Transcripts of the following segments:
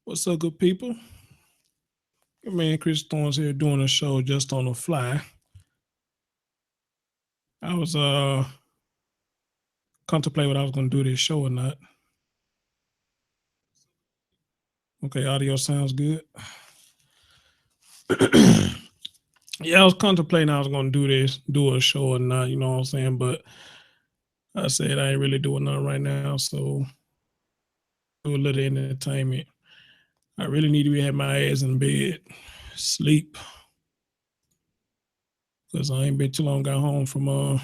What's up, good people? Your man Chris Thorns here doing a show just on the fly. I was contemplating what I was gonna do this show or not. Okay, audio sounds good. Yeah, I was contemplating I was gonna do a show or not, you know what I'm saying? But I said I ain't really doing nothing right now, so do a little entertainment. I really need to be having my ass in bed, sleep. Cause I ain't been too long got home from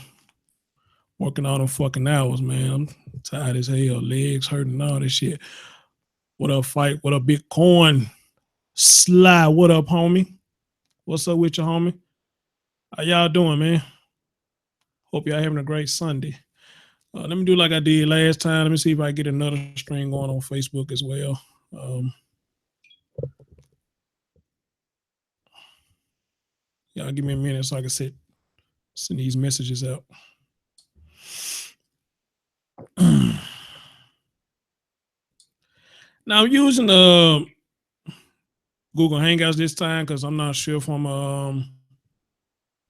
working all them fucking hours, man. I'm tired as hell, legs hurting, all this shit. What up, fight? What up, Bitcoin? Sly, what up, homie? What's up with you, homie? How y'all doing, man? Hope y'all having a great Sunday. Let me do like I did last time. Let me see if I get another stream going on Facebook as well. Y'all give me a minute so I can send these messages out. Now I'm using Google Hangouts this time because I'm not sure if I'm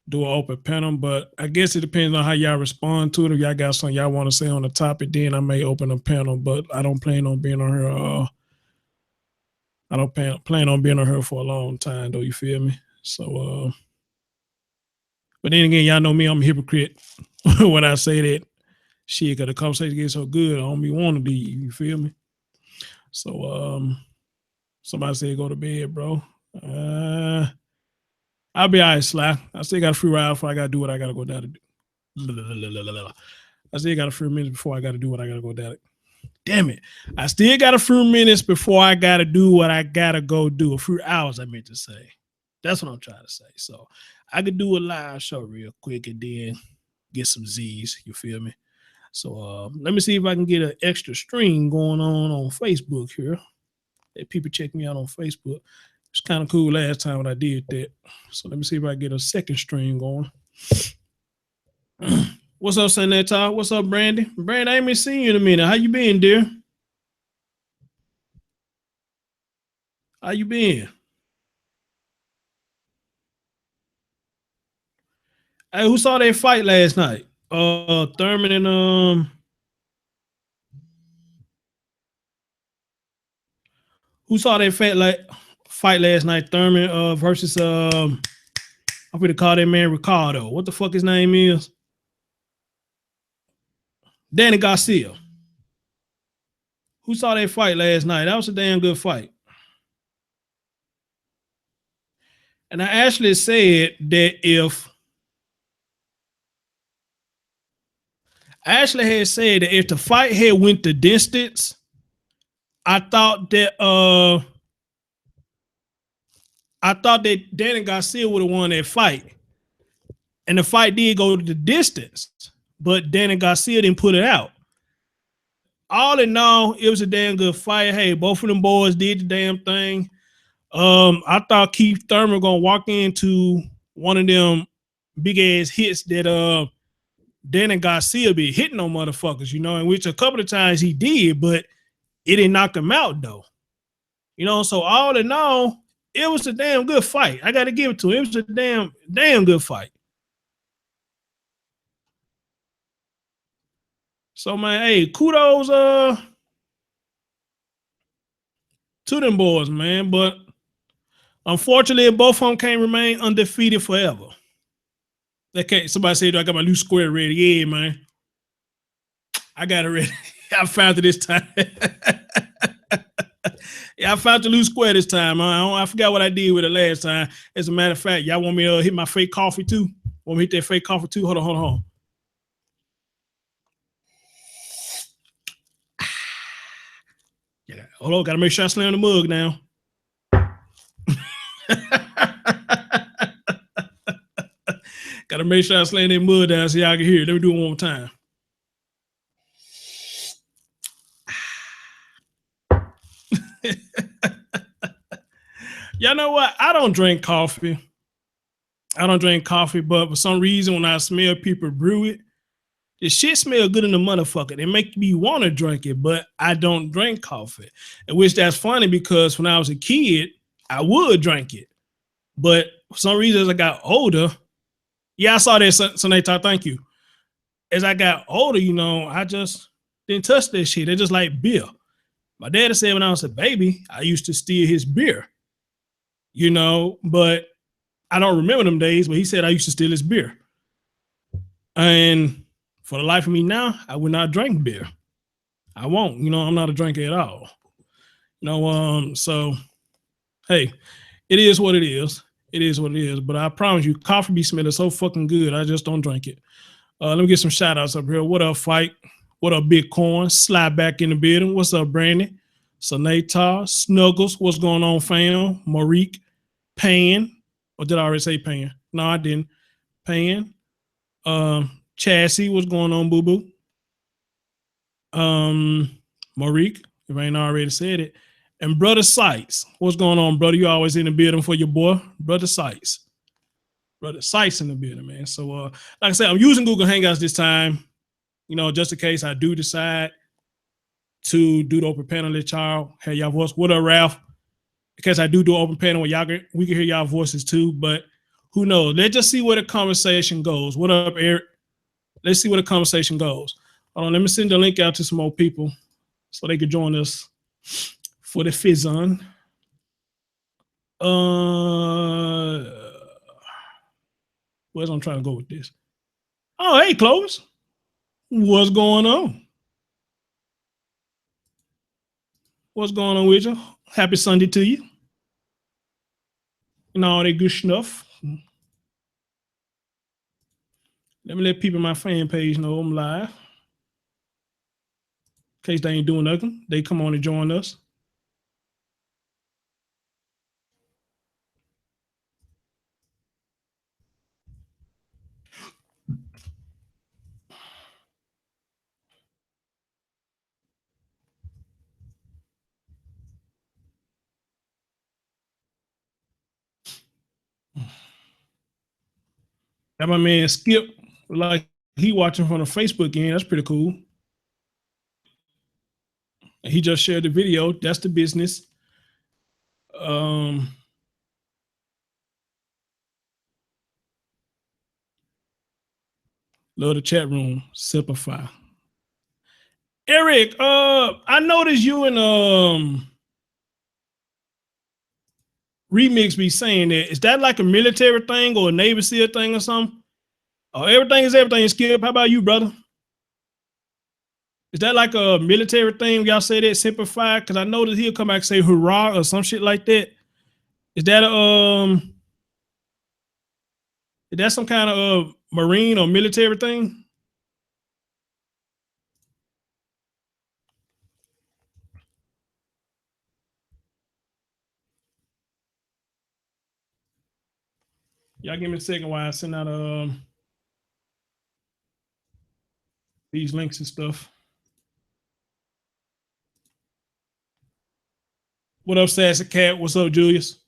do an open panel, but I guess it depends on how y'all respond to it. If y'all got something y'all want to say on the topic, then I may open a panel, but I don't plan on being on here. I don't plan on being on here for a long time, though, you feel me? So, but then again, y'all know me, I'm a hypocrite when I say that shit, because the conversation gets so good, I don't be wanting to leave, you feel me? So, somebody said go to bed, bro. I'll be all right, Sly. I still got a free ride before I got to do what I got to go down to do. I still got a few minutes before I got to do what I got to go down. Damn it. I still got a few minutes before I got to do what I got to go do. A few hours, I meant to say. That's what I'm trying to say. So I could do a live show real quick and then get some Z's. You feel me? So let me see if I can get an extra stream going on Facebook here. Let people check me out on Facebook. It's kind of cool last time when I did that. So let me see if I get a second stream going. What's up, Senator? What's up, Brandy? Brandy, I ain't been seeing you in a minute. How you been, dear? How you been? Hey, who saw that fight last night? Thurman and who saw that fight last night? Thurman versus I'm gonna call that man Ricardo. What the fuck his name is? Danny Garcia. Who saw that fight last night? That was a damn good fight. And I actually said that if the fight had went the distance, I thought that Danny Garcia would have won that fight. And the fight did go to the distance, but Danny Garcia didn't put it out. All in all, it was a damn good fight. Hey, both of them boys did the damn thing. I thought Keith Thurman gonna walk into one of them big ass hits that Danny Garcia be hitting on motherfuckers, you know, in which a couple of times he did, but it didn't knock him out though. You know, so all in all, it was a damn good fight. I got to give it to him. It was a damn good fight. So man, hey, kudos to them boys, man. But unfortunately, both of them can't remain undefeated forever. Okay, somebody said, I got my new square ready. Yeah, man. I got it ready. I found it this time. Yeah, I found the loose square this time. I forgot what I did with it last time. As a matter of fact, y'all want me to hit my fake coffee too? Want me to hit that fake coffee too? Hold on. Yeah, hold on. Got to make sure I slam the mug now. Got to make sure I slam that mug down so y'all can hear it. Let me do it one more time. Y'all know what? I don't drink coffee, but for some reason, when I smell people brew it, The shit smell good in the motherfucker. It make me want to drink it, but I don't drink coffee. And which that's funny because when I was a kid, I would drink it. But for some reason, as I got older, yeah, I saw that, Sonata, thank you. As I got older, I just didn't touch that shit. They just like beer. My daddy said when I was a baby, I used to steal his beer, but I don't remember them days, but he said I used to steal his beer. And for the life of me now, I would not drink beer. I won't. I'm not a drinker at all. So hey, it is what it is. It is what it is. But I promise you, coffee be smelling so fucking good. I just don't drink it. Let me get some shout outs up here. What up, Fight? What up, Bitcoin? Slide back in the building. What's up, Brandon? Sonata, Snuggles. What's going on, fam? Marique, Pan. Or did I already say Pan? No, I didn't. Pan. Chassis, what's going on, boo boo? Marique, if I ain't already said it. And Brother Sykes, what's going on, brother? You always in the building for your boy, Brother Sykes. Brother Sykes in the building, man. So, like I said, I'm using Google Hangouts this time, just in case I do decide to do the open panel with y'all. Hear y'all voice. What up, Ralph? Because I do open panel where we can hear y'all voices too, but who knows? Let's just see where the conversation goes. What up, Eric? Let's see where the conversation goes. Hold on, let me send the link out to some more people so they can join us for the Fizzon. Where's I'm trying to go with this? Oh, hey, Clovis. What's going on? What's going on with you? Happy Sunday to you. And all that good stuff. Let me let people on my fan page know I'm live. In case they ain't doing nothing, they come on and join us. That my man Skip, like he watching from the Facebook end. That's pretty cool. And he just shared the video. That's the business. Love the chat room. Simplify. Eric, I noticed you and Remix be saying that. Is that like a military thing or a Navy SEAL thing or something? Oh, everything is everything, Skip. How about you, brother? Is that like a military thing? Y'all say that simplify? Because I know that he'll come back and say hurrah or some shit like that. Is that is that some kind of Marine or military thing? Y'all give me a second while I send out these links and stuff. What up, Sassy Cat? What's up, Julius?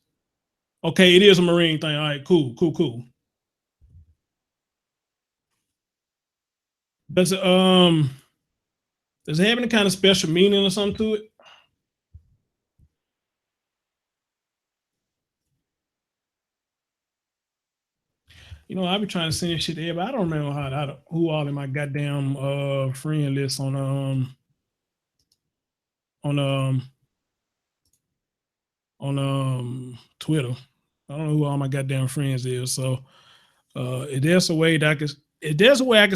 Okay, it is a Marine thing. All right, cool. Does it have any kind of special meaning or something to it? I be trying to send shit to everybody. I don't remember who all in my goddamn friend list on Twitter. I don't know who all my goddamn friends is. So if there's a way that I can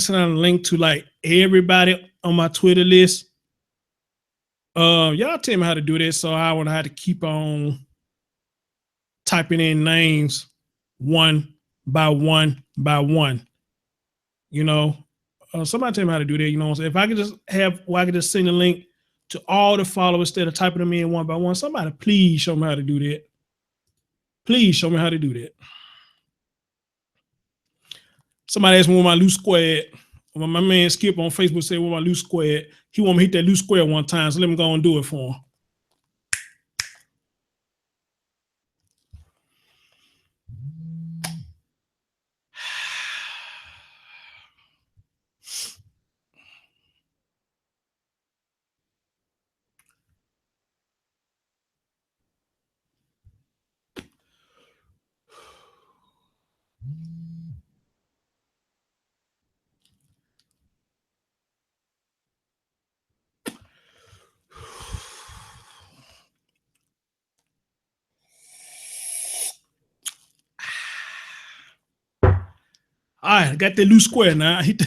send out a link to like everybody on my Twitter list, y'all tell me how to do this so I won't have to keep on typing in names one by one by one. Somebody tell me how to do that. So if I could just I could just send a link to all the followers instead of typing them in one by one. Somebody please show me how to do that. Please show me how to do that. Somebody asked me where my loose square. When my man Skip on Facebook said where my loose square, he want me to hit that loose square one time. So let me go and do it for him. All right, I got that loose square now. I hit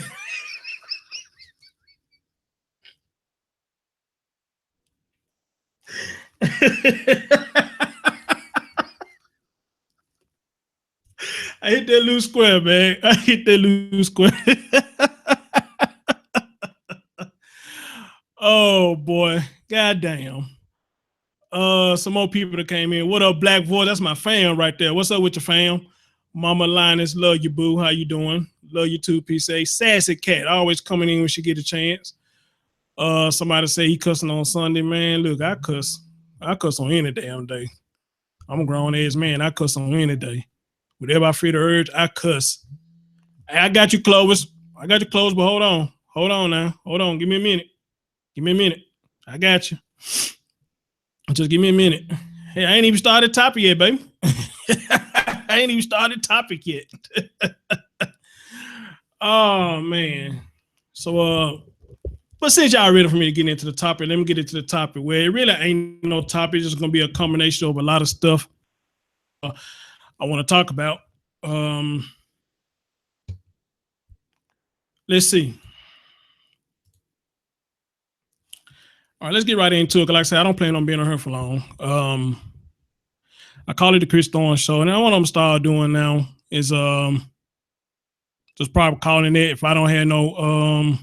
that loose square, man. I hit that loose square. Oh boy, goddamn. Some more people that came in. What up, Black Voice? That's my fam right there. What's up with your fam? Mama Linus, love you, boo. How you doing? Love you too, PCA. Sassy Cat, always coming in when she get a chance. Somebody say he cussing on Sunday, man. Look, I cuss. I cuss on any damn day. I'm a grown ass man. I cuss on any day. Whatever I feel the urge, I cuss. Hey, I got you, Clovis. I got you, Clovis, but hold on. Hold on now. Hold on. Give me a minute. Give me a minute. I got you. Just give me a minute. Hey, I ain't even started topic yet, baby. I ain't even started topic yet. Oh man. So but since y'all ready for me to get into the topic, let me get into the topic where it really ain't no topic. It's just gonna be a combination of a lot of stuff I want to talk about. Let's see. All right, let's get right into it. Like I said, I don't plan on being on here for long. I call it the Chris Thorne Show, and what I'm start doing now is just probably calling it if I don't have no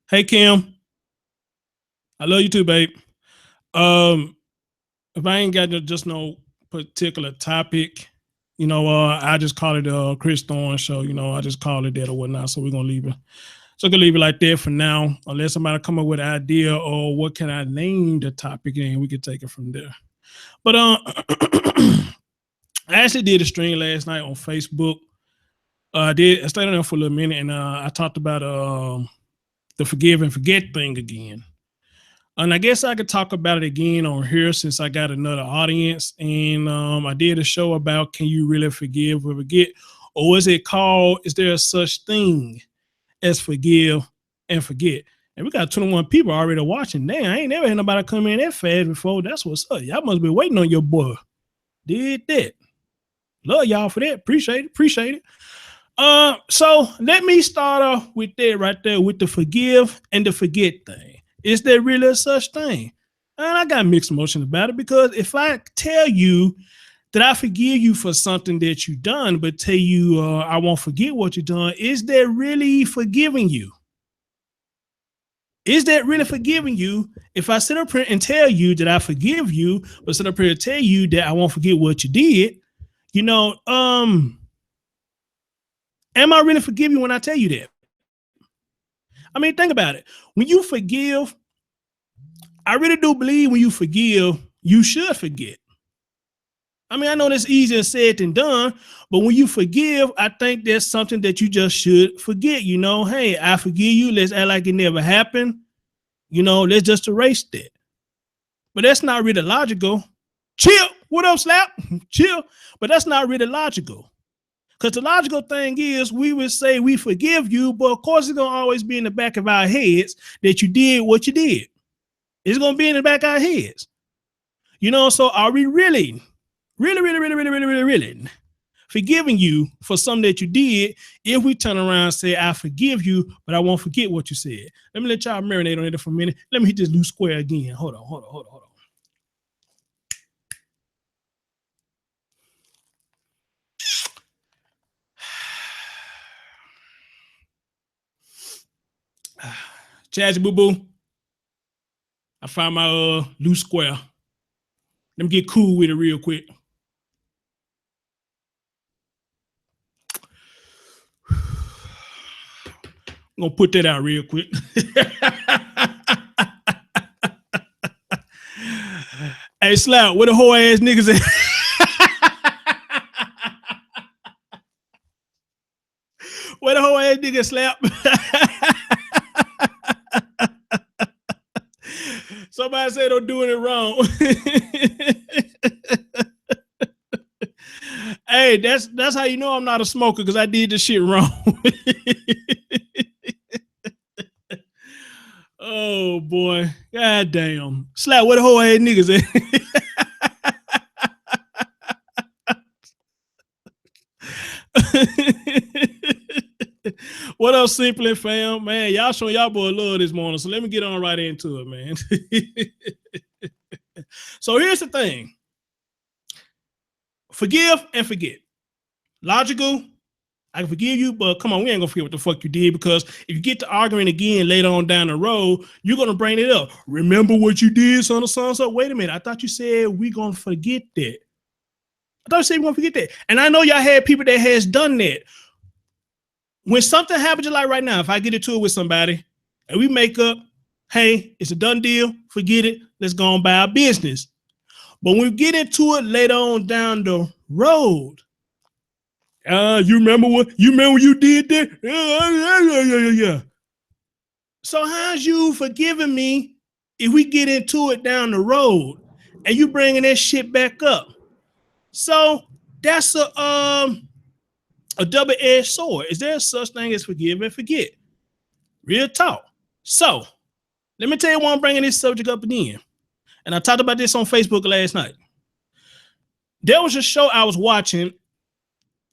hey Kim, I love you too, babe. If I ain't got just no particular topic, I just call it Chris Thorne Show. I just call it that or whatnot. So we're gonna leave it. So I can leave it like that for now, unless somebody come up with an idea or what can I name the topic, and we can take it from there. But I actually did a stream last night on Facebook. I stayed on there for a little minute, and I talked about the forgive and forget thing again. And I guess I could talk about it again on here since I got another audience. And I did a show about can you really forgive or forget? Or is there a such thing as forgive and forget? And we got 21 people already watching. Damn, I ain't never had nobody come in that fast before. That's what's up. Y'all must be waiting on your boy. Did that. Love y'all for that. Appreciate it. So let me start off with that right there with the forgive and the forget thing. Is there really a such thing? And I got mixed emotions about it because if I tell you that I forgive you for something that you done, but tell you I won't forget what you done, is that really forgiving you? Is that really forgiving you? If I sit up here and tell you that I forgive you, but sit up here and tell you that I won't forget what you did, am I really forgiving you when I tell you that? I mean, think about it. When you forgive, I really do believe when you forgive, you should forget. I mean, I know that's easier said than done, but when you forgive, I think there's something that you just should forget. Hey, I forgive you. Let's act like it never happened. Let's just erase that. But that's not really logical. Chill. What up, Slap? Chill. But that's not really logical. Because the logical thing is we would say we forgive you, but of course it's going to always be in the back of our heads that you did what you did. It's going to be in the back of our heads. So are we really forgiving you for something that you did if we turn around and say, I forgive you, but I won't forget what you said? Let me let y'all marinate on it for a minute. Let me hit this loose square again. Hold on. Chazzy Boo Boo. I found my loose square. Let me get cool with it real quick. I'm gonna put that out real quick. Hey, Slap, where the whole ass niggas at? Where the whole ass nigga, Slap? Somebody said I'm doing it wrong. Hey, that's how you know I'm not a smoker, because I did this shit wrong. Oh boy, god damn. Slap, where the whole ass niggas at? What else, Simply fam? Man, y'all showing y'all boy love this morning. So let me get on right into it, man. So here's the thing. Forgive and forget. Logical. I can forgive you, but come on, we ain't gonna forget what the fuck you did, because if you get to arguing again later on down the road, you're gonna bring it up. Remember what you did, son of son. So wait a minute. I thought you said we gonna forget that. I thought you said we gonna forget that. And I know y'all had people that has done that. When something happens, like right now, if I get into it with somebody and we make up, hey, it's a done deal, forget it, let's go on by our business. But when we get into it later on down the road, you remember when you did that? Yeah. So how's you forgiving me if we get into it down the road and you bringing that shit back up? So that's a double-edged sword. Is there such thing as forgive and forget? Real talk. So let me tell you why I'm bringing this subject up again. And I talked about this on Facebook last night. There was a show I was watching.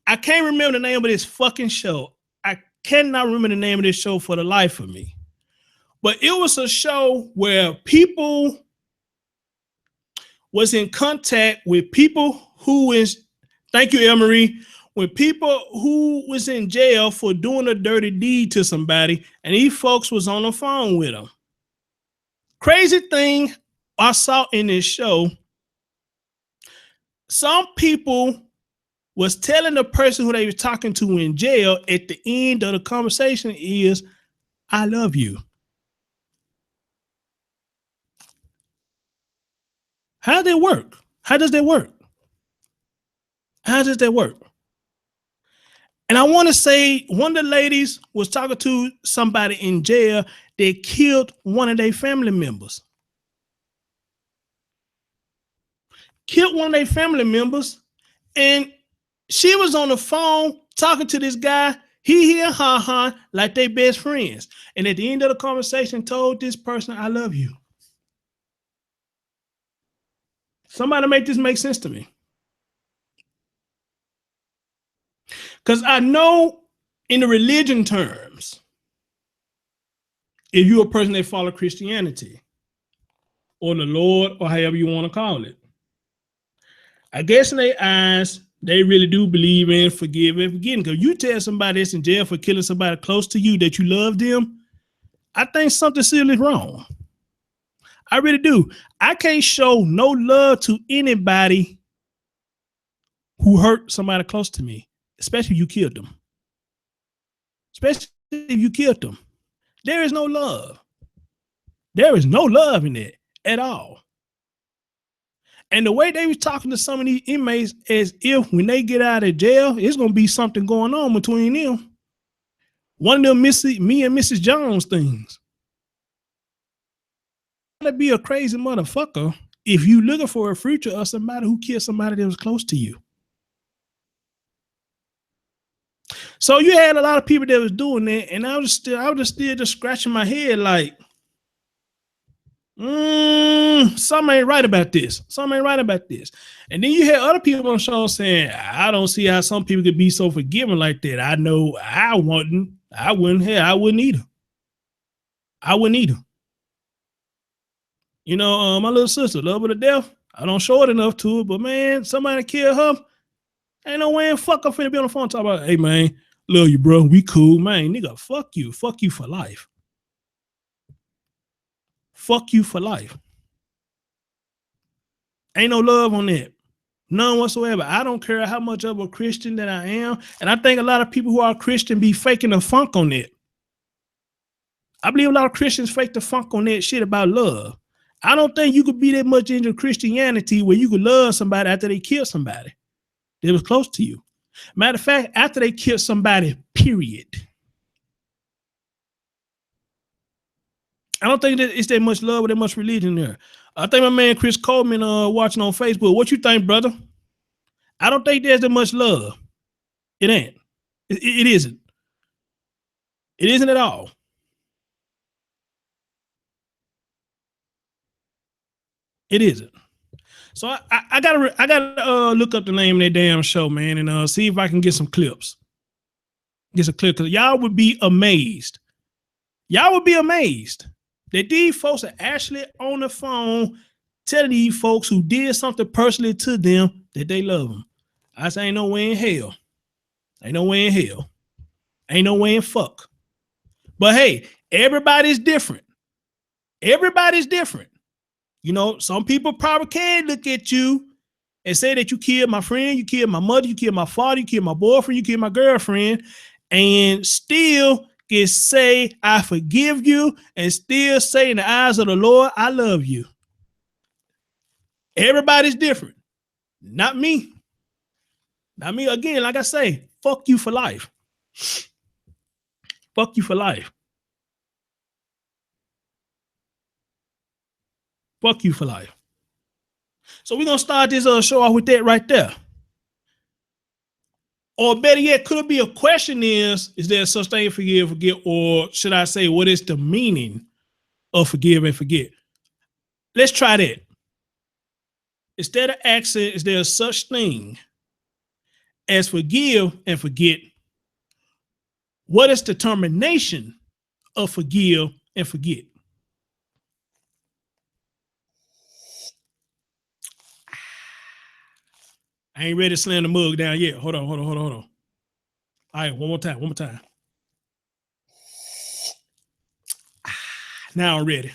I can't remember the name of this fucking show. I cannot remember the name of this show for the life of me. But it was a show where people was in contact with people who is, thank you, Emery, with people who was in jail for doing a dirty deed to somebody, and these folks was on the phone with them. Crazy thing I saw in this show, some people was telling the person who they were talking to in jail at the end of the conversation is, I love you. How does that work? How does that work? How does that work? And I want to say one of the ladies was talking to somebody in jail that killed one of their family members. Killed one of their family members, and she was on the phone talking to this guy, he ha, like they best friends. And at the end of the conversation, told this person, I love you. Somebody make this make sense to me. Because I know in the religion terms, if you're a person that follow Christianity or the Lord or however you want to call it, I guess in their eyes, they really do believe in forgive and forgetting. Because you tell somebody that's in jail for killing somebody close to you that you love them, I think something seriously wrong. I really do. I can't show no love to anybody who hurt somebody close to me, especially if you killed them. Especially if you killed them. There is no love. There is no love in it at all. And the way they was talking to some of these inmates as if when they get out of jail, it's going to be something going on between them. One of them me and Mrs. Jones things. To be a crazy motherfucker if you looking for a future of somebody who killed somebody that was close to you. So you had a lot of people that was doing that, and I was still just scratching my head like, something ain't right about this. Something ain't right about this. And then you had other people on the show saying, I don't see how some people could be so forgiving like that. I know I wouldn't. I wouldn't either. I wouldn't either. You know, my little sister, love her to death. I don't show it enough to her, but man, somebody killed her. Ain't no way in fuck I'm finna be on the phone talking about, hey man, love you, bro. We cool, man. Nigga, fuck you. Fuck you for life. Fuck you for life. Ain't no love on that. None whatsoever. I don't care how much of a Christian that I am. And I think a lot of people who are Christian be faking the funk on that. I believe a lot of Christians fake the funk on that shit about love. I don't think you could be that much into Christianity where you could love somebody after they killed somebody that was close to you. Matter of fact, after they killed somebody, period. I don't think that it's that much love or that much religion there. I think my man Chris Coleman watching on Facebook. What you think, brother? I don't think there's that much love. It ain't. It isn't. It isn't at all. It isn't. So I gotta look up the name of that damn show, man, and see if I can get some clips. gets a clear, because y'all would be amazed. Y'all would be amazed that these folks are actually on the phone telling these folks who did something personally to them that they love them. I say, ain't no way in hell. Ain't no way in hell. Ain't no way in fuck. But hey, everybody's different. Everybody's different. You know, some people probably can look at you and say that you killed my friend, you killed my mother, you killed my father, you killed my boyfriend, you killed my girlfriend, and still can say, I forgive you, and still say in the eyes of the Lord, I love you. Everybody's different. Not me. Not me. Again, like I say, fuck you for life. Fuck you for life. Fuck you for life. So we're going to start this show off with that right there. Or better yet, could it be a question is there such thing as forgive, forget, or should I say, what is the meaning of forgive and forget? Let's try that. Instead of asking, is there such thing as forgive and forget? What is the termination of forgive and forget? I ain't ready to slam the mug down yet. Hold on. All right, one more time. Now I'm ready.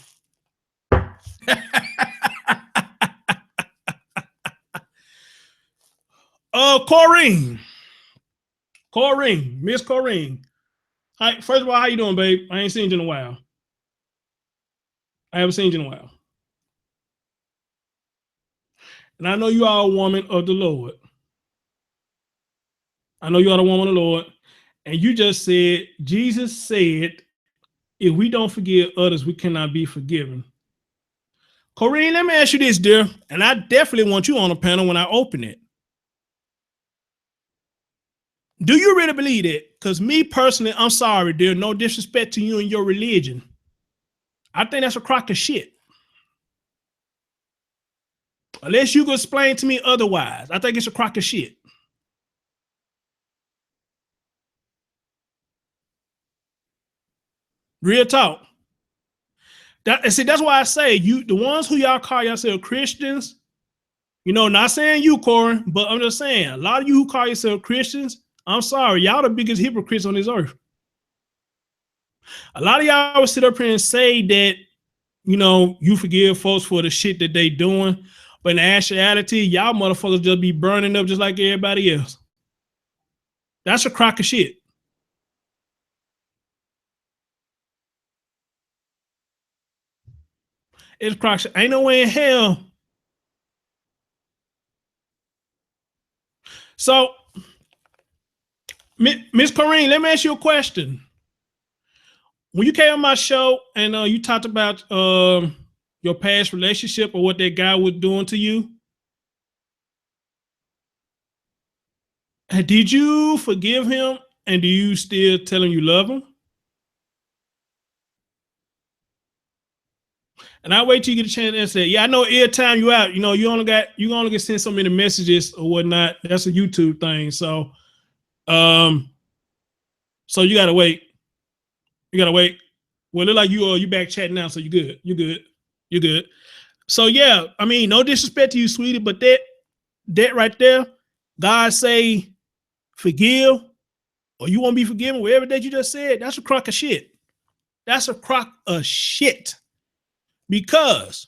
Corrine, Miss Corrine. Hi, first of all, how you doing, babe? I ain't seen you in a while. I haven't seen you in a while. And I know you are a woman of the Lord. I know you are the woman of the Lord. And you just said, Jesus said, if we don't forgive others, we cannot be forgiven. Corrine, let me ask you this, dear. And I definitely want you on the panel when I open it. Do you really believe that? Because me personally, I'm sorry, dear. No disrespect to you and your religion. I think that's a crock of shit. Unless you can explain to me otherwise, I think it's a crock of shit. Real talk. That's why I say you, the ones who y'all call yourself Christians, you know, not saying you, Corin, but I'm just saying a lot of you who call yourself Christians, I'm sorry, y'all the biggest hypocrites on this earth. A lot of y'all would sit up here and say that, you know, you forgive folks for the shit that they doing, but in actuality, y'all motherfuckers just be burning up just like everybody else. That's a crock of shit. It's a crock of shit. Ain't no way in hell. So, Miss Corrine, let me ask you a question. When you came on my show and you talked about your past relationship or what that guy was doing to you, did you forgive him and do you still tell him you love him? And I wait till you get a chance to answer that. Yeah, I know every time you out, you know, you only get sent so many messages or whatnot. That's a YouTube thing. So so you gotta wait. Well, it look like you back chatting now, so you're good. So yeah, I mean, no disrespect to you, sweetie, but that right there, God say forgive, or you won't be forgiven, whatever that you just said, that's a crock of shit. That's a crock of shit. Because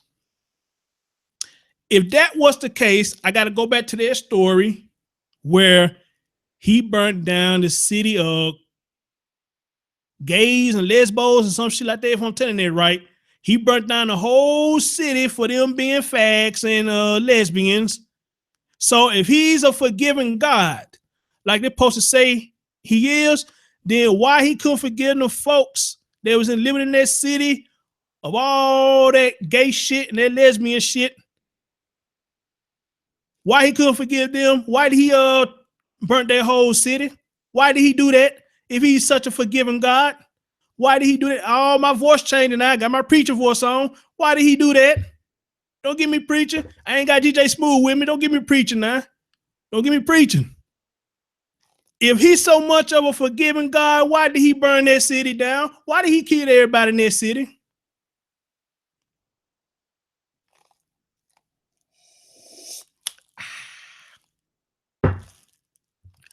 if that was the case, I got to go back to their story where he burnt down the city of gays and lesbos and some shit like that. If I'm telling it right, he burnt down the whole city for them being fags and lesbians. So if he's a forgiving God, like they're supposed to say he is, then why he couldn't forgive the folks that was living in that city of all that gay shit and that lesbian shit? Why he couldn't forgive them? Why did he burn their whole city? Why did he do that? If he's such a forgiving God, why did he do that? Oh, my voice changed and I got my preacher voice on. Why did he do that? Don't get me preaching. I ain't got DJ Smooth with me. Don't get me preaching now. Don't get me preaching. If he's so much of a forgiving God, why did he burn that city down? Why did he kill everybody in that city?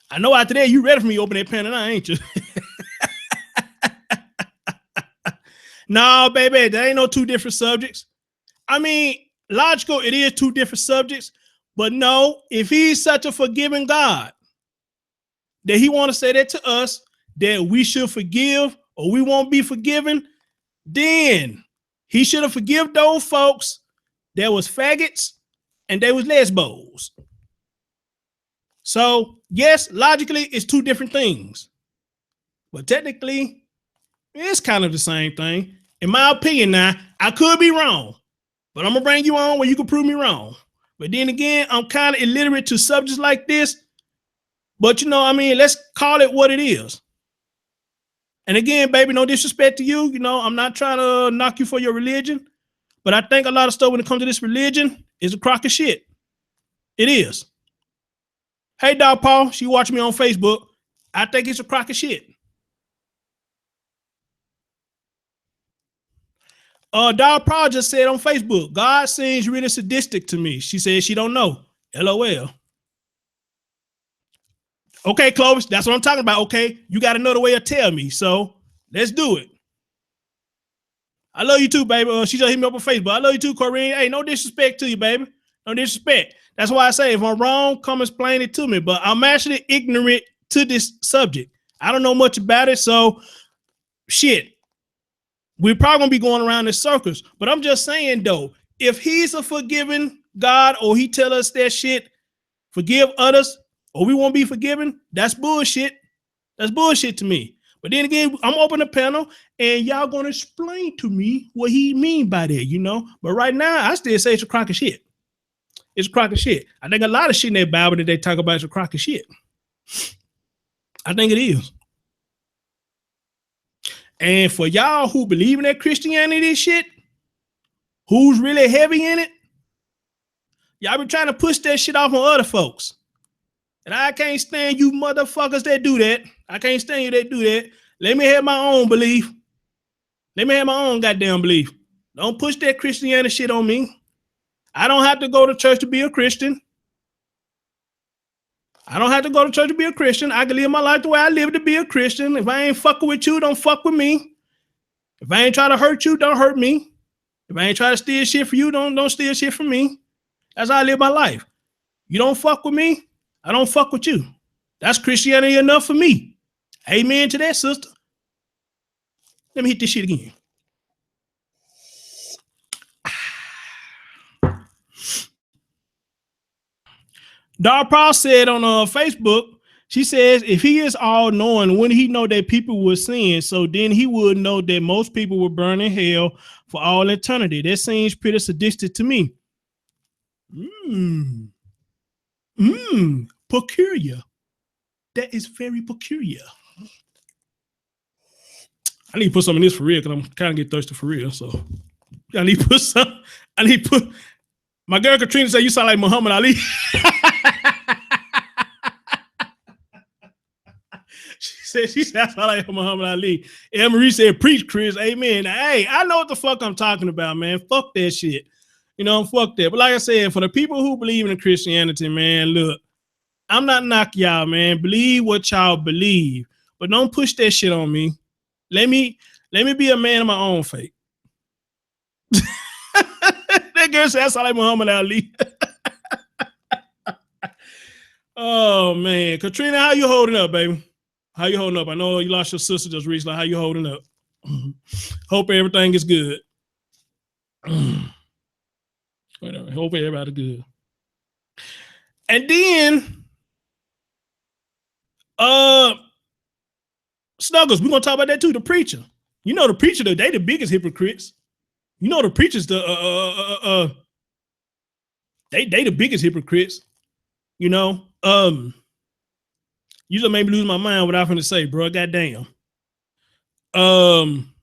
I know after that you ready for me to open that pen and I ain't you? No, baby, that ain't no two different subjects. I mean, logical, it is two different subjects, but no, if he's such a forgiving God, that he want to say that to us, that we should forgive or we won't be forgiven, then he should have forgiven those folks that was faggots and they was lesbos. So yes, logically, it's two different things, but technically, it's kind of the same thing. In my opinion, now I could be wrong, but I'm gonna bring you on where you can prove me wrong. But then again, I'm kind of illiterate to subjects like this. But you know, I mean, let's call it what it is. And again, baby, no disrespect to you. You know, I'm not trying to knock you for your religion, but I think a lot of stuff when it comes to this religion is a crock of shit. It is. Hey, Dog Paul, she watching me on Facebook. I think it's a crock of shit. Dog Paul just said on Facebook, God seems really sadistic to me. She said she don't know. LOL. Okay, Clovis, that's what I'm talking about. Okay, you got another way to tell me, so let's do it. I love you too, baby. She just hit me up on Facebook. I love you too, Corinne. Hey, no disrespect to you, baby. No disrespect. That's why I say if I'm wrong, come explain it to me. But I'm actually ignorant to this subject. I don't know much about it, so shit. We're probably gonna be going around in circles. But I'm just saying though, if he's a forgiving God or he tell us that shit, forgive others, or we won't be forgiven, that's bullshit. That's bullshit to me. But then again, I'm open the panel and y'all gonna explain to me what he mean by that, you know. But right now, I still say it's a crock of shit. It's a crock of shit. I think a lot of shit in that Bible that they talk about is a crock of shit. I think it is. And for y'all who believe in that Christianity shit, who's really heavy in it, y'all be trying to push that shit off on other folks. And I can't stand you motherfuckers that do that. I can't stand you that do that. Let me have my own belief. Let me have my own goddamn belief. Don't push that Christianity shit on me. I don't have to go to church to be a Christian. I don't have to go to church to be a Christian. I can live my life the way I live to be a Christian. If I ain't fucking with you, don't fuck with me. If I ain't trying to hurt you, don't hurt me. If I ain't trying to steal shit for you, don't steal shit from me. That's how I live my life. You don't fuck with me, I don't fuck with you. That's Christianity enough for me. Amen to that, sister. Let me hit this shit again. Darpaw said on Facebook, she says, if he is all knowing, wouldn't he know that people were sin? So then he would know that most people will burn in hell for all eternity. That seems pretty sadistic to me. Peculiar. That is very peculiar. I need to put some in this for real because I'm kind of get thirsty for real. So I need to put some. I need to put. My girl Katrina said you sound like Muhammad Ali. She said I sound like Muhammad Ali. And Marie said, preach, Chris. Amen. Hey, I know what the fuck I'm talking about, man. Fuck that shit. You know, fuck that. But like I said, for the people who believe in Christianity, man, look, I'm not knocking y'all, man. Believe what y'all believe, but don't push that shit on me. Let me be a man of my own fate. That girl said I sound like Muhammad Ali. Oh man, Katrina, how you holding up, baby? How you holding up? I know you lost your sister just recently. How you holding up? Hope everything is good. Whatever. Hope everybody's good. And then, Snuggles, we're gonna talk about that too. The preacher. You know the preacher, they the biggest hypocrites. You know the preachers, they the biggest hypocrites. You know, you just made me lose my mind what I was going to say, bro. Goddamn. Damn,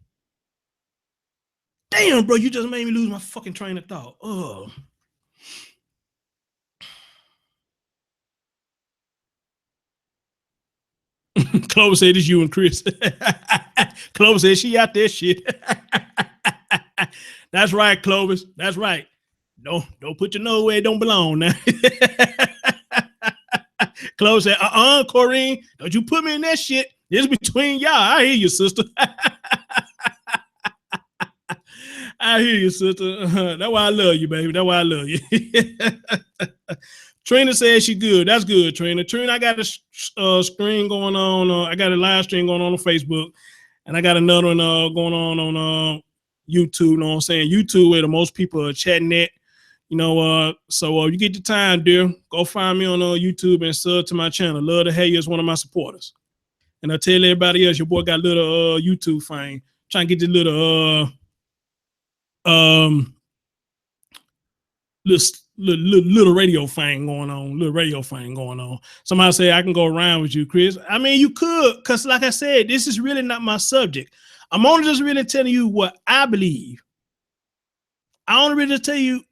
bro, you just made me lose my fucking train of thought. Clover said it's you and Chris. Clover said she out there shit. That's right, Clovis. That's right. Don't put your nose where it don't belong now. Clover said, Corrine, don't you put me in that shit. It's between y'all. I hear you, sister. I hear you, sister. That's why I love you, baby. That's why I love you. Trina says she good. That's good, Trina. Trina, I got a screen going on. I got a live stream going on Facebook, and I got another one going on YouTube. You know what I'm saying? YouTube, where the most people are chatting at. You know, so you get the time, dear. Go find me on YouTube and sub to my channel. Love to have you as one of my supporters. And I tell everybody else, your boy got a little YouTube fame. Trying to get the little little radio thing going on. Somebody say I can go around with you, Chris. I mean, you could, because like I said, this is really not my subject. I'm only just really telling you what I believe. I only really tell you.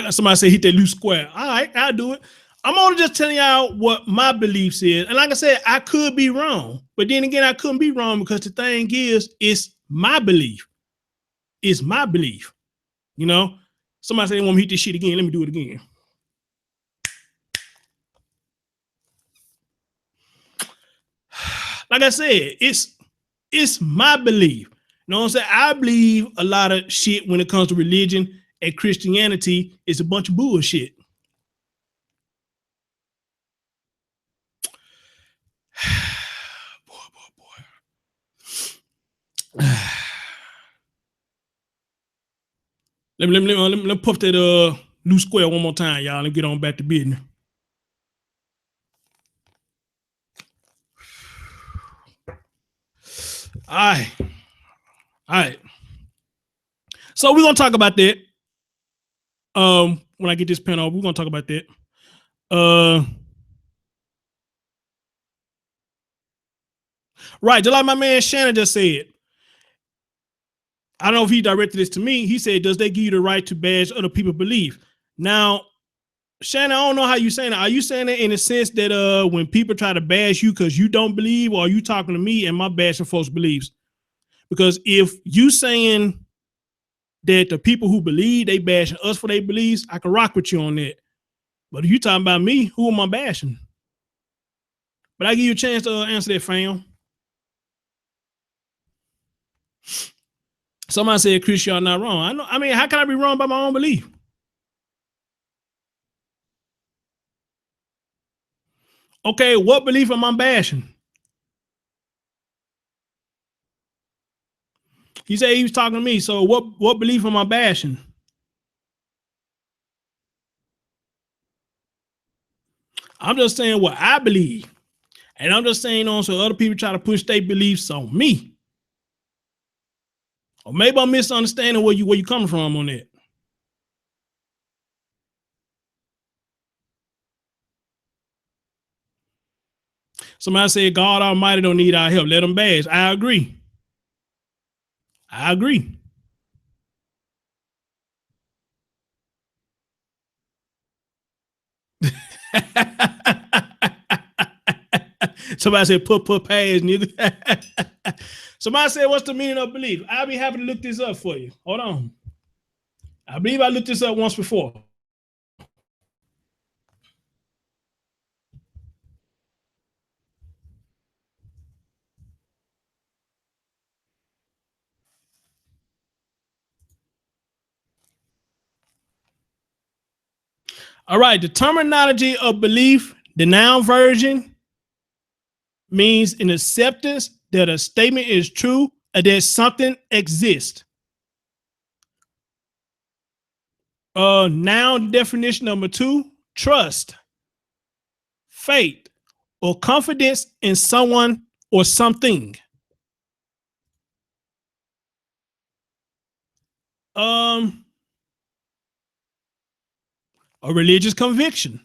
Somebody say hit that loose square. All right, I'll do it. I'm only just telling y'all what my beliefs is. And like I said, I could be wrong. But then again, I couldn't be wrong because the thing is, it's my belief. It's my belief. You know? Somebody say they want me to hit this shit again. Let me do it again. Like I said, it's my belief. You know what I'm saying? I believe a lot of shit when it comes to religion and Christianity is a bunch of bullshit. boy. Let me puff that loose square one more time, y'all, and get on back to business. All right. So we're gonna talk about that. When I get this pen off, we're gonna talk about that. Right, just like my man Shannon just said. I don't know if he directed this to me. He said, does they give you the right to bash other people's belief? Now, Shannon, I don't know how you saying that. Are you saying that in the sense that when people try to bash you because you don't believe, or are you talking to me and my bashing folks' beliefs? Because if you saying that the people who believe they bashing us for their beliefs, I can rock with you on that. But if you talking about me, who am I bashing? But I give you a chance to answer that, fam. Somebody said, Chris, y'all not wrong. I mean, how can I be wrong by my own belief? Okay, what belief am I bashing? He said he was talking to me. So what belief am I bashing? I'm just saying what I believe. And I'm just saying on so other people try to push their beliefs on me. Or maybe I'm misunderstanding where you coming from on that. Somebody said God Almighty don't need our help. Let them bash. I agree. Somebody said put pass, nigga. Somebody said, what's the meaning of belief? I'll be happy to look this up for you. Hold on. I believe I looked this up once before. All right, the terminology of belief, the noun version, means an acceptance that a statement is true or that something exists. Noun definition number 2, trust, faith, or confidence in someone or something. A religious conviction.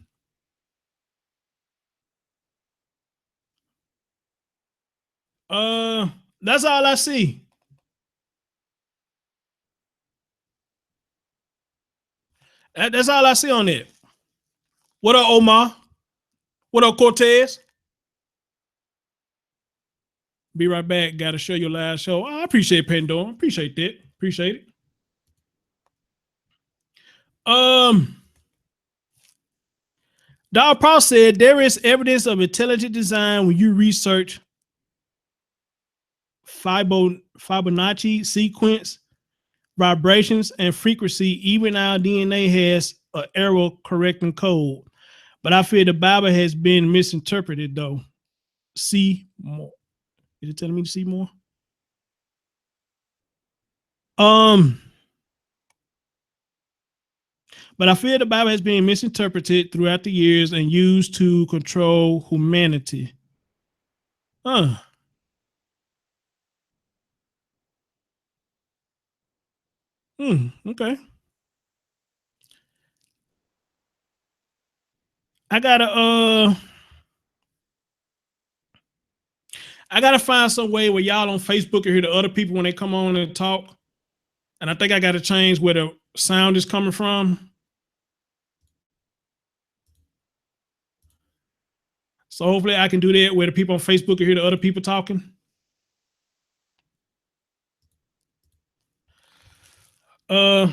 That's all I see. That's all I see on it. What up, Omar? What up, Cortez? Be right back. Got to show your last show. I appreciate Pandora. Appreciate that. Appreciate it. Dog Prowl said there is evidence of intelligent design when you research Fibonacci sequence, vibrations, and frequency. Even our DNA has an error correcting code. But I feel the Bible has been misinterpreted, though. See more. Is it telling me to see more? But I feel the Bible has been misinterpreted throughout the years and used to control humanity. Okay. I gotta find some way where y'all on Facebook can hear the other people when they come on and talk. And I think I gotta change where the sound is coming from. So hopefully I can do that where the people on Facebook can hear the other people talking. You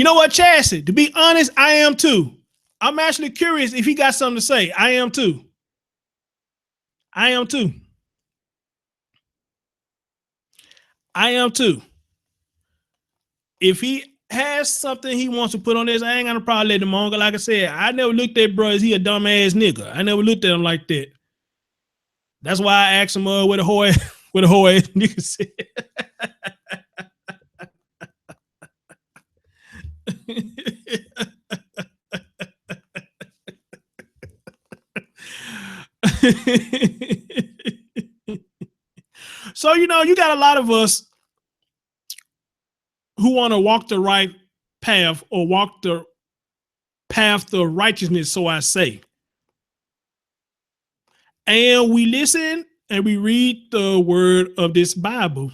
know what, Chassie? To be honest, I am too. I'm actually curious if he got something to say. I am too. I am too. I am too. If he has something he wants to put on this, I ain't gonna probably let him on. Like I said, I never looked at bro as he a dumbass nigga. I never looked at him like that. That's why I asked him what the whole ass nigga said. So, you know, you got a lot of us who want to walk the right path or walk the path of righteousness, so I say. And we listen and we read the word of this Bible.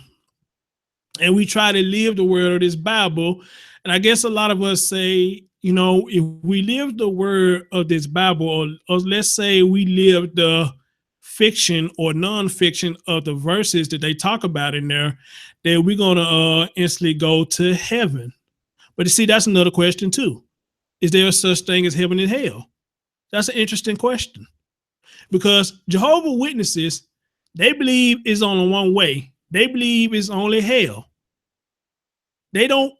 And we try to live the word of this Bible. And I guess a lot of us say, you know, if we live the word of this Bible, or let's say we live the fiction or nonfiction of the verses that they talk about in there, then we're going to instantly go to heaven. But you see, that's another question too. Is there a such thing as heaven and hell? That's an interesting question. Because Jehovah's Witnesses, they believe it's only one way. They believe it's only hell. They don't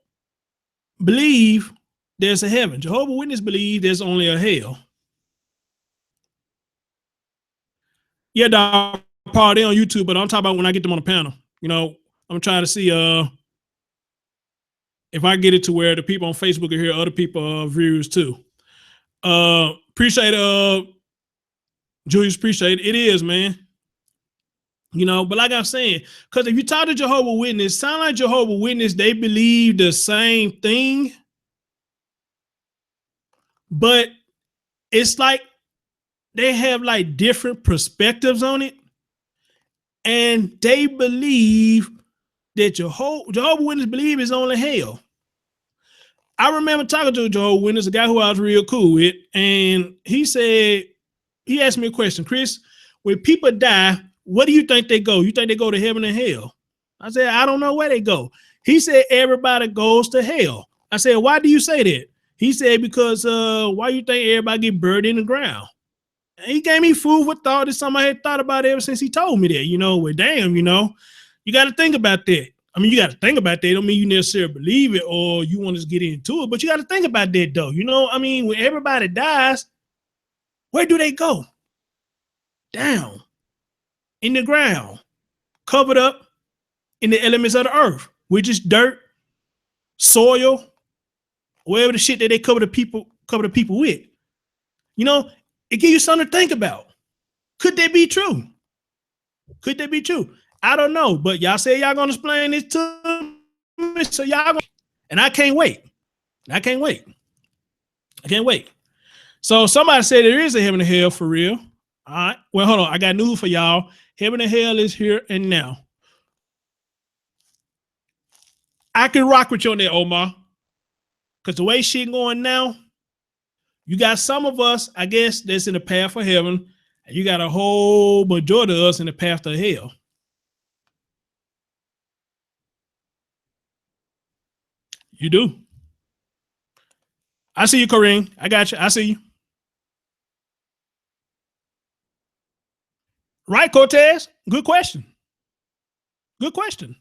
believe there's a heaven. Jehovah's Witnesses believe there's only a hell. Yeah, dog, probably on YouTube, but I'm talking about when I get them on the panel. You know, I'm trying to see if I get it to where the people on Facebook can hear other people views too. Appreciate Julius, appreciate it. It is, man. You know, but like I'm saying, because if you talk to Jehovah's Witness, sound like Jehovah's Witness, they believe the same thing, but it's like they have like different perspectives on it, and they believe that Jehovah's Witness believe is only hell. I remember talking to a Jehovah's Witness, a guy who I was real cool with, and he said, he asked me a question, Chris, when people die, where do you think they go? You think they go to heaven and hell? I said, I don't know where they go. He said, everybody goes to hell. I said, why do you say that? He said, because why you think everybody get buried in the ground? And he gave me food for thought. It's something I had thought about ever since he told me that, you know, well, damn, you know, you got to think about that. I mean, you got to think about that. Don't mean you necessarily believe it or you want to get into it, but you got to think about that though. You know, I mean, when everybody dies, where do they go? Down in the ground, covered up in the elements of the earth, which is dirt, soil, whatever the shit that they cover the people with. You know, it gives you something to think about. Could that be true? Could that be true? I don't know, but y'all say y'all gonna explain this to me, so y'all gonna, and I can't wait. I can't wait. I can't wait. So somebody said there is a heaven and hell for real. All right. Well, hold on. I got news for y'all. Heaven and hell is here and now. I can rock with you on that, Omar. Because the way shit going now, You got some of us, I guess, that's in the path for heaven, and you got a whole majority of us in the path to hell. You do. I see you, Kareem. I got you. I see you. Right, Cortez. Good question. Good question.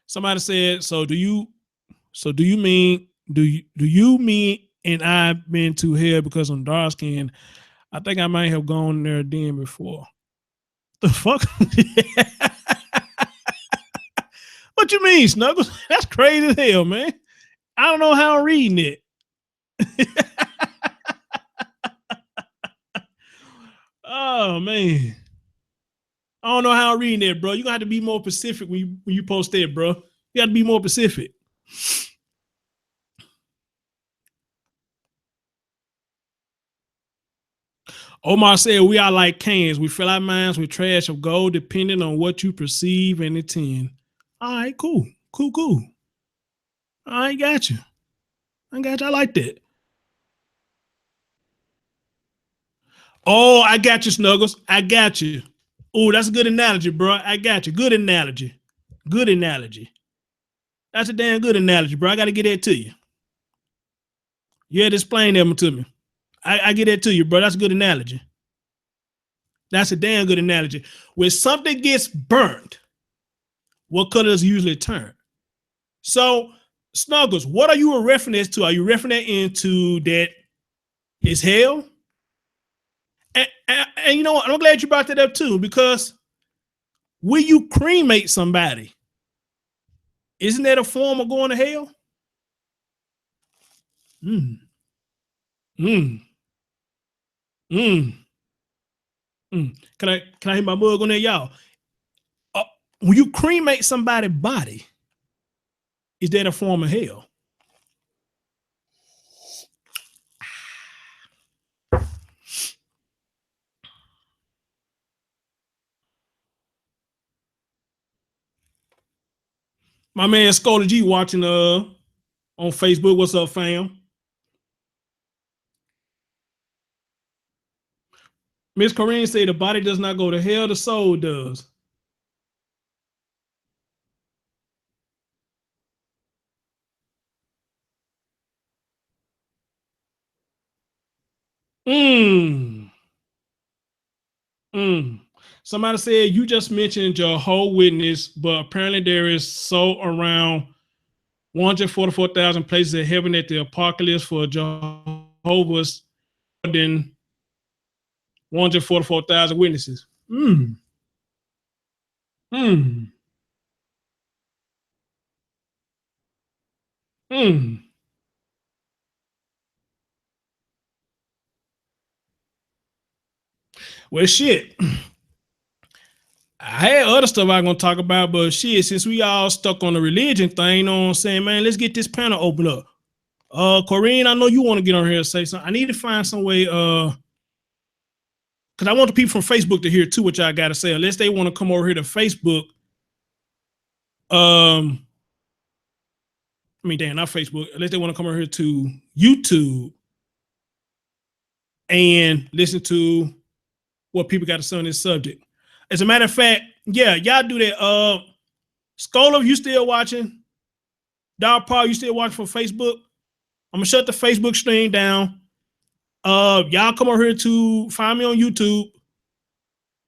Somebody said, do you mean and I've been to hell because I'm dark skinned? I think I might have gone there then before. The fuck? What you mean, Snuggles? That's crazy as hell, man. I don't know how I'm reading it. Oh man. I don't know how I'm reading it, bro. You're gonna have to be more specific when you post that, bro. You have to be more specific. Omar said, we are like cans. We fill our minds with trash of gold depending on what you perceive and intend. All right, cool. Cool, cool. I got you. I got you. I like that. Oh, I got you, Snuggles. I got you. Oh, that's a good analogy, bro. I got you. Good analogy. Good analogy. That's a damn good analogy, bro. I got to get that to you. You had to explain that to me. I get that to you, bro. That's a good analogy. That's a damn good analogy. When something gets burnt, what color does it usually turn? So, Snuggles, what are you a reference to? Are you referencing into that it's hell? And you know what? I'm glad you brought that up too, because when you cremate somebody, isn't that a form of going to hell? Mm, mm, mm, Can I hit my mug on there, y'all? Uh, when you cremate somebody's body, is that a form of hell? My man Scholar G watching on Facebook. What's up, fam? Miss Corinne said the body does not go to hell, the soul does. Mm. Mm. Somebody said you just mentioned Jehovah's Witness, but apparently there is so around 144,000 places in heaven at the apocalypse for Jehovah's than 144,000 witnesses. Mm. Mm. Mm. Well, shit. I had other stuff I'm gonna talk about, but shit, since we all stuck on the religion thing, you know what I'm saying, man, let's get this panel open up. Corinne, I know you want to get on here and say something. I need to find some way, because I want the people from Facebook to hear too what y'all gotta say, unless they want to come over here to Facebook. I mean, damn, not Facebook, unless they want to come over here to YouTube and listen to what people got to say on this subject. As a matter of fact, yeah, y'all do that. Scholar, you still watching? Dog Paul, you still watching for Facebook? I'm gonna shut the Facebook stream down. Y'all come over here to find me on YouTube,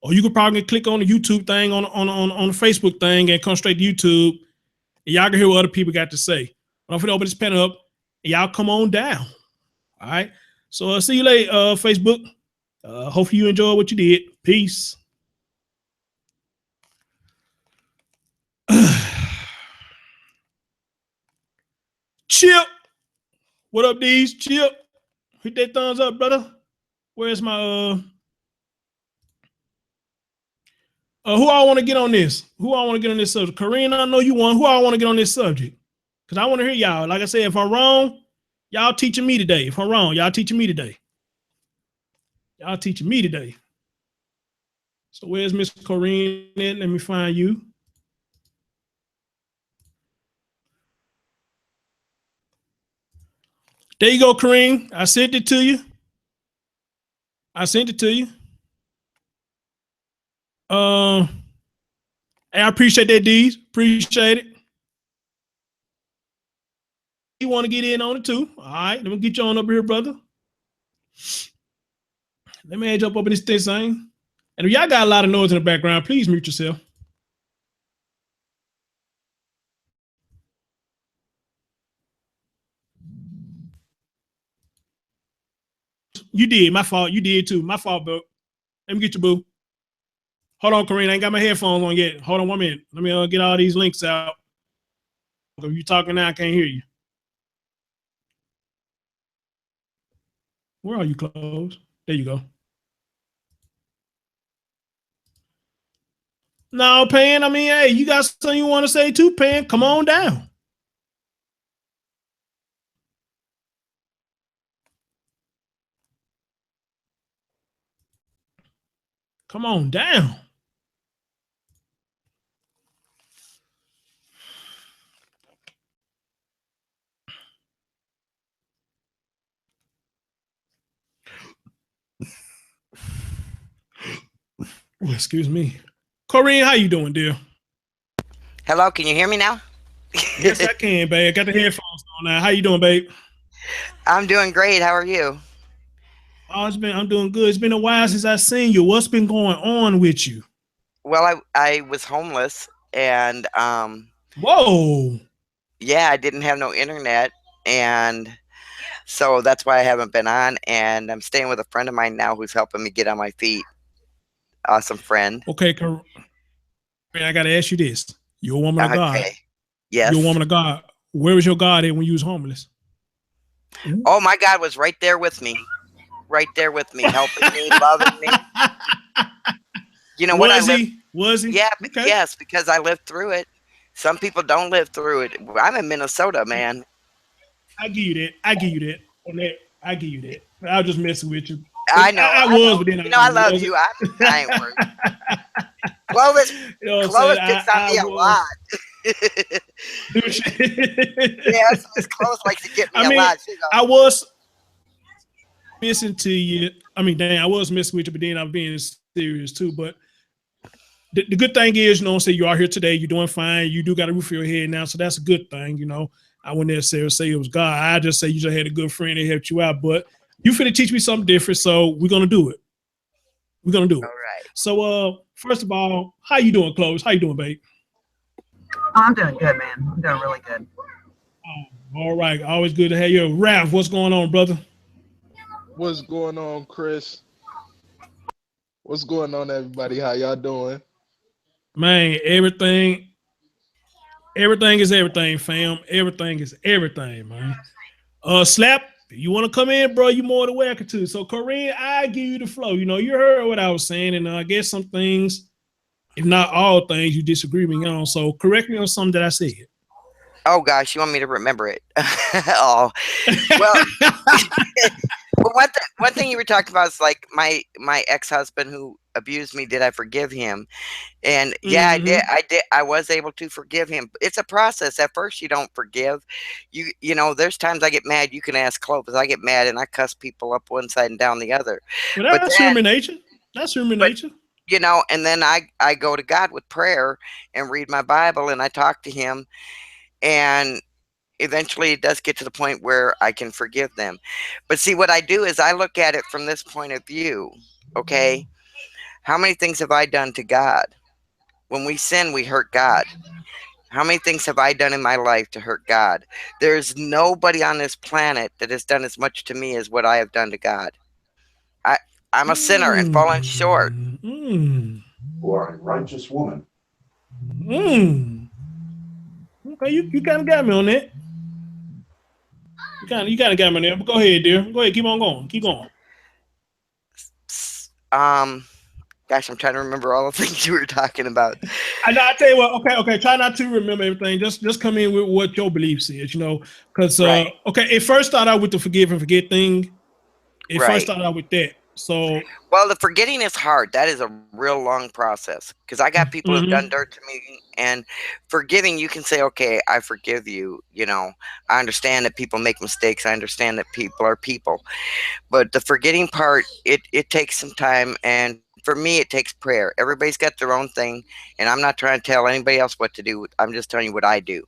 or you could probably click on the YouTube thing on the Facebook thing and come straight to YouTube, and y'all can hear what other people got to say. I'm gonna open this pen up, and y'all come on down. All right. So see you later, Facebook. Hopefully you enjoyed what you did. Peace. Chip, what up, D's? Chip, hit that thumbs up, brother. Where's my who I want to get on this? Who I want to get on this subject? Karina, I know you want. Who I want to get on this subject? Because I want to hear y'all. Like I said, if I'm wrong, y'all teaching me today. If I'm wrong, y'all teaching me today. Y'all teaching me today. So where's Miss Corinne? Let me find you. There you go, Kareem. I sent it to you. I sent it to you. Hey, I appreciate that, D's. Appreciate it. You want to get in on it too? All right, let me get you on up here, brother. Let me jump up in this thing. And if y'all got a lot of noise in the background, please mute yourself. You did. My fault. You did too. My fault, bro. Let me get you, boo. Hold on, Karina. I ain't got my headphones on yet. Hold on 1 minute. Let me get all these links out. If you talking now, I can't hear you. Where are you, Close? There you go. No, Pan. I mean, hey, you got something you want to say too, Pan? Come on down. Come on down. Oh, excuse me. Corinne, how you doing, dear? Hello, can you hear me now? Yes, I can, babe. I got the headphones on now. How you doing, babe? I'm doing great. How are you? Oh, I'm doing good. It's been a while since I've seen you. What's been going on with you? Well, I was homeless and Whoa. yeah, I didn't have no internet, and so that's why I haven't been on, and I'm staying with a friend of mine now who's helping me get on my feet. Awesome friend. Okay, Corinne, I gotta ask you this. You're a woman of God. Okay. Yes. You're a woman of God. Where was your God at when you was homeless? Oh, my God was right there with me. Right there with me, helping me, loving me. You know what? Was he? Yeah, okay. Yes, because I lived through it. Some people don't live through it. I'm in Minnesota, man. I give you that. I give you that. On that, I give you that. I was just messing with you. I know. I was, but then I love you. I ain't worried. Clovis picks on me a lot. Yes, Miss Clovis likes to get me a lot. I was missing to you. I mean, dang, I was messing with you, but then I'm being serious too. But the good thing is, say you are here today. You're doing fine. You do got a roof over your head now, so that's a good thing. I wouldn't necessarily say it was God. I just say you just had a good friend that helped you out. But you finna teach me something different, so we're gonna do it. We're gonna do it. All right. So, first of all, how you doing, Clovis? How you doing, babe? I'm doing good, man. I'm doing really good. All right. Always good to have you. Ralph, what's going on, brother? What's going on, Chris? What's going on, everybody? How y'all doing? Man, everything is everything, fam. Everything is everything, man. Slap, you want to come in, bro? You more than welcome to. So, Corinne, I give you the flow. You heard what I was saying, and I guess some things, if not all things, you disagree with me on. So, correct me on something that I said. Oh gosh, you want me to remember it? Oh, well. Well, one thing you were talking about is like my ex-husband who abused me. Did I forgive him? And yeah, I did. I was able to forgive him. It's a process. At first, you don't forgive. You know, there's times I get mad. You can ask Clovis. I get mad and I cuss people up one side and down the other. Well, that's human nature. That's human nature. And then I go to God with prayer and read my Bible and I talk to Him, and eventually it does get to the point where I can forgive them. But see, what I do is I look at it from this point of view. Okay, how many things have I done to God? When we sin, we hurt God. How many things have I done in my life to hurt God? There's nobody on this planet that has done as much to me as what I have done to God. I'm a sinner and fallen short. You are a righteous woman. Okay, you kind of got me on that. You kind of got me there. But go ahead, dear. Go ahead. Keep on going. Keep going. Gosh, I'm trying to remember all the things you were talking about. I tell you what. Okay. Try not to remember everything. Just come in with what your beliefs is. Because right. Okay, it first started out with the forgive and forget thing. First started out with that. So, Well, the forgetting is hard. That is a real long process because I got people who've done dirt to me, and forgiving, you can say, okay, I forgive you. You know, I understand that people make mistakes. I understand that people are people, but the forgetting part, it takes some time. And for me, it takes prayer. Everybody's got their own thing, and I'm not trying to tell anybody else what to do. I'm just telling you what I do.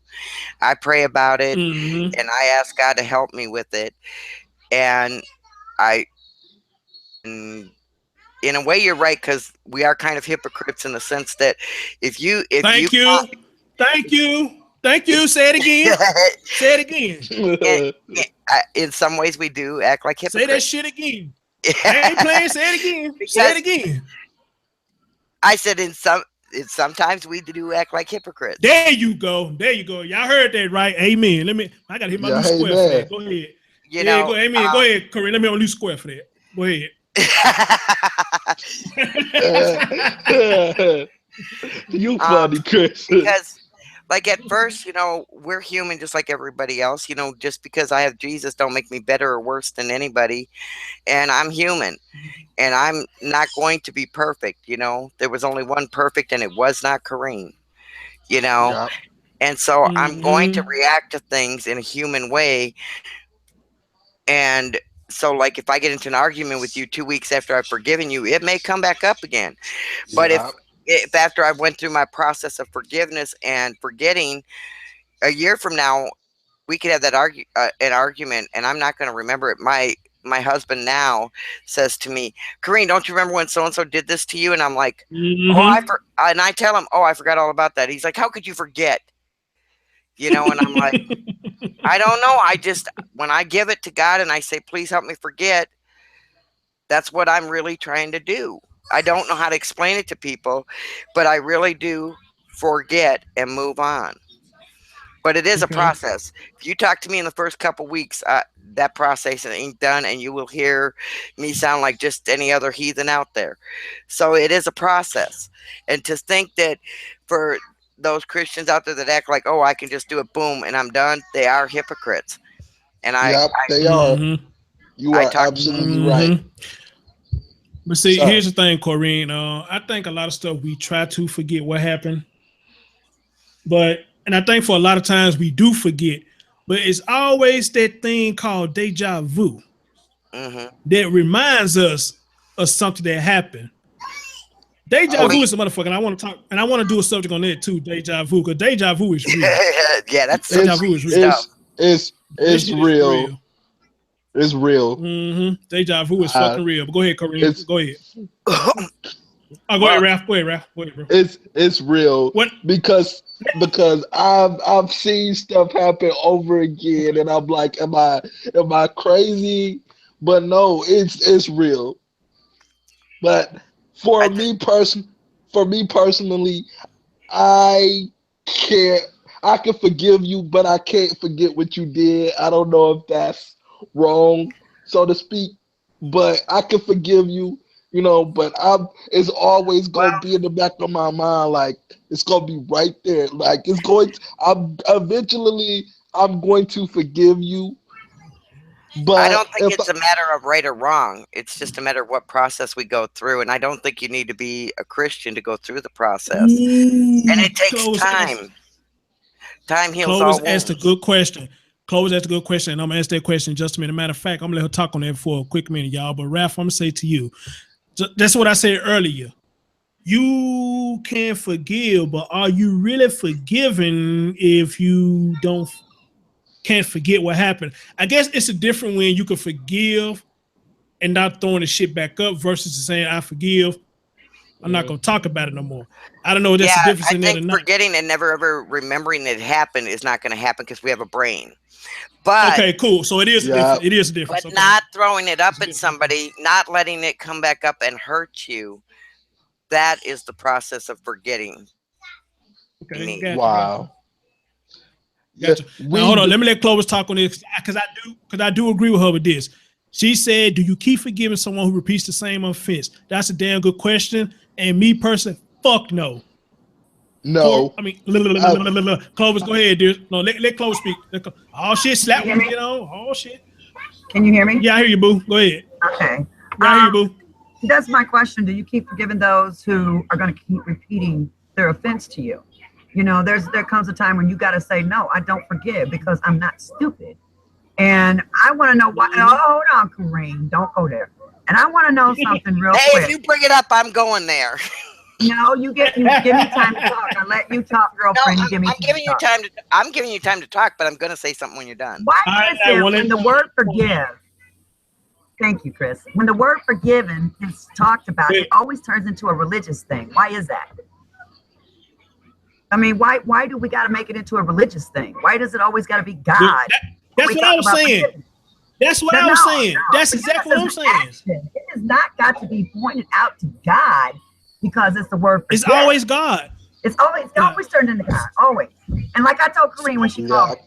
I pray about it, and I ask God to help me with it. And in a way, you're right, because we are kind of hypocrites in the sense that if you thank you. Say it again. Say it again. In some ways, we do act like hypocrites. Say that shit again. I ain't playing. Say it again. Say it again. I said sometimes we do act like hypocrites. There you go. Y'all heard that, right? Amen. I gotta hit my new square for that. Go ahead. Go ahead, Corinne. Let me on a new square for that. Go ahead. You funny, Chris. Because, like, at first, you know, we're human just like everybody else. You know, just because I have Jesus don't make me better or worse than anybody. And I'm human. And I'm not going to be perfect, you know. There was only one perfect, and it was not Kareem, you know. Yep. And so I'm going to react to things in a human way. And so, like, if I get into an argument with you 2 weeks after I've forgiven you, it may come back up again. But if after I went through my process of forgiveness and forgetting, a year from now, we could have that an argument, and I'm not going to remember it. My husband now says to me, Kareem, don't you remember when so-and-so did this to you? And I'm like, and I tell him, I forgot all about that. He's like, how could you forget? You know, and I'm like, I don't know. When I give it to God and I say, please help me forget, that's what I'm really trying to do. I don't know how to explain it to people, but I really do forget and move on. But it is a process. If you talk to me in the first couple weeks, that process ain't done, and you will hear me sound like just any other heathen out there. So it is a process. And to think that for those Christians out there that act like, I can just do it, boom, and I'm done, they are hypocrites. And they are. You are absolutely right. But see, here's the thing, Corinne. I think a lot of stuff we try to forget what happened. And I think for a lot of times we do forget, but it's always that thing called deja vu that reminds us of something that happened. Deja vu is a motherfucker. And I want to talk, and I want to do a subject on that too, deja vu, because deja vu is real. Yeah, that's deja vu is real. It's real. It's real. Deja vu is fucking real. But go ahead, Corinne. Go ahead. Go ahead, Raph. Go ahead, bro. It's real. What? Because I've seen stuff happen over again, and I'm like, am I crazy? But no, it's real. But for me personally, I can forgive you, but I can't forget what you did. I don't know if that's wrong, so to speak, but I can forgive you, you know, but it's always going to be in the back of my mind, like, it's going to be right there. Like, I'm going to forgive you. But I don't think it's a matter of right or wrong. It's just a matter of what process we go through. And I don't think you need to be a Christian to go through the process. And it takes time. Time heals all wounds. Chloe asked a good question. And I'm going to ask that question in just a minute. Matter of fact, I'm going to let her talk on that for a quick minute, y'all. But Raph, I'm going to say to you, that's what I said earlier. You can forgive, but are you really forgiving if you can't forget what happened? I guess it's a different when you can forgive and not throwing the shit back up versus saying, I forgive, I'm not going to talk about it no more. I don't know if that's the difference in that or not. Forgetting and never ever remembering it happened is not going to happen because we have a brain. But okay, cool. So it is different. It is different. But not throwing it up at somebody, not letting it come back up and hurt you, that is the process of forgetting. Okay. Gotcha. Wow. Gotcha. Now, hold on. Let me let Clovis talk on this because I do agree with her with this. She said, do you keep forgiving someone who repeats the same offense? That's a damn good question. And me personally, fuck no. No. Clovis, go ahead, dude. No, let Clovis speak. Oh, shit, slap me, you know. Oh, shit. Can you hear me? Yeah, I hear you, boo. Go ahead. Okay. Right here, boo. That's my question. Do you keep forgiving those who are going to keep repeating their offense to you? You know, there comes a time when you got to say, no, I don't forgive because I'm not stupid. And I want to know why. Oh, hold on, Kareem. Don't go there. And I want to know something real Hey, quick. if you bring it up, I'm going there. No, you give me time to talk. I let you talk, girlfriend. No, You give me I'm giving you talk. time to. I'm giving you time to talk, but I'm going to say something when you're done. Why I is it wanna- when the word forgive? Thank you, Chris. When the word forgiven is talked about, it always turns into a religious thing. Why is that? I mean, why do we got to make it into a religious thing? Why does it always got to be God? That's what I was saying. That's what I was saying. That's exactly what I'm saying. Action. It has not got to be pointed out to God because it's the word forgive. It's always God. It's always turned into God, always. And like I told Kareem when she called me,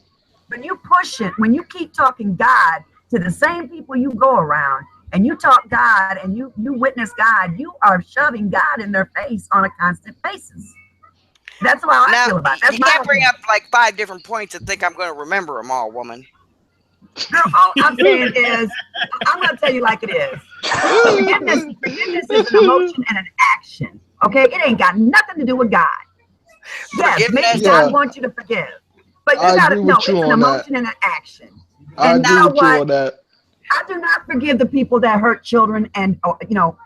when you push it, when you keep talking God to the same people you go around, and you talk God and you witness God, you are shoving God in their face on a constant basis. That's how I feel about it. That's you my can't bring opinion. up like 5 different points and think I'm going to remember them all, woman. Girl, all I'm saying is, I'm going to tell you like it is. Forgiveness is an emotion and an action. Okay, it ain't got nothing to do with God. Yes, maybe God wants you to forgive, but you got to know it's an emotion and an action. I agree with you on that. I do not forgive the people that hurt children and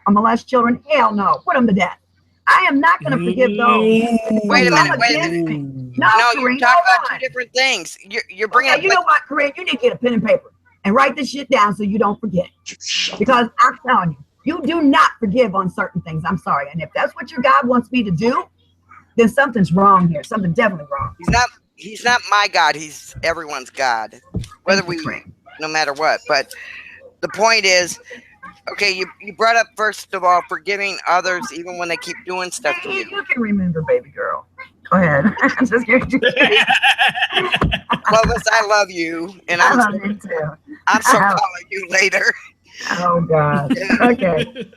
molest children. Hell no, put them to death. I am not going to forgive those. Wait a minute. No, you're Kareem, talking about 2 different things. You're bringing up. You know what, Kareem? You need to get a pen and paper and write this shit down so you don't forget. Because I'm telling you, you do not forgive on certain things. I'm sorry. And if that's what your God wants me to do, then something's wrong here. Something definitely wrong. He's not my God. He's everyone's God. No matter what. But the point is, okay, you brought up, first of all, forgiving others even when they keep doing stuff to you. You can remember, baby girl. Go ahead. Just give you. Clovis, I love you. And I love you too. I'm so calling you later. Oh, God. Okay.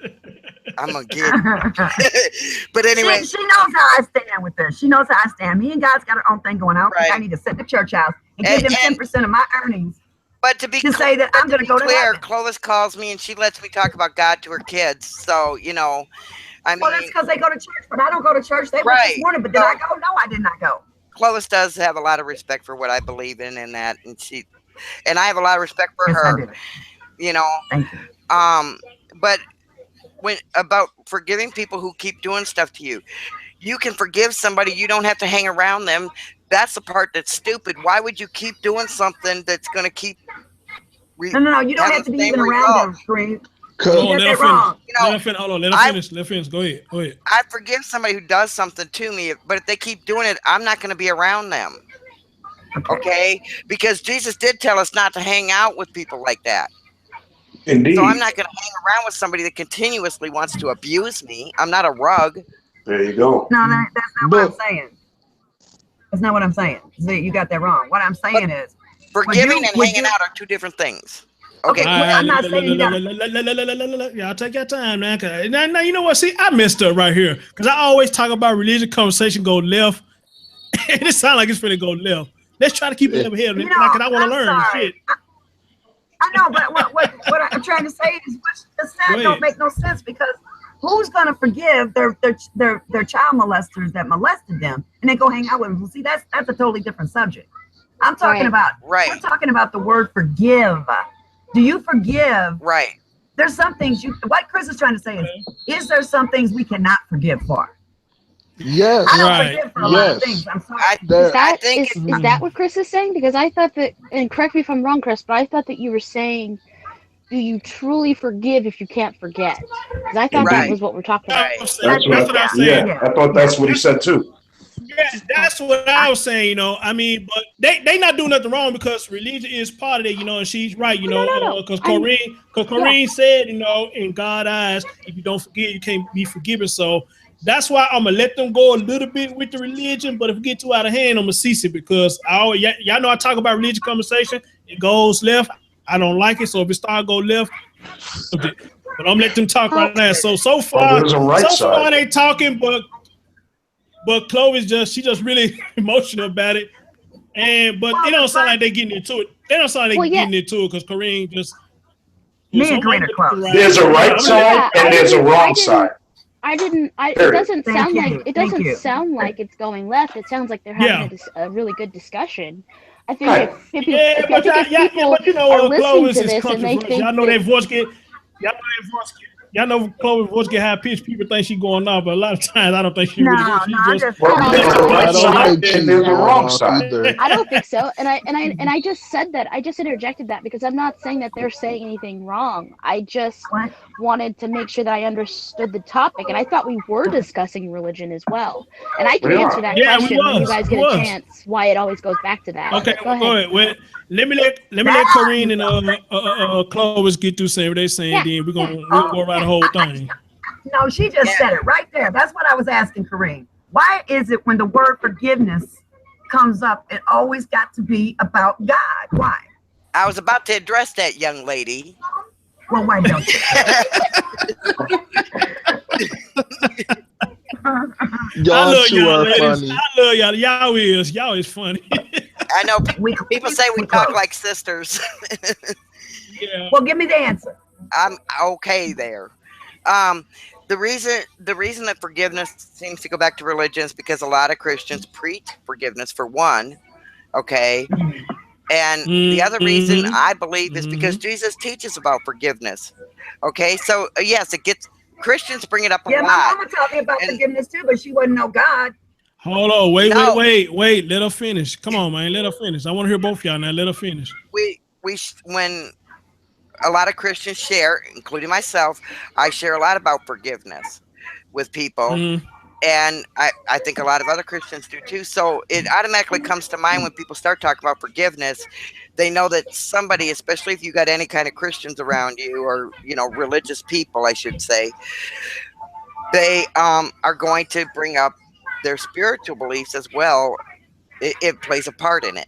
I'm going to get it. But anyway. She knows how I stand with this. She knows how I stand. Me and God's got our own thing going on. I need to sit in the church house and give them 10% of my earnings. But to say that I'm going to go to heaven. Clovis calls me and she lets me talk about God to her kids. So, I mean. Well, that's because they go to church, but I don't go to church. They went this morning, but did I go? No, I did not go. Clovis does have a lot of respect for what I believe in and that. And I have a lot of respect for her. Thank you. But about forgiving people who keep doing stuff to you, you can forgive somebody. You don't have to hang around them. That's the part that's stupid. Why would you keep doing something that's going to keep? No. You don't have to be even around them, Kareem. Hold on, let her finish. Go ahead. I forgive somebody who does something to me, but if they keep doing it, I'm not going to be around them. Okay? Because Jesus did tell us not to hang out with people like that. Indeed. So I'm not going to hang around with somebody that continuously wants to abuse me. I'm not a rug. There you go. No, that's not what I'm saying. That's not what I'm saying. See, you got that wrong. What I'm saying is forgiving and hanging out are 2 different things. Okay, I'm not saying y'all take your time, man. Now, you know what? See, I messed up right here because I always talk about religion. Conversation go left, and it sounds like it's finna go left. Let's try to keep it up here, because I want to learn shit. I know, but what I'm trying to say is what you said don't make no sense because who's gonna forgive their child molesters that molested them and then go hang out with them? See, that's a totally different subject. I'm talking about we're talking about the word forgive. Do you forgive? Right. There's some things what Chris is trying to say is there some things we cannot forgive for? Yes. I don't forgive for a lot of things. I'm sorry. Is that what Chris is saying? Because I thought that, and correct me if I'm wrong, Chris, but I thought that you were saying, do you truly forgive if you can't forget? Because I thought that was what we're talking about. That's what I said. Yeah, I thought that's what he said too. Yeah, that's what I was saying, I mean, but they not doing nothing wrong because religion is part of it, and she's right, because Corrine said, in God's eyes, if you don't forgive, you can't be forgiven. So that's why I'm gonna let them go a little bit with the religion, but if it get too out of hand, I'm gonna cease it because y'all know I talk about religion conversation, it goes left. I don't like it, so if it start go left, but I'm gonna let them talk right now. So far they talking, but Clovis she just really emotional about it, but they don't sound like they getting into it. They don't sound like they getting into it because Kareem just Me and Kareem are close. There's a right side and there's a wrong side. It doesn't sound like sound like it's going left. It sounds like they're having a really good discussion. I think if people are listening to this and they think y'all know that voice get y'all know Chloe's voice get high pitched. People think she's going off, but a lot of times I don't think she really does. There's a right side and there's a wrong side. I don't think so. And I just said that. I just interjected that because I'm not saying that they're saying anything wrong. I just wanted to make sure that I understood the topic, and I thought we were discussing religion as well. And I can answer that question when you guys get a chance. Why it always goes back to that. Okay, go ahead. Well, let me let Corrine and Clovis get through saying what they're saying. Then we'll go around the whole thing. No, she just said it right there. That's what I was asking Kareem. Why is it when the word forgiveness comes up, it always got to be about God? Why? I was about to address that young lady. Well, why don't you? Y'all two are funny. I love y'all. Y'all is funny. I know people say we talk like sisters. Yeah. Well, give me the answer. I'm okay there. The reason that forgiveness seems to go back to religion is because a lot of Christians preach forgiveness, for one. Okay. And the other reason I believe is because Jesus teaches about forgiveness. Okay. So yes, Christians bring it up a lot. My mama taught me about forgiveness too, but she wasn't no God. Hold on, wait. Let her finish. Come on, man. Let her finish. I want to hear both y'all now. Let her finish. When a lot of Christians share, including myself, I share a lot about forgiveness with people. And I think a lot of other Christians do too. So it automatically comes to mind when people start talking about forgiveness. They know that somebody, especially if you got any kind of Christians around you, or religious people, I should say, they are going to bring up their spiritual beliefs as well. It plays a part in it.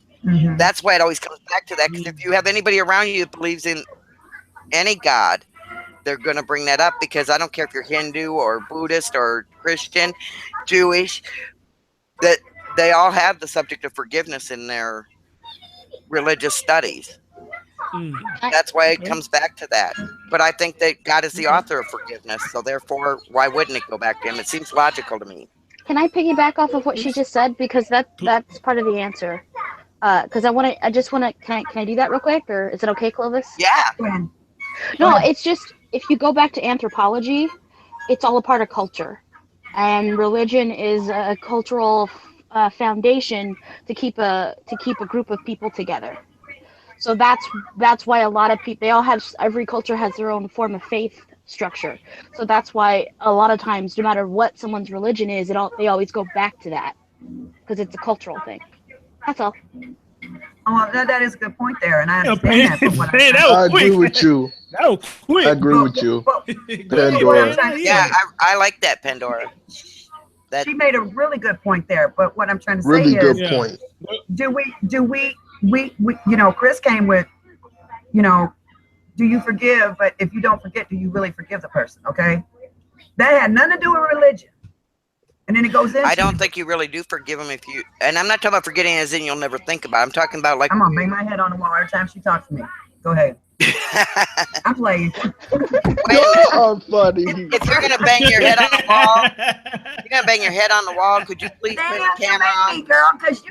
That's why it always comes back to that. Because if you have anybody around you that believes in any God, they're going to bring that up, because I don't care if you're Hindu or Buddhist or Christian, Jewish, that they all have the subject of forgiveness in their religious studies. That's why it comes back to that. But I think that God is the author of forgiveness, so therefore, why wouldn't it go back to him? It seems logical to me. Can I piggyback off of what she just said, because that's part of the answer? Because can I do that real quick, or is it okay, Clovis? Yeah. No, it's just, if you go back to anthropology, it's all a part of culture, and religion is a cultural foundation to keep a group of people together. So that's why a lot of people, every culture has their own form of faith structure. So that's why a lot of times, no matter what someone's religion is, they always go back to that, because it's a cultural thing. That's all. Oh, that is a good point there, and I understand that. I agree with you. That was quick. I agree with you, Pandora. Yeah, I like that, Pandora. She made a really good point there. But what I'm trying to say really is, good point. Do we Chris came with, do you forgive? But if you don't forget, do you really forgive the person? Okay, that had nothing to do with religion. And then it goes into, I don't think you really do forgive them if you, and I'm not talking about forgetting as in you'll never think about it. I'm talking about like, I'm gonna bang my head on the wall every time she talks to me. Go ahead. I'm playing. You're funny. If you're gonna bang your head on the wall, could you please turn the camera on? Me, girl, because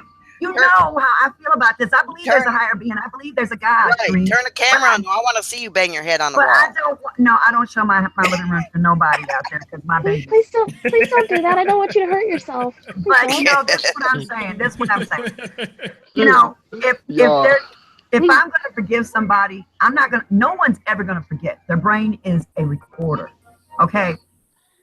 you know how I feel about this. I believe there's a higher being. I believe there's a God. Right. Turn the camera on. I want to see you bang your head on the wall. I don't show my living room to nobody out there, because my baby. Please don't do that. I don't want you to hurt yourself. But that's what I'm saying. That's what I'm saying. If I'm going to forgive somebody, no one's ever going to forget. Their brain is a recorder. Okay.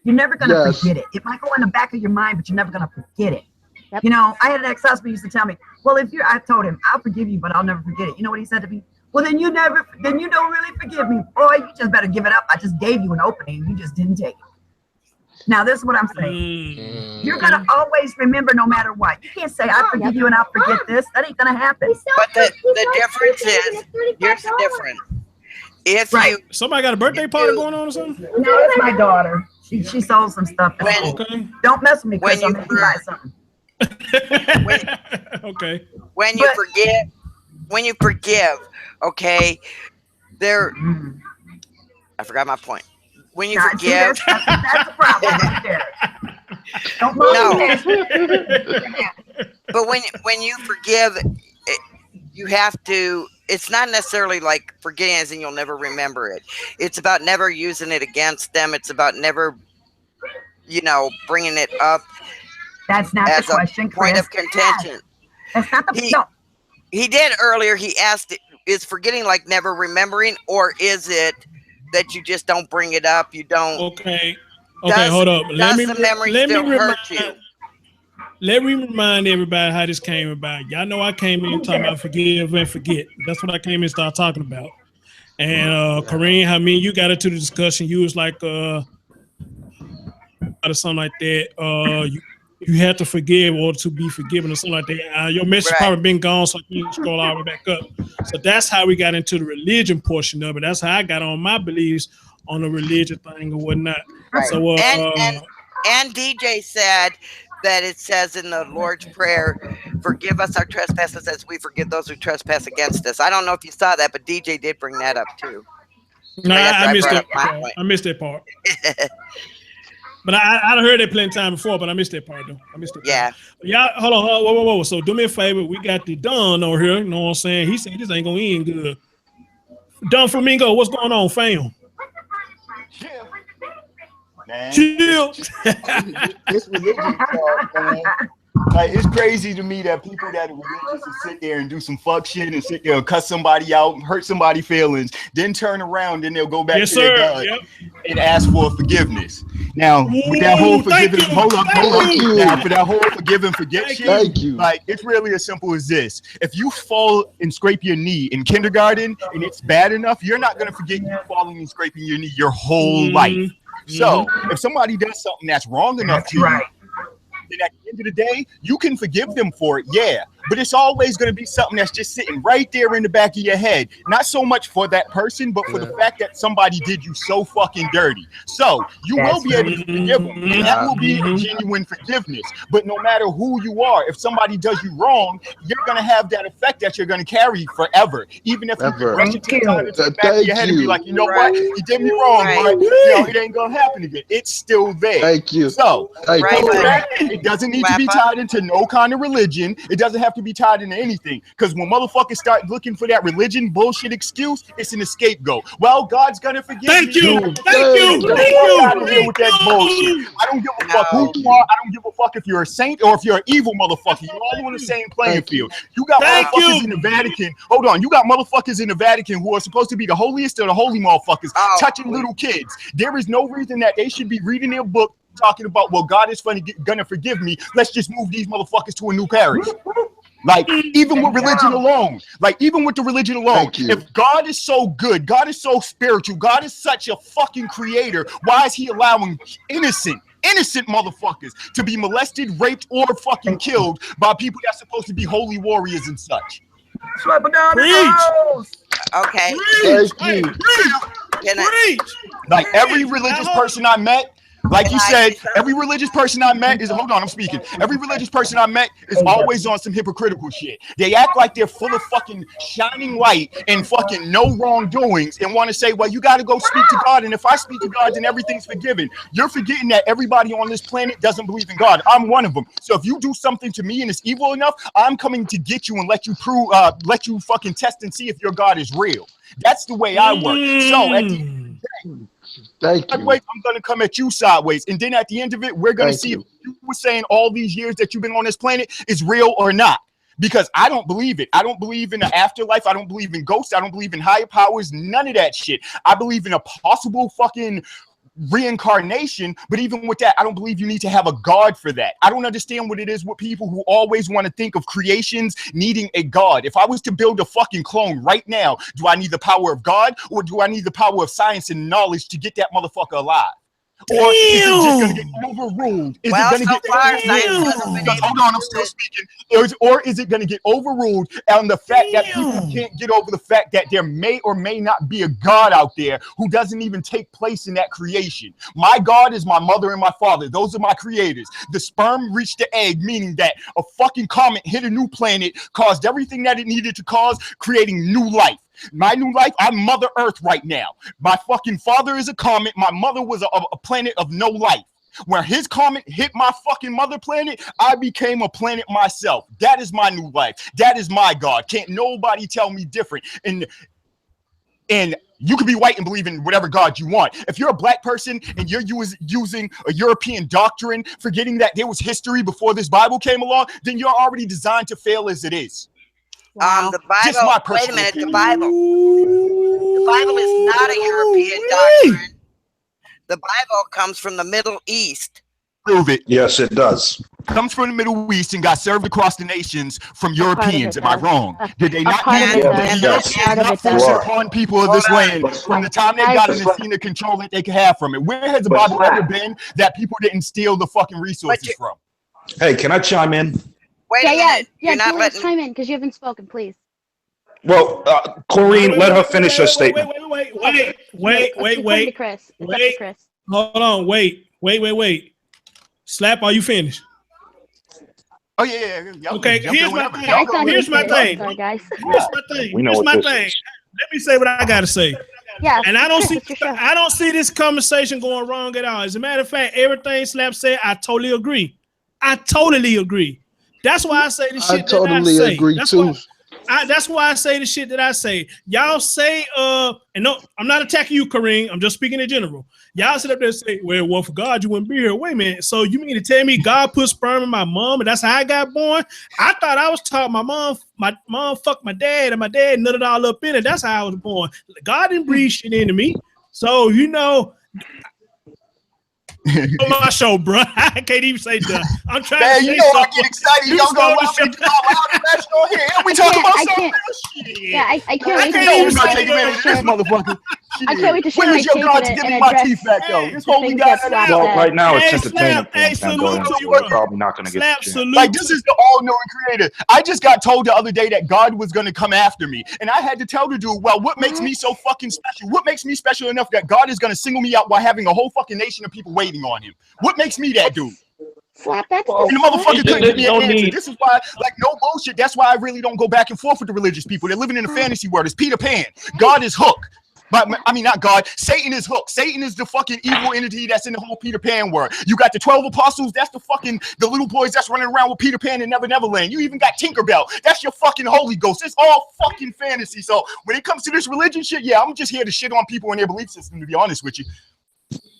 You're never going to forget it. It might go in the back of your mind, but you're never going to forget it. Yep. I had an ex-husband used to tell me, well, I told him, I'll forgive you, but I'll never forget it. You know what he said to me? Well, then you don't really forgive me. Boy, you just better give it up. I just gave you an opening. You just didn't take it. Now, this is what I'm saying. You're going to always remember no matter what. You can't say, I forgive you and I'll forget this. That ain't going to happen. But the difference is, here's the difference. Somebody got a birthday party going on or something? No, it's my daughter. She sold some stuff. Okay. Don't mess with me, because I'm going to buy something. Okay. When you forgive, okay, I forgot my point. When you Nah, see, forgive, that's a problem right there. Don't but when you forgive, you have to. It's not necessarily like forgetting as in you'll never remember it. It's about never using it against them. It's about never, bringing it up. That's not as the question, a point Chris. of contention. That's not the no. He did earlier. He asked, "Is forgetting like never remembering, or is it that you just don't bring it up? You don't." Okay, hold up. Does the memory still hurt you? Let me remind everybody how this came about. Y'all know I came in talking about forgive and forget. That's what I came in and started talking about. And Kareem, how you got into the discussion? You was like, or something like that. You had to forgive or to be forgiven or something like that. Your message probably been gone, so you can scroll all the way back up. So that's how we got into the religion portion of it. That's how I got on my beliefs on the religion thing or whatnot. Right. So and DJ said that it says in the Lord's Prayer, "Forgive us our trespasses as we forgive those who trespass against us." I don't know if you saw that, but DJ did bring that up too. No, I missed that part. I missed that part. But I heard that plenty of time before, but I missed that part though. Yeah. Y'all, hold on, whoa. So do me a favor. We got the Don over here. You know what I'm saying? He said this ain't gonna end good. Don Flamingo, what's going on, fam? Chill. Man. Chill. This religion talk, man. Like, it's crazy to me that people that are religious will sit there and do some fuck shit and sit there and cuss somebody out, hurt somebody's feelings, then turn around and they'll go back to their God and ask for forgiveness. Now, with that whole forgive and hold up. Now, for that whole forgive and forget shit, like, it's really as simple as this. If you fall and scrape your knee in kindergarten and it's bad enough, you're not going to forget you falling and scraping your knee your whole life. So, if somebody does something that's wrong enough to you, then at the end of the day, you can forgive them for it, but it's always going to be something that's just sitting right there in the back of your head. Not so much for that person, but for the fact that somebody did you so fucking dirty. So you will be able to forgive them, and that will be a genuine forgiveness. But no matter who you are, if somebody does you wrong, you're going to have that effect that you're going to carry forever. Even if you rush it to the back of your head and be like, you know what, he did me wrong, but it ain't going to happen again. It's still there. Thank you. So it doesn't need to be tied into no kind of religion. It doesn't have to be tied into anything, because when motherfuckers start looking for that religion bullshit excuse, it's an scapegoat. Well, God's gonna forgive Thank you. you. With that bullshit. I don't give a fuck who you are. I don't give a fuck if you're a saint or if you're an evil motherfucker. You're all on the same playing field. You got motherfuckers in the Vatican. Hold on, you got motherfuckers in the Vatican who are supposed to be the holiest of the holy motherfuckers, touching little kids. There is no reason that they should be reading their book talking about, well, God is gonna forgive me. Let's just move these motherfuckers to a new parish. Like, even with religion alone, if God is so good, God is so spiritual, God is such a fucking creator, why is he allowing innocent motherfuckers to be molested, raped, or fucking killed by people that's supposed to be holy warriors and such? Okay. Like, every religious person I met, like you said, every religious person I met is, hold on, I'm speaking. Every religious person I met is always on some hypocritical shit. They act like they're full of fucking shining light and fucking no wrongdoings and want to say, well, you got to go speak to God. And if I speak to God, then everything's forgiven. You're forgetting that everybody on this planet doesn't believe in God. I'm one of them. So if you do something to me and it's evil enough, I'm coming to get you and let you fucking test and see if your God is real. That's the way I work. So at the end of the day, I'm going to come at you sideways. And then at the end of it, we're going to see if you were saying all these years that you've been on this planet is real or not. Because I don't believe it. I don't believe in the afterlife. I don't believe in ghosts. I don't believe in higher powers. None of that shit. I believe in a possible fucking reincarnation, but even with that, I don't believe you need to have a god for that. I don't understand what it is with people who always want to think of creations needing a god. If I was to build a fucking clone right now, do I need the power of God, or do I need the power of science and knowledge to get that motherfucker alive? Or is it just going to get overruled? Is it going to get overruled? Hold on, I'm still speaking. Or is it going to get overruled on the fact that people can't get over the fact that there may or may not be a God out there who doesn't even take place in that creation? My God is my mother and my father. Those are my creators. The sperm reached the egg, meaning that a fucking comet hit a new planet, caused everything that it needed to cause, creating new life. My new life, I'm Mother Earth right now. My fucking father is a comet. My mother was a planet of no life. When his comet hit my fucking mother planet, I became a planet myself. That is my new life. That is my God. Can't nobody tell me different. And you can be white and believe in whatever God you want. If you're a black person and you're using a European doctrine, forgetting that there was history before this Bible came along, then you're already designed to fail as it is. Wow. The Bible. Just my Wait a personal minute. opinion. The Bible is not a European doctrine. The Bible comes from the Middle East. Prove it. Yes, it does. Comes from the Middle East and got served across the nations from Europeans. Am I wrong? Did they not? part of it Did does. the Yes. Europeans not Part force of it it does. upon people of this land from the time they got in the scene to control that they could have from it? Where has the Bible ever been that people didn't steal the fucking resources from? Hey, can I chime in? Wait a minute. You're not Please letting. chime in because you haven't spoken, please. Well, Corrine, let her finish her statement. Let's be clear to Chris. It's up to Chris. Hold on, wait. Slap, are you finished? Oh yeah. Okay, here's my thing. I thought he Here's was my finished. thing. Sorry, guys. We know Here's what my this thing. is. Let me say what I gotta say. Yeah. And I don't Chris, see it's your show. I don't see this conversation going wrong at all. As a matter of fact, everything Slap said, I totally agree. That's why I say the shit I totally that I say. agree That's too. that's why I say the shit that I say. Y'all say, and no, I'm not attacking you, Kareem. I'm just speaking in general. Y'all sit up there and say, well, for God, you wouldn't be here. Wait a minute. So you mean to tell me God put sperm in my mom and that's how I got born? I thought I was taught my mom fucked my dad and my dad nutted all up in it. That's how I was born. God didn't breathe shit into me. So, on my show, bro. I can't even say that. I'm trying Man, to say you know I something. get excited. You Y'all gonna stole allow me the to talk about that show here. We talk about I something can't. else. Shit. Yeah, I can't I wait to can't share even my say take a minute. This motherfucker. I can't wait to share Where's my your take God and- to give and me my address teeth back, though? This the holy things guy that Slap Well, said. right now it's Hey, entertainment Slap, point time salute going to on, you, so we're bro. probably not going to get Slap, the chance. salute Like, to this is the all-knowing creator. I just got told the other day that God was going to come after me. And I had to tell the dude, well, what makes me so fucking special? What makes me special enough that God is going to single me out while having a whole fucking nation of people waiting on him? What makes me that dude? Slap, that's Well, And the motherfucker couldn't give me no an answer. need. This is why, like, no bullshit. That's why I really don't go back and forth with the religious people. They're living in a fantasy world. It's Peter Pan. God is Hook. But I mean, not God. Satan is Hook. Satan is the fucking evil entity that's in the whole Peter Pan world. You got the 12 apostles. That's the little boys that's running around with Peter Pan and Neverland. You even got Tinkerbell. That's your fucking Holy Ghost. It's all fucking fantasy. So when it comes to this religion shit, yeah, I'm just here to shit on people and their belief system, to be honest with you.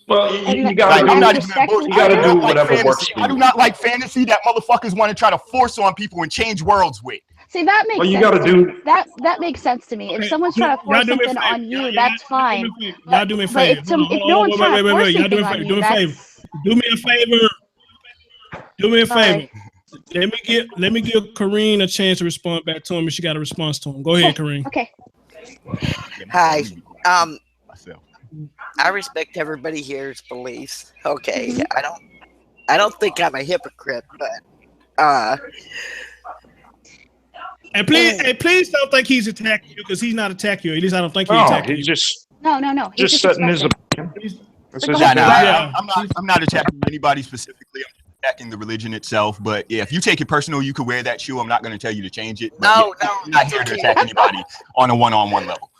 Well, you Like, got I'm not to even gonna bullshit. you gotta I do don't like whatever fantasy. works for I do you. not like fantasy that motherfuckers want to try to force on people and change worlds with. See, that makes Well, you sense. gotta to me. do. That makes sense to me. If Okay, someone's trying to force y'all do me a something favor. on you, Y'all- that's y'all fine. Y'all do me a But favor. if Hold on, no hold on, one's trying to wait. force Y'all do me anything a on favor. you, Do me a favor. that's Do me a favor. Do me a all favor. right. Let me give Kareen a chance to respond back to him if she got a response to him. Go ahead, Kareen. Okay. Hi. Myself. I respect everybody here's beliefs. Okay. Mhm. I don't think I'm a hypocrite, but And please don't think he's attacking you because he's not attacking you. At least I don't think he's No, attacking he's you. just No. He's just setting his expressing. opinion. That's But his go ahead. opinion. Yeah. I'm not attacking anybody specifically. I'm just attacking the religion itself. But yeah, if you take it personal, you could wear that shoe. I'm not going to tell you to change it. But no, yeah, no, I'm not here to attack anybody on a one-on-one level.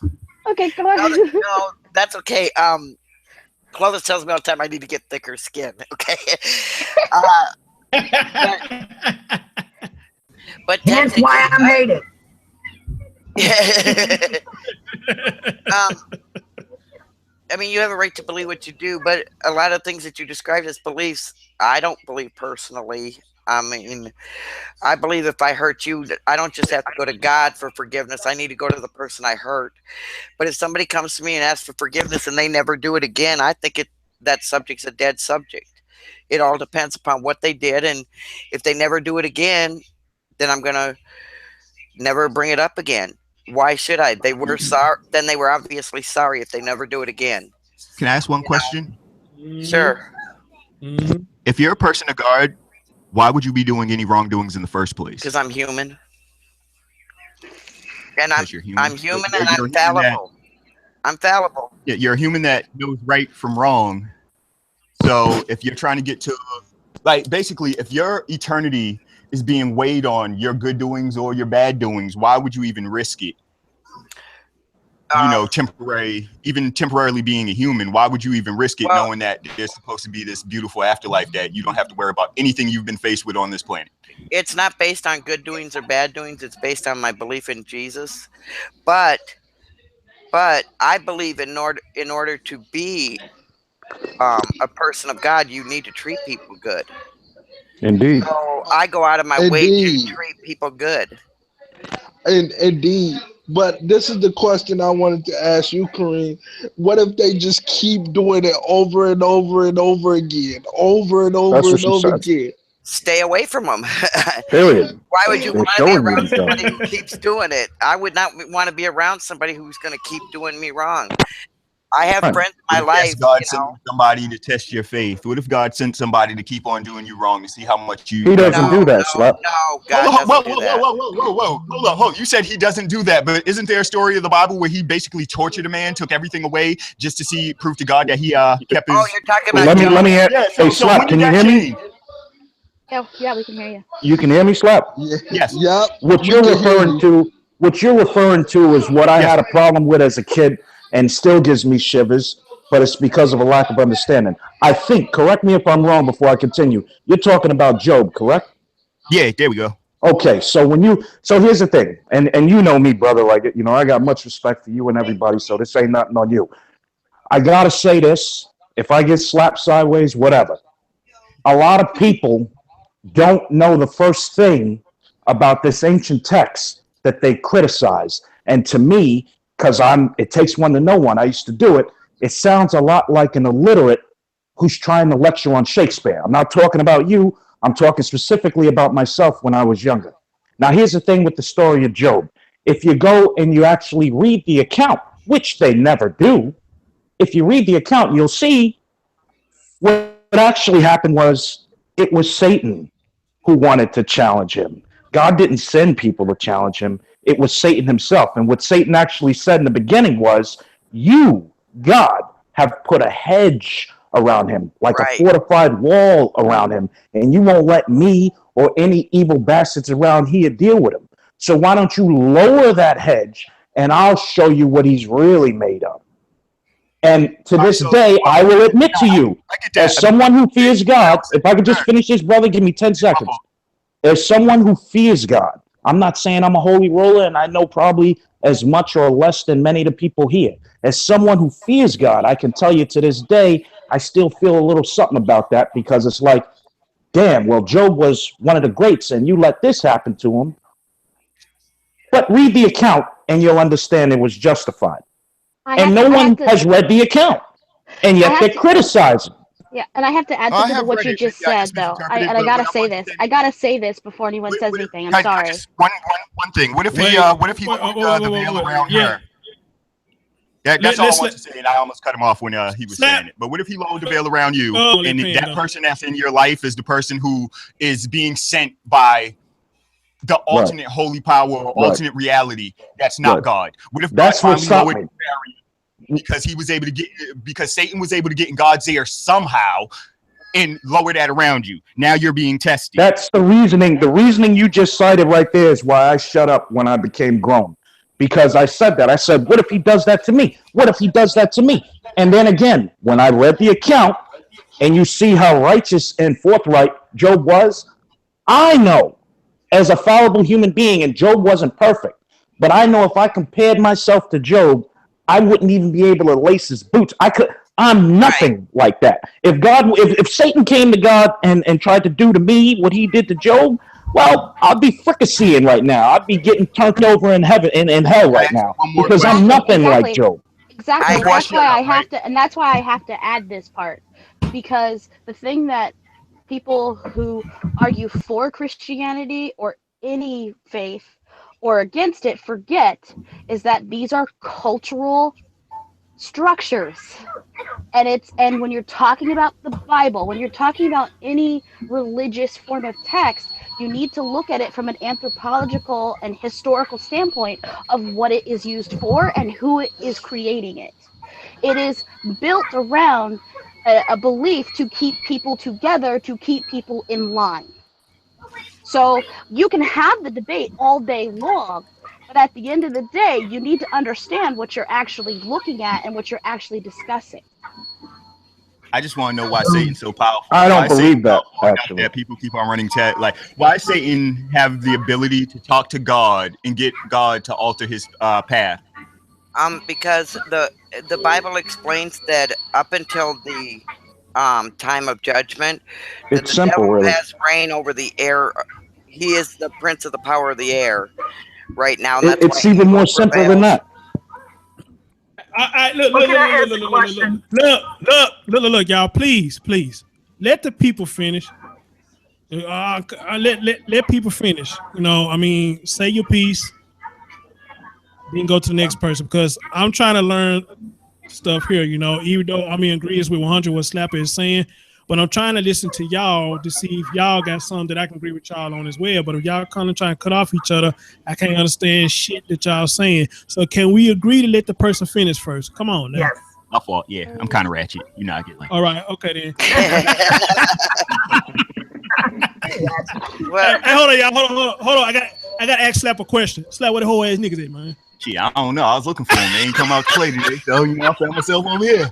Okay, come on. no, that's okay. Clovis tells me all the time I need to get thicker skin. Okay. But That's why I'm hated. I mean, you have a right to believe what you do, but a lot of things that you described as beliefs, I don't believe personally. I mean, I believe if I hurt you, I don't just have to go to God for forgiveness. I need to go to the person I hurt. But if somebody comes to me and asks for forgiveness and they never do it again, I think that subject's a dead subject. It all depends upon what they did, and if they never do it again, then I'm gonna never bring it up again. Why should I? They were sorry. Then they were obviously sorry if they never do it again. Can I ask one question? Sure. Mhm. If you're a person of God, why would you be doing any wrongdoings in the first place? Because I'm human. And Because you're human. I'm human You're and a I'm human that- fallible. I'm fallible. Yeah, you're a human that knows right from wrong. So if you're trying to get to, like, basically, if your eternity is being weighed on your good doings or your bad doings, why would you even risk it? even temporarily being a human, why would you even risk it, knowing that there's supposed to be this beautiful afterlife that you don't have to worry about anything you've been faced with on this planet? It's not based on good doings or bad doings. It's based on my belief in Jesus. But I believe in order to be a person of God, you need to treat people good. Indeed. So I go out of my way to treat people good. Indeed. But this is the question I wanted to ask you, Kareem. What if they just keep doing it over and over and over again? Again? Stay away from them. Period. Why would you want to be around somebody who keeps doing it? I would not want to be around somebody who's going to keep doing me wrong. I have friends in my life. God sent somebody to test your faith. What if God sent somebody to keep on doing you wrong to see how much you? He doesn't do that, Slap. No, God doesn't do that. Whoa! Hold on. You said he doesn't do that, but isn't there a story of the Bible where he basically tortured a man, took everything away just to see proof to God that he kept his? Oh, you're talking about. Let me. Hey, Slap, can you hear me? Yeah, we can hear you. You can hear me, Slap? Yes. Yep. What you're referring to is what I had a problem with as a kid and still gives me shivers, but it's because of a lack of understanding. I think, correct me if I'm wrong before I continue, you're talking about Job, correct? Yeah, there we go. Okay, so here's the thing, and you know me, brother, like, I got much respect for you and everybody, so this ain't nothing on you. I gotta say this, if I get slapped sideways, whatever. A lot of people don't know the first thing about this ancient text that they criticize. And to me, because it takes one to know one, I used to do it, it sounds a lot like an illiterate who's trying to lecture on Shakespeare. I'm not talking about you, I'm talking specifically about myself when I was younger. Now, here's the thing with the story of Job. If you go and you actually read the account, which they never do, if you read the account, you'll see what actually happened was it was Satan who wanted to challenge him. God didn't send people to challenge him. It was Satan himself. And what Satan actually said in the beginning was, you, God, have put a hedge around him, like a fortified wall around him, and you won't let me or any evil bastards around here deal with him. So why don't you lower that hedge, and I'll show you what he's really made of. And to this day, I will admit to you, as someone who fears God, if I could just finish this, brother, give me 10 seconds. As someone who fears God, I'm not saying I'm a holy roller, and I know probably as much or less than many of the people here. As someone who fears God, I can tell you to this day, I still feel a little something about that, because it's like, damn, well, Job was one of the greats, and you let this happen to him. But read the account, and you'll understand it was justified. And no one has read the account, and yet they're criticizing. Yeah, and I have to add something to what you just said, though. I gotta say this. I gotta say this before anyone says anything. I'm sorry. One thing. What if he the veil around her? That's all I want to say, and I almost cut him off when he was saying it. But what if he lowered the veil around you, and that person that's in your life is the person who is being sent by the alternate holy power or alternate reality that's not God? What if that's what stopped me? Because because Satan was able to get in God's ear somehow and lower that around you. Now you're being tested. That's the reasoning. The reasoning you just cited right there is why I shut up when I became grown. Because I said that. I said, what if he does that to me? What if he does that to me? And then again, when I read the account and you see how righteous and forthright Job was, I know as a fallible human being, and Job wasn't perfect, but I know if I compared myself to Job, I wouldn't even be able to lace his boots. I'm nothing like that. If Satan came to God and tried to do to me what he did to Job, well, I'd be fricasseeing right now. I'd be getting turned over in heaven in hell right now, because I'm nothing like Job. Exactly. That's why I have to add this part, because the thing that people who argue for Christianity or any faith or against it forget is that these are cultural structures, and when you're talking about the Bible, when you're talking about any religious form of text, you need to look at it from an anthropological and historical standpoint of what it is used for and who is creating it. It is built around a belief to keep people together, to keep people in line. So you can have the debate all day long, But at the end of the day, you need to understand what you're actually looking at and what you're actually discussing. I just want to know why Satan's so powerful. I don't Why believe Satan that, so hard out actually. there, people keep on running like why Satan have the ability to talk to God and get God to alter his path? Because the Bible explains that up until the time of judgment, that It's the simple, devil really. has reign over the air. He is the prince of the power of the air right now, and that's It's why even evil more simple than prevails. that. Look, y'all, please, let the people finish. Let people finish. You know, I mean, say your piece, then go to the next person, because I'm trying to learn stuff here. You know, even though I'm in agreement with 100 what Slapper is saying, but I'm trying to listen to y'all to see if y'all got something that I can agree with y'all on as well. But if y'all kind of trying to cut off each other, I can't understand shit that y'all saying. So can we agree to let the person finish first? Come on now. Yes. My fault. Yeah, I'm kind of ratchet. You know, I get like. All right. Okay then. Well, Hey, hold on, y'all. Hold on. I got to ask Slap a question. Slap, where the whole ass niggas at, man? Gee, I don't know. I was looking for him. They ain't come out to play today, so you know, I found myself over here.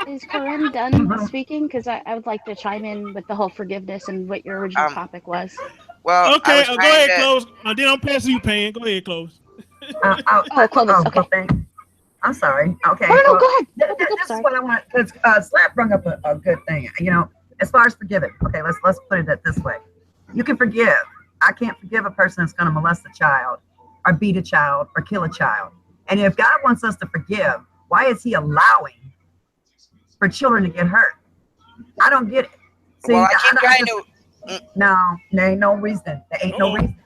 Is Corinne done speaking? Because I would like to chime in with the whole forgiveness and what your original topic was. well, Okay, I was go ahead, trying to- close. Then I'm passing you, Pan. Go ahead, close. Clovis. Okay. Thank- I'm sorry. Okay. No, well, go ahead. This is what I want, because Slap brought up a good thing. You know, as far as forgiving. Okay, let's put it this way. You can forgive. I can't forgive a person that's going to molest a child, or beat a child, or kill a child. And if God wants us to forgive, why is He allowing for children to get hurt? I don't get it. See, well, I keep trying to. No, there ain't no reason. There ain't no reason.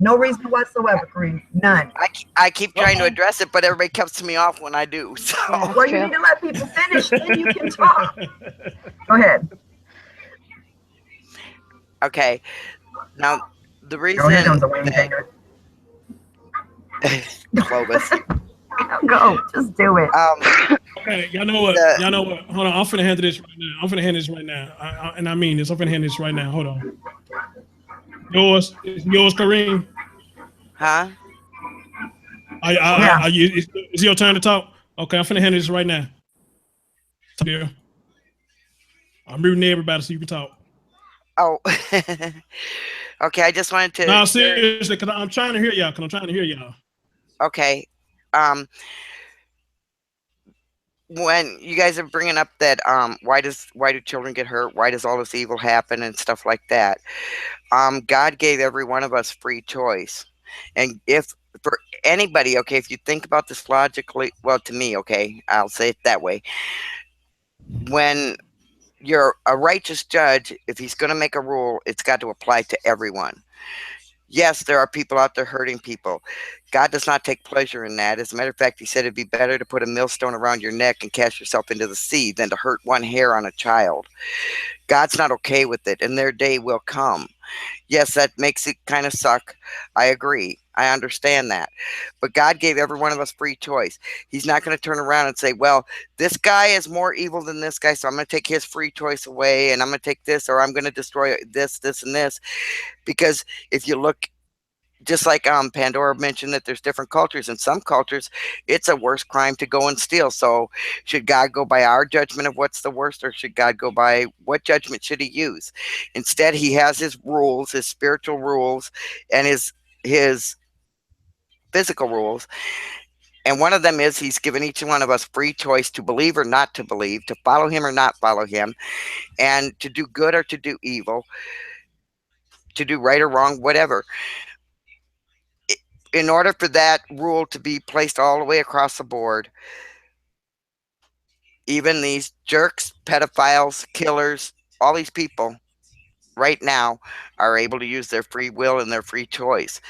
No reason whatsoever, Kareem. None. I keep trying to address it, but everybody cuts me off when I do. So Yeah, Well, true. you need to let people finish, then you can talk. Go ahead. okay. Now the reason Go ahead, on the Wayne that Hanger. Clovis. Go, just do it. Okay, y'all know what? Hold on, I'm finna handle this right now. And I mean this. I'm finna handle this right now. Hold on. Yours, Kareem. Huh? Is your turn to talk? Okay, I'm finna handle this right now. Here. I'm muting everybody so you can talk. Oh. Okay, I just wanted to. No, seriously, because I'm trying to hear y'all. Okay. When you guys are bringing up that why do children get hurt, why does all this evil happen and stuff like that, God gave every one of us free choice. And if for anybody, okay, if you think about this logically, well, to me, okay, I'll say it that way. When you're a righteous judge, if he's going to make a rule, it's got to apply to everyone. Yes, there are people out there hurting people. God does not take pleasure in that. As a matter of fact, He said it'd be better to put a millstone around your neck and cast yourself into the sea than to hurt one hair on a child. God's not okay with it, and their day will come. Yes, that makes it kind of suck. I agree. I understand that. But God gave every one of us free choice. He's not going to turn around and say, well, this guy is more evil than this guy, so I'm going to take his free choice away, and I'm going to take this, or I'm going to destroy this, this, and this. Because if you look, just like Pandora mentioned that there's different cultures. In some cultures, it's a worse crime to go and steal. So should God go by our judgment of what's the worst, or should God go by what judgment should He use? Instead, He has His rules, His spiritual rules, and his physical rules. And one of them is He's given each one of us free choice to believe or not to believe, to follow Him or not follow Him, and to do good or to do evil, to do right or wrong, whatever. In order for that rule to be placed all the way across the board, even these jerks, pedophiles, killers, all these people right now are able to use their free will and their free choice.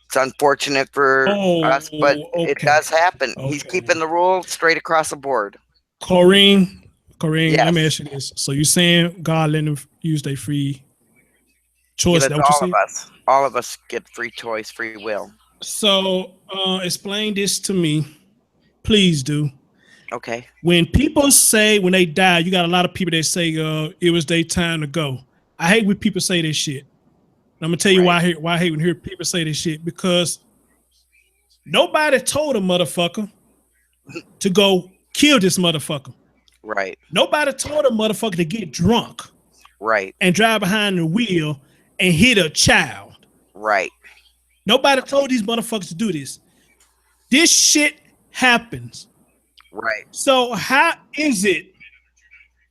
It's unfortunate for us, but it does happen. He's keeping the rule straight across the board. Corrine, Yes. let me ask you this. So you're saying God let them use their free choice? That what all of us get free choice, free will. So explain this to me. Please do. Okay. When people say when they die, you got a lot of people that say it was their time to go. I hate when people say this shit. I'm gonna tell you why I hate when hear people say this shit, because nobody told a motherfucker to go kill this motherfucker. Right. Nobody told a motherfucker to get drunk. Right. And drive behind the wheel and hit a child. Right. Nobody told these motherfuckers to do this. This shit happens. Right. So how is it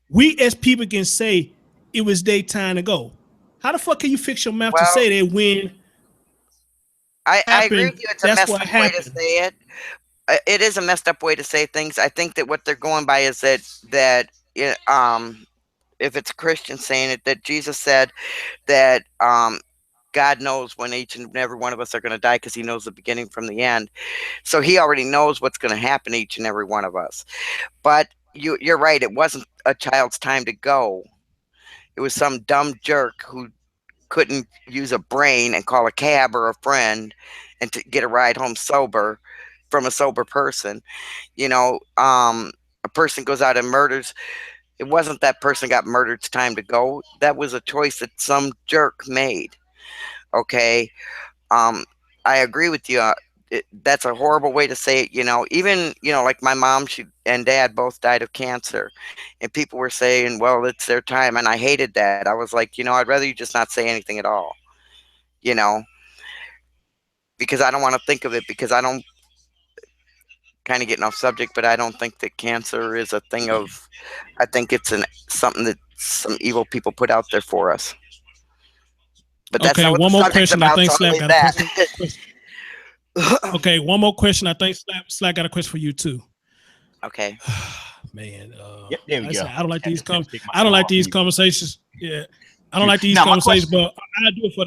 we as people can say it was daytime to go? How the fuck can you fix your mouth to say that when I agree with you. It's a messed up way to say it. It is a messed up way to say things. I think that what they're going by is that if it's a Christian saying it, that Jesus said that God knows when each and every one of us are going to die, because he knows the beginning from the end. So he already knows what's going to happen to each and every one of us. But you're right. It wasn't a child's time to go. It was some dumb jerk who couldn't use a brain and call a cab or a friend and to get a ride home sober from a sober person. You know, a person goes out and murders. It wasn't that person got murdered, it's time to go. That was a choice that some jerk made. Okay. I agree with you. That's a horrible way to say it. You know, even, you know, like my mom and dad both died of cancer, and people were saying, well, it's their time. And I hated that. I was like, you know, I'd rather you just not say anything at all, you know, because I don't want to think of it, because I don't, kind of getting off subject, but I don't think that cancer is a thing of, I think it's something that some evil people put out there for us. But that's okay, not what one the more subject's question. I about, think so Slap I'll got leave a question. Okay, one more question. I think Slap got a question for you too. Okay. Man, Yep, there we go. I don't like these conversations. Yeah. I don't like these Now, my conversations, question- but I'll do it for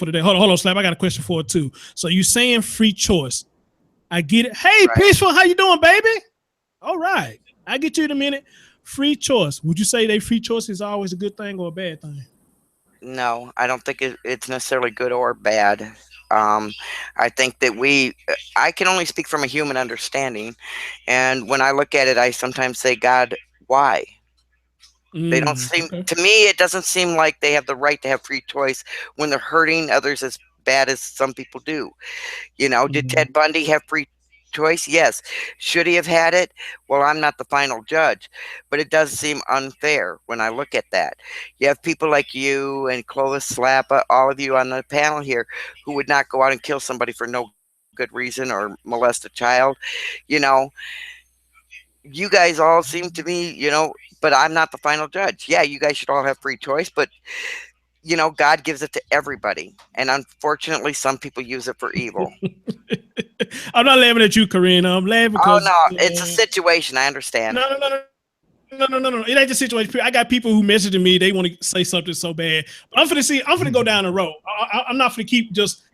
the day. Hold on, Slap. I got a question for it too. So you saying free choice. I get it. Hey, Right. Peaceful, how you doing, baby? All right. I get you in a minute. Free choice. Would you say that free choice is always a good thing or a bad thing? No, I don't think it's necessarily good or bad. I think that I can only speak from a human understanding. And when I look at it, I sometimes say, God, why? They don't seem, to me, it doesn't seem like they have the right to have free choice when they're hurting others as bad as some people do. You know, did Ted Bundy have free choice? Yes. Should he have had it? Well, I'm not the final judge, but it does seem unfair when I look at that. You have people like you and Clovis Slappa, all of you on the panel here, who would not go out and kill somebody for no good reason or molest a child. You know, you guys all seem to me, you know, but I'm not the final judge. Yeah, you guys should all have free choice, but you know, God gives it to everybody. And unfortunately, some people use it for evil. I'm not laughing at you, Karina. I'm laughing because... Oh, no. It's a situation. I understand. No. It ain't the situation. I got people who messaging me. They want to say something so bad. But I'm finna go down the road. I'm not finna keep just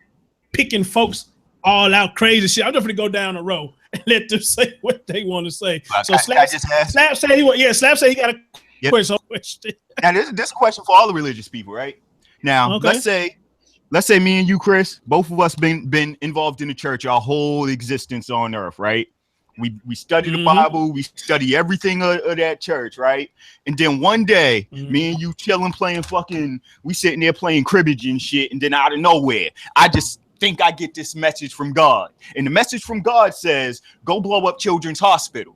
picking folks all out crazy shit. I'm just finna go down the road and let them say what they want to say. So Slap said he got a question. Now, this question for all the religious people, right? Now, let's say me and you, Chris, both of us been involved in the church our whole existence on earth, right? We study the Bible, we study everything of that church, right? And then one day, me and you chilling, we sitting there playing cribbage and shit, and then out of nowhere, I just think I get this message from God. And the message from God says, go blow up Children's Hospital.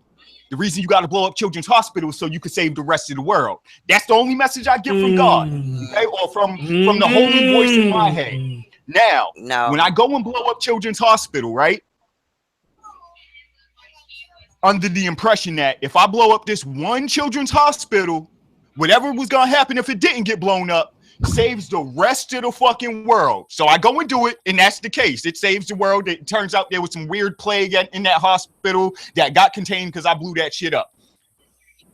The reason you got to blow up Children's Hospital is so you can save the rest of the world. That's the only message I get from God, okay? Or from the holy voice in my head. Now, when I go and blow up Children's Hospital, right? Under the impression that if I blow up this one children's hospital, whatever was going to happen if it didn't get blown up, saves the rest of the fucking world. So I go and do it, and that's the case. It saves the world. It turns out there was some weird plague in that hospital that got contained because I blew that shit up.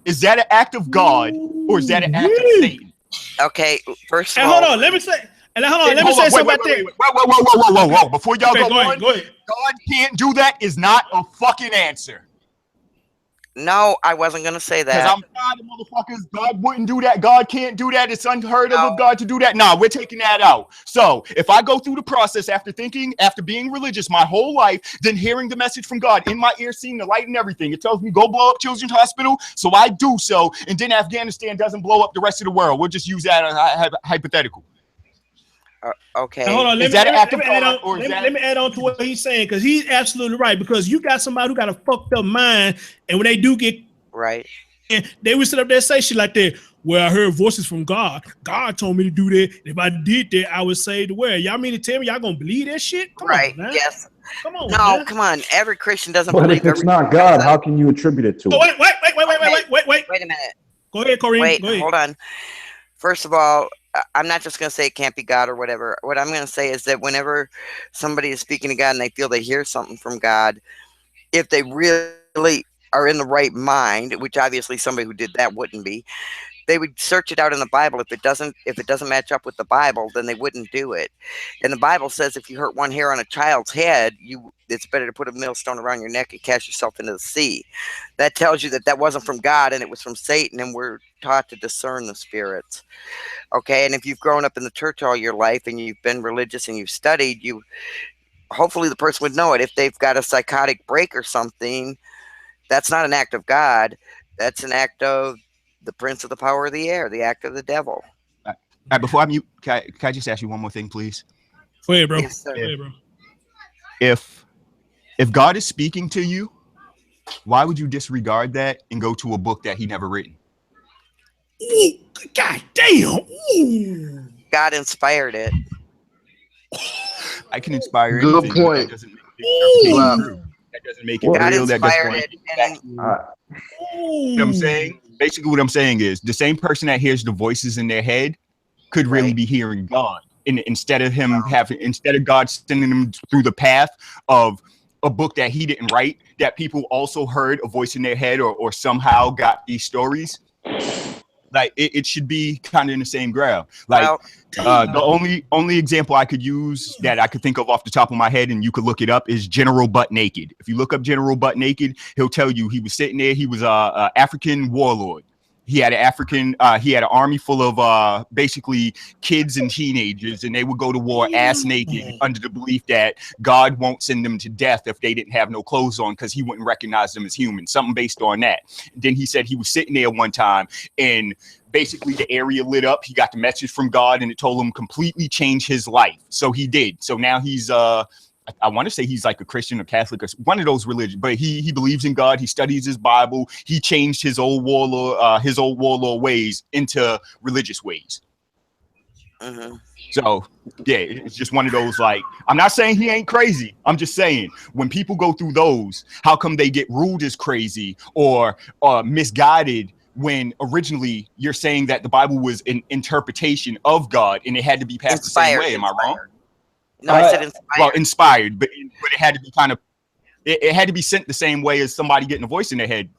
Is that an act of God, or is that an act of Satan? Okay, first of all, hold on. Let me say something about that. Whoa. Before y'all go ahead. God can't do that is not a fucking answer. No, I wasn't going to say that. Because I'm tired of motherfuckers. God wouldn't do that. God can't do that. It's unheard of God to do that. Nah, we're taking that out. So if I go through the process after being religious my whole life, then hearing the message from God in my ear, seeing the light and everything, it tells me go blow up Children's Hospital. So I do so. And then Afghanistan doesn't blow up the rest of the world. We'll just use that as hypothetical. Okay. Now, hold on. Is that an act of God, or is Let me add on to what he's saying, because he's absolutely right. Because you got somebody who got a fucked up mind, and when they do get right, they would sit up there and say shit like that. Well, I heard voices from God. God told me to do that. If I did that, I would say the word. Y'all mean to tell me y'all gonna believe that shit? Come right. on, man. Yes. Come on. No, man. come on. Every Christian doesn't But believe if it's every not God, how can you attribute it to Oh, him? wait Wait a minute. Go ahead, Corrine. Wait, Go ahead. hold on. First of all, I'm not just going to say it can't be God or whatever. What I'm going to say is that whenever somebody is speaking to God and they feel they hear something from God, if they really are in the right mind, which obviously somebody who did that wouldn't be, they would search it out in the Bible. If it doesn't match up with the Bible, then they wouldn't do it. And the Bible says if you hurt one hair on a child's head, it's better to put a millstone around your neck and cast yourself into the sea. That tells you that wasn't from God and it was from Satan, and we're taught to discern the spirits. Okay, and if you've grown up in the church all your life and you've been religious and you've studied, hopefully the person would know it. If they've got a psychotic break or something, that's not an act of God. That's an act of the prince of the power of the air, the act of the devil. All right, before I mute, can I just ask you one more thing, please? Go ahead, bro. Yes, sir. Go ahead, bro. If God is speaking to you, why would you disregard that and go to a book that he never written? Ooh, God damn. Ooh. God inspired it. I can inspire Good anything, but point. that doesn't make the interpretation Wow. true. That doesn't make it God real. That inspired doesn't it. And you know what I'm saying? Basically what I'm saying is the same person that hears the voices in their head could really Right. be hearing God. And instead of God sending them through the path of a book that he didn't write, that people also heard a voice in their head or somehow got these stories. Like it should be kind of in the same ground. Like the only example I could use that I could think of off the top of my head, and you could look it up, is General Butt Naked. If you look up General Butt Naked, he'll tell you he was sitting there. He was a African warlord. He had an army full of basically kids and teenagers, and they would go to war ass naked under the belief that God won't send them to death if they didn't have no clothes on because he wouldn't recognize them as human. Something based on that. Then he said he was sitting there one time and basically the area lit up. He got the message from God and it told him completely change his life. So he did. So now he's I want to say he's like a Christian or Catholic or one of those religions, but he believes in God. He studies his Bible. He changed his old warlord ways into religious ways. mm-hmm. So yeah, it's just one of those, like, I'm not saying he ain't crazy. I'm just saying when people go through those, how come they get ruled as crazy or misguided when originally you're saying that the Bible was an interpretation of God and it had to be passed the same way? Am I wrong? No, I said inspired. Well, inspired, but it had to be kind of, it had to be sent the same way as somebody getting a voice in their head.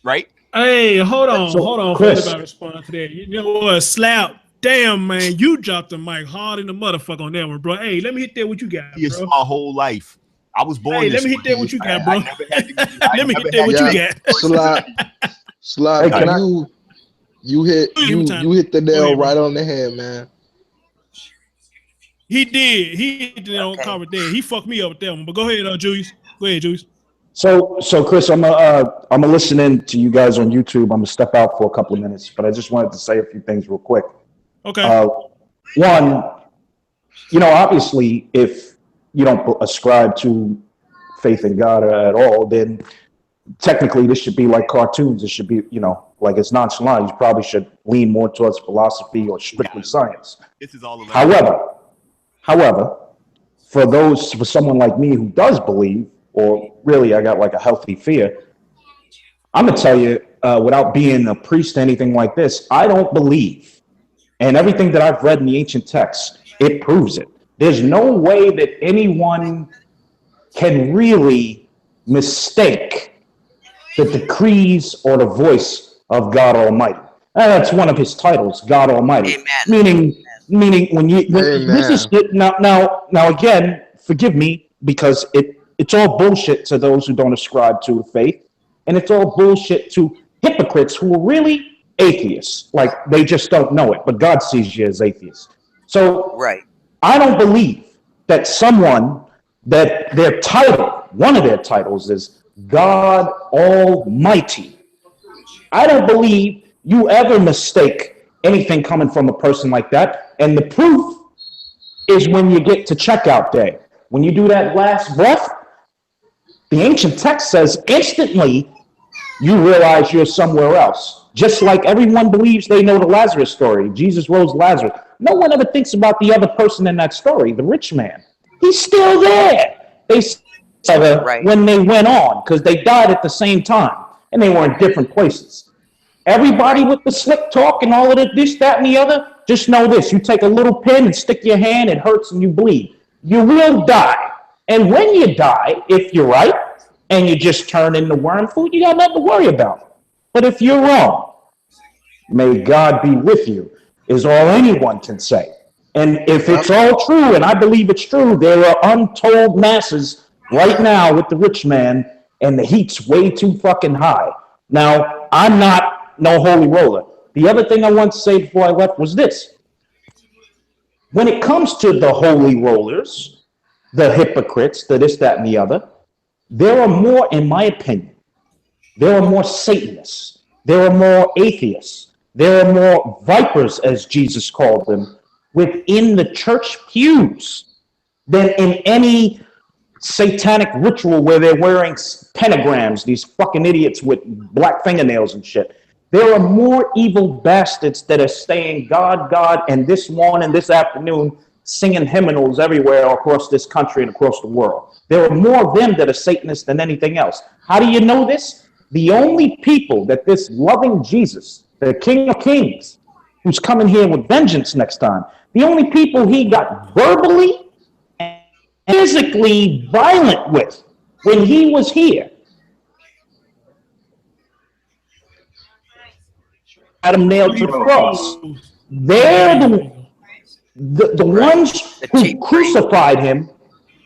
Right? Hey, hold on. Chris. About respond to that. You know what? Slap. Damn, man, you dropped the mic hard in the motherfucker on that one, bro. Hey, let me hit that what you got, Yes, bro. my whole life. I was born. Hey, this let me hit way. that what you got, bro. I never had to- Let me never hit that had what to- you got. Slap, Hey, can I- you hit the Go nail ahead, bro. right on the head, man. He did. He hit it on cover there. He fucked me up with that one. But go ahead, Julius. Go ahead, Julius. So Chris, I'm gonna listen in to you guys on YouTube. I'm gonna step out for a couple of minutes, but I just wanted to say a few things real quick. Okay. One, obviously, if you don't ascribe to faith in God at all, then technically this should be like cartoons. It should be, like it's nonchalant. You probably should lean more towards philosophy or strictly science. This is all. However, for someone like me who does believe, or really I got like a healthy fear, I'm gonna tell you, without being a priest or anything like this, I don't believe. And everything that I've read in the ancient texts, it proves it. There's no way that anyone can really mistake the decrees or the voice of God Almighty. And that's one of his titles, God Almighty. Amen. Meaning when this is now again, forgive me, because it's all bullshit to those who don't ascribe to faith, and it's all bullshit to hypocrites who are really atheists. Like, they just don't know it, but God sees you as atheists. So Right. I don't believe that someone that one of their titles is God Almighty. I don't believe you ever mistake anything coming from a person like that. And the proof is when you get to checkout day. When you do that last breath, the ancient text says instantly you realize you're somewhere else. Just like everyone believes they know the Lazarus story. Jesus rose Lazarus. No one ever thinks about the other person in that story, the rich man. He's still there. They said when they went on, because they died at the same time, and they were in different places. Everybody with the slick talk and all of the this, that, and the other, just know this. You take a little pin and stick your hand, it hurts and you bleed. You will die. And when you die, if you're right, and you just turn into worm food, you got nothing to worry about. But if you're wrong, may God be with you, is all anyone can say. And if it's all true, and I believe it's true, there are untold masses right now with the rich man, and the heat's way too fucking high. Now, I'm not no holy roller. The other thing I want to say before I left was this. When it comes to the holy rollers, the hypocrites, the this, that, and the other, there are more, in my opinion, there are more Satanists. There are more atheists. There are more vipers, as Jesus called them, within the church pews than in any satanic ritual where they're wearing pentagrams, these fucking idiots with black fingernails and shit. There are more evil bastards that are saying God, God, and this morning, this afternoon, singing hymnals everywhere across this country and across the world. There are more of them that are Satanists than anything else. How do you know this? The only people that this loving Jesus, the King of Kings, who's coming here with vengeance next time, the only people he got verbally and physically violent with when he was here, had him nailed to the cross. They're the ones who crucified him.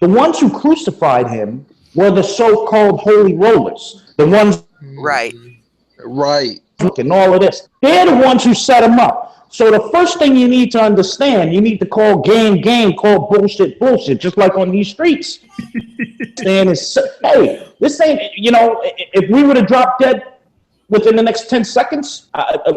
The ones who crucified him were the so-called holy rollers. The ones right. And all of this. They're the ones who set him up. So the first thing you need to understand, you need to call game, call bullshit, just like on these streets. And it's, hey, this ain't, you know, if we were to drop dead within the next 10 seconds,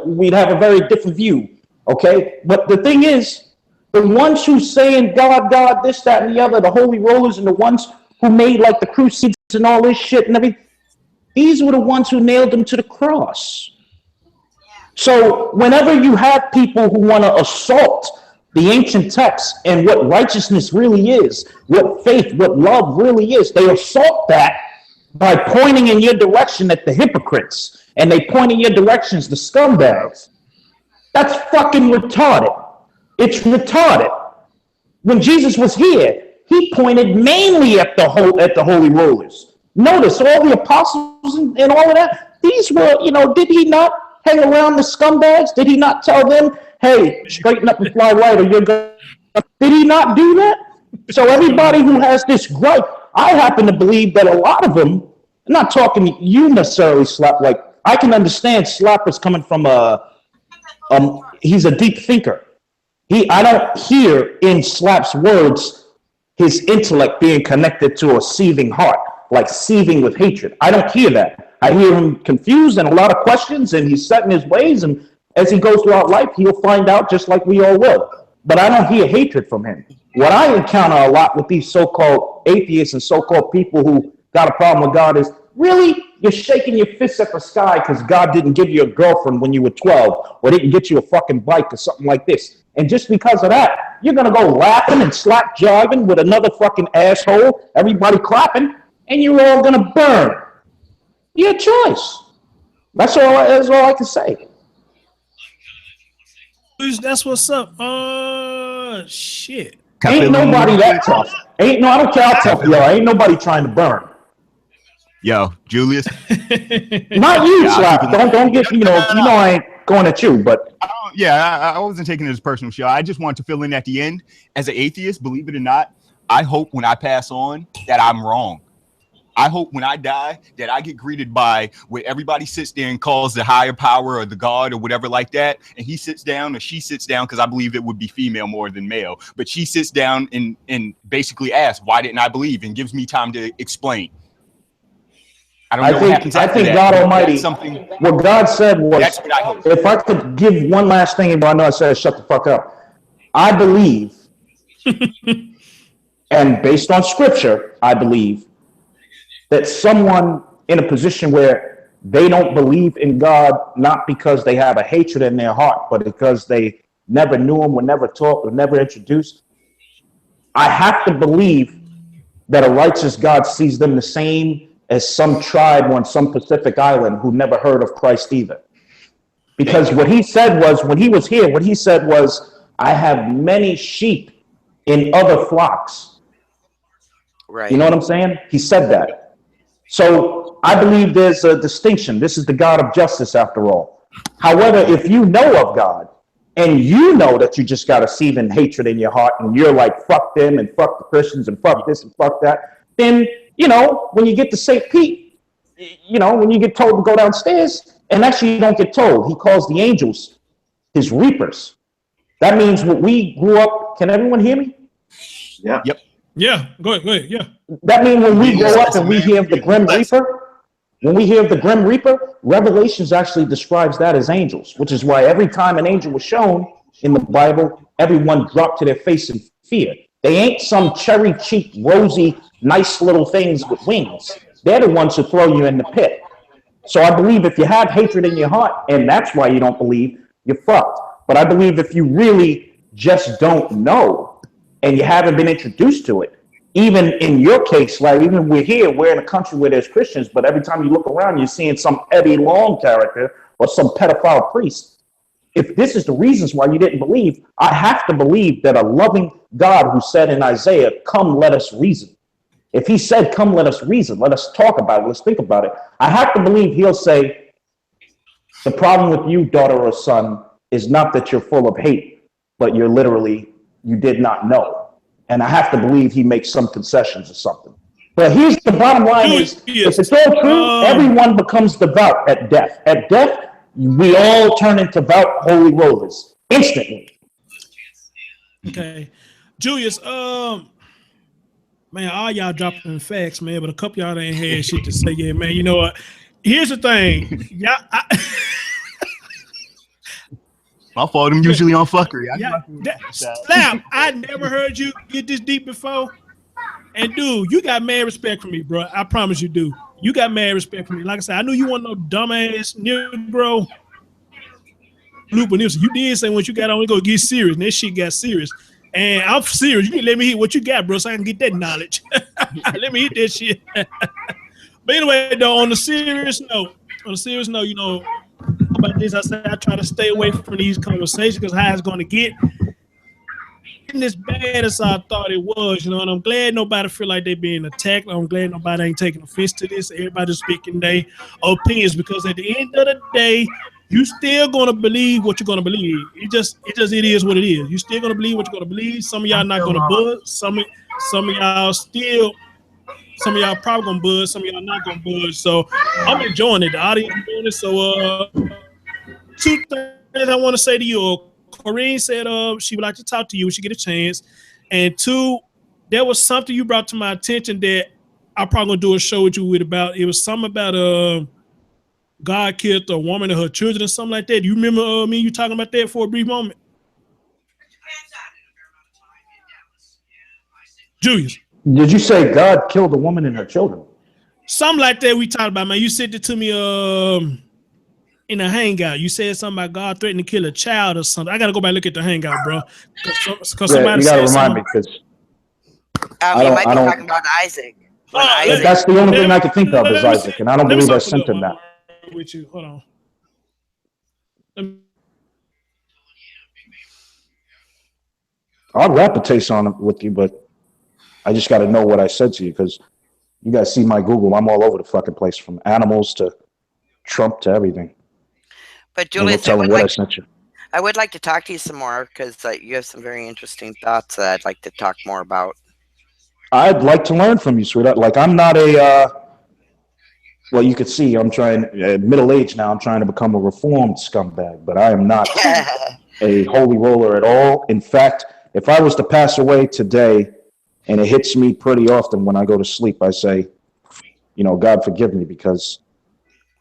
we'd have a very different view, okay? But the thing is, the ones who saying God, God, this, that, and the other, the holy rollers, and the ones who made like the crusades and all this shit and everything, these were the ones who nailed them to the cross. So whenever you have people who want to assault the ancient texts and what righteousness really is, what faith, what love really is, they assault that by pointing in your direction at the hypocrites, and they point in your directions the scumbags. That's fucking retarded. It's retarded. When Jesus was here, he pointed mainly at the holy rollers. Notice all the apostles and all of that. These were, you know, did he not hang around the scumbags? Did he not tell them, hey, straighten up and fly right or you're going to... Did he not do that? So everybody who has this gripe, I happen to believe that a lot of them, I'm not talking you necessarily, Slap, like, I can understand Slapper's coming from he's a deep thinker. I don't hear in Slap's words his intellect being connected to a seething heart, like seething with hatred. I don't hear that. I hear him confused and a lot of questions, and he's set in his ways, and as he goes throughout life, he'll find out just like we all will. But I don't hear hatred from him. What I encounter a lot with these so-called atheists and so-called people who got a problem with God is, really, you're shaking your fists at the sky because God didn't give you a girlfriend when you were 12 or didn't get you a fucking bike or something like this. And just because of that, you're going to go laughing and slap jiving with another fucking asshole, everybody clapping, and you're all going to burn. Your choice. That's all I can say. That's what's up. Shit. Ain't nobody that tough. I don't care how tough you are. Ain't nobody trying to burn. Yo, Julius. Not you, Slap. Don't get, you know I ain't going at you, but. I wasn't taking it as a personal show. I just wanted to fill in at the end. As an atheist, believe it or not, I hope when I pass on that I'm wrong. I hope when I die that I get greeted by where everybody sits there and calls the higher power or the God or whatever like that. And he sits down or she sits down, because I believe it would be female more than male. But she sits down and basically asks, why didn't I believe? And gives me time to explain. I don't know what happens after think that. God Almighty, That's something. what God said was, That's what I hope. if I could give one last thing, and I know I said shut the fuck up. I believe, and based on scripture, I believe that someone in a position where they don't believe in God, not because they have a hatred in their heart, but because they never knew him, were never taught, were never introduced. I have to believe that a righteous God sees them the same as some tribe on some Pacific island who never heard of Christ either. Because what he said was, when he was here, what he said was, I have many sheep in other flocks. Right. You know what I'm saying? He said that. So I believe there's a distinction. This is the God of justice after all. However, if you know of God, and you know that you just got a seething hatred in your heart, and you're like, fuck them, and fuck the Christians, and fuck this, and fuck that, then, you know, when you get to St. Pete, you know, when you get told to go downstairs, and actually you don't get told, he calls the angels his reapers. That means when we grew up, can everyone hear me? Yeah. Yep. Yeah, go ahead, yeah. That means when we grow up and we hear of the Grim Reaper, when we hear of the Grim Reaper, Revelations actually describes that as angels, which is why every time an angel was shown in the Bible, everyone dropped to their face in fear. They ain't some cherry-cheeked, rosy, nice little things with wings. They're the ones who throw you in the pit. So I believe if you have hatred in your heart, and that's why you don't believe, you're fucked. But I believe if you really just don't know, and you haven't been introduced to it, even in your case, like even we're in a country where there's Christians, but every time you look around, you're seeing some Eddie Long character or some pedophile priest. If this is the reasons why you didn't believe, I have to believe that a loving God who said in Isaiah, come, let us reason. If he said, come, let us reason, let us talk about it, let's think about it, I have to believe he'll say, the problem with you, daughter or son, is not that you're full of hate, but you're literally, you did not know. And I have to believe he makes some concessions or something. But here's the bottom line is, if it's all true, everyone becomes devout at death. At death, we all turn into devout holy rollers instantly. Okay. Julius, man, all y'all dropping facts, man, but a couple y'all ain't had shit to say yet, man. You know what? Here's the thing. Y'all, My fault. I'm usually on fuckery. Slap, I never heard you get this deep before. And dude, you got mad respect for me, bro. I promise you do. You got mad respect for me. Like I said, I knew you weren't no dumbass Negro. Looper Nielsen, you did say once you got on, we go get serious. And that shit got serious. And I'm serious. You can let me hit what you got, bro, so I can get that knowledge. Let me hit that shit. But anyway, though, on the serious note, you know, about this, I said I try to stay away from these conversations because how it's going to get isn't as bad as I thought it was, you know. And I'm glad nobody feel like they being attacked. I'm glad nobody ain't taking offense to this. Everybody's speaking their opinions because at the end of the day, you still gonna believe what you're gonna believe. It is what it is. You still gonna believe what you're gonna believe. Some of y'all not gonna buzz. Some of y'all probably gonna buzz. Some of y'all not gonna buzz. So I'm enjoying it. The audience doing it. So two things I want to say to you. Corinne said she would like to talk to you when she get a chance. And two, there was something you brought to my attention that I'm probably gonna do a show with you with about. It was something about God killed a woman and her children or something like that. Do you remember me you talking about that for a brief moment? Julius. Did you say God killed a woman and her children? Something like that we talked about, man. You sent it to me in a hangout. You said something about God threatening to kill a child or something. I got to go back and look at the hangout, bro. Because somebody you got to remind me because you might be talking about Isaac. Isaac. That's the only thing I could think of is Isaac, and I don't believe I sent him that. With you, hold on. I'll rap a taste on it with you, but I just got to know what I said to you because you guys see my Google. I'm all over the fucking place, from animals to Trump to everything. But Julius, I sent you. I would like to talk to you some more because you have some very interesting thoughts that I'd like to talk more about. I'd like to learn from you, sweetheart. Like, I'm not well, you could see I'm trying, at middle age now, I'm trying to become a reformed scumbag, but I am not a holy roller at all. In fact, if I was to pass away today, and it hits me pretty often when I go to sleep, I say, you know, God forgive me, because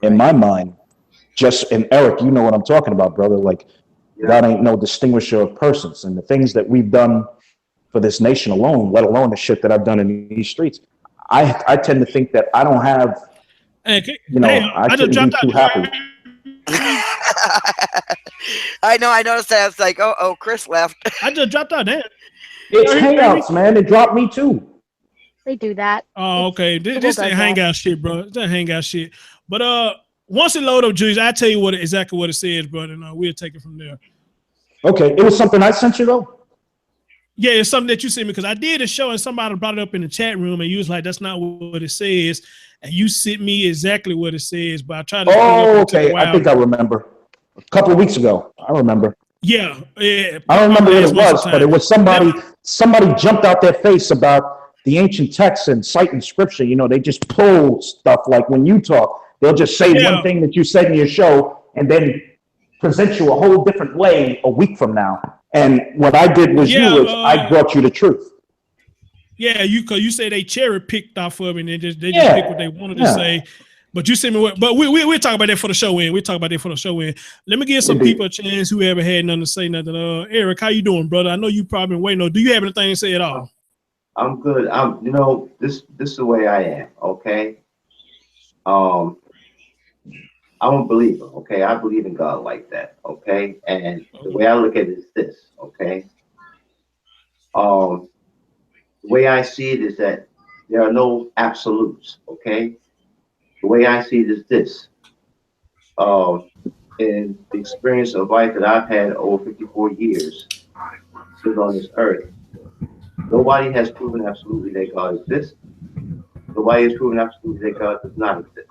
in my mind, and Eric, you know what I'm talking about, brother. Like, God ain't no distinguisher of persons, and the things that we've done for this nation alone, let alone the shit that I've done in these streets, I tend to think that I don't have, you know, I shouldn't be too happy. I know. I noticed that. It's like, oh, Chris left. I just dropped out there. It's Hangouts, man. It dropped me too. They do that. Oh, okay. This ain't hangout shit, bro. It's not hangout shit. But once it load up, Juice, I'll tell you exactly what it says, brother, and we'll take it from there. Okay. It was something I sent you, though? Yeah, it's something that you sent me, because I did a show and somebody brought it up in the chat room, and you was like, that's not what it says. And you sent me exactly what it says, but I tried to. Oh, okay. I think I remember. A couple of weeks ago. I remember. Yeah. I don't remember what it was, but it was somebody jumped out their face about the ancient texts and citing scripture. You know, they just pull stuff like when you talk, they'll just say one thing that you said in your show and then present you a whole different way a week from now. And what I did was I brought you the truth. Yeah, because you say they cherry picked off of it, and they just picked what they wanted to say. But you sent me what? But we'll talk about that for the show. We'll talk about that for the show. Let me give some people a chance who haven't had nothing to say nothing. Eric, how you doing, brother? I know you probably been waiting. Do you have anything to say at all? I'm good. You know, this is the way I am. Okay. I'm a believer. Okay, I believe in God like that. Okay, and the way I look at it is this. Okay. The way I see it is that there are no absolutes. Okay. The way I see it is this. In the experience of life that I've had over 54 years since on this earth, nobody has proven absolutely that God exists. Nobody has proven absolutely that God does not exist.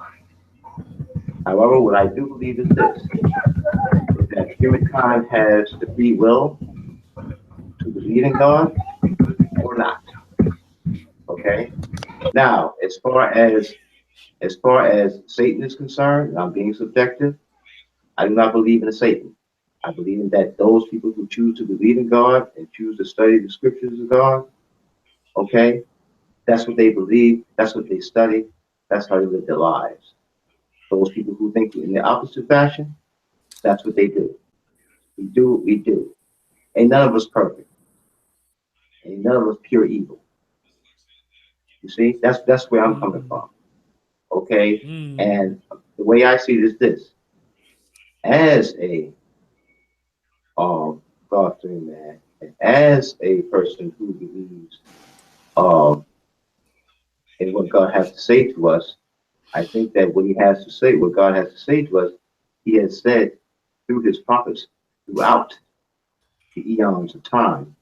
However, what I do believe is this, is that humankind has the free will to believe in God or not. Okay? Now, as far as Satan is concerned, and I'm being subjective, I do not believe in a Satan. I believe in that those people who choose to believe in God and choose to study the scriptures of God, okay, that's what they believe, that's what they study, that's how they live their lives. Those people who think in the opposite fashion, that's what they do. We do what we do. Ain't none of us perfect. Ain't none of us pure evil. You see, that's where I'm coming from. Okay, and the way I see it is this: as a God-fearing man, and as a person who believes in what God has to say to us, I think that what God has to say to us, He has said through His prophets throughout the eons of time,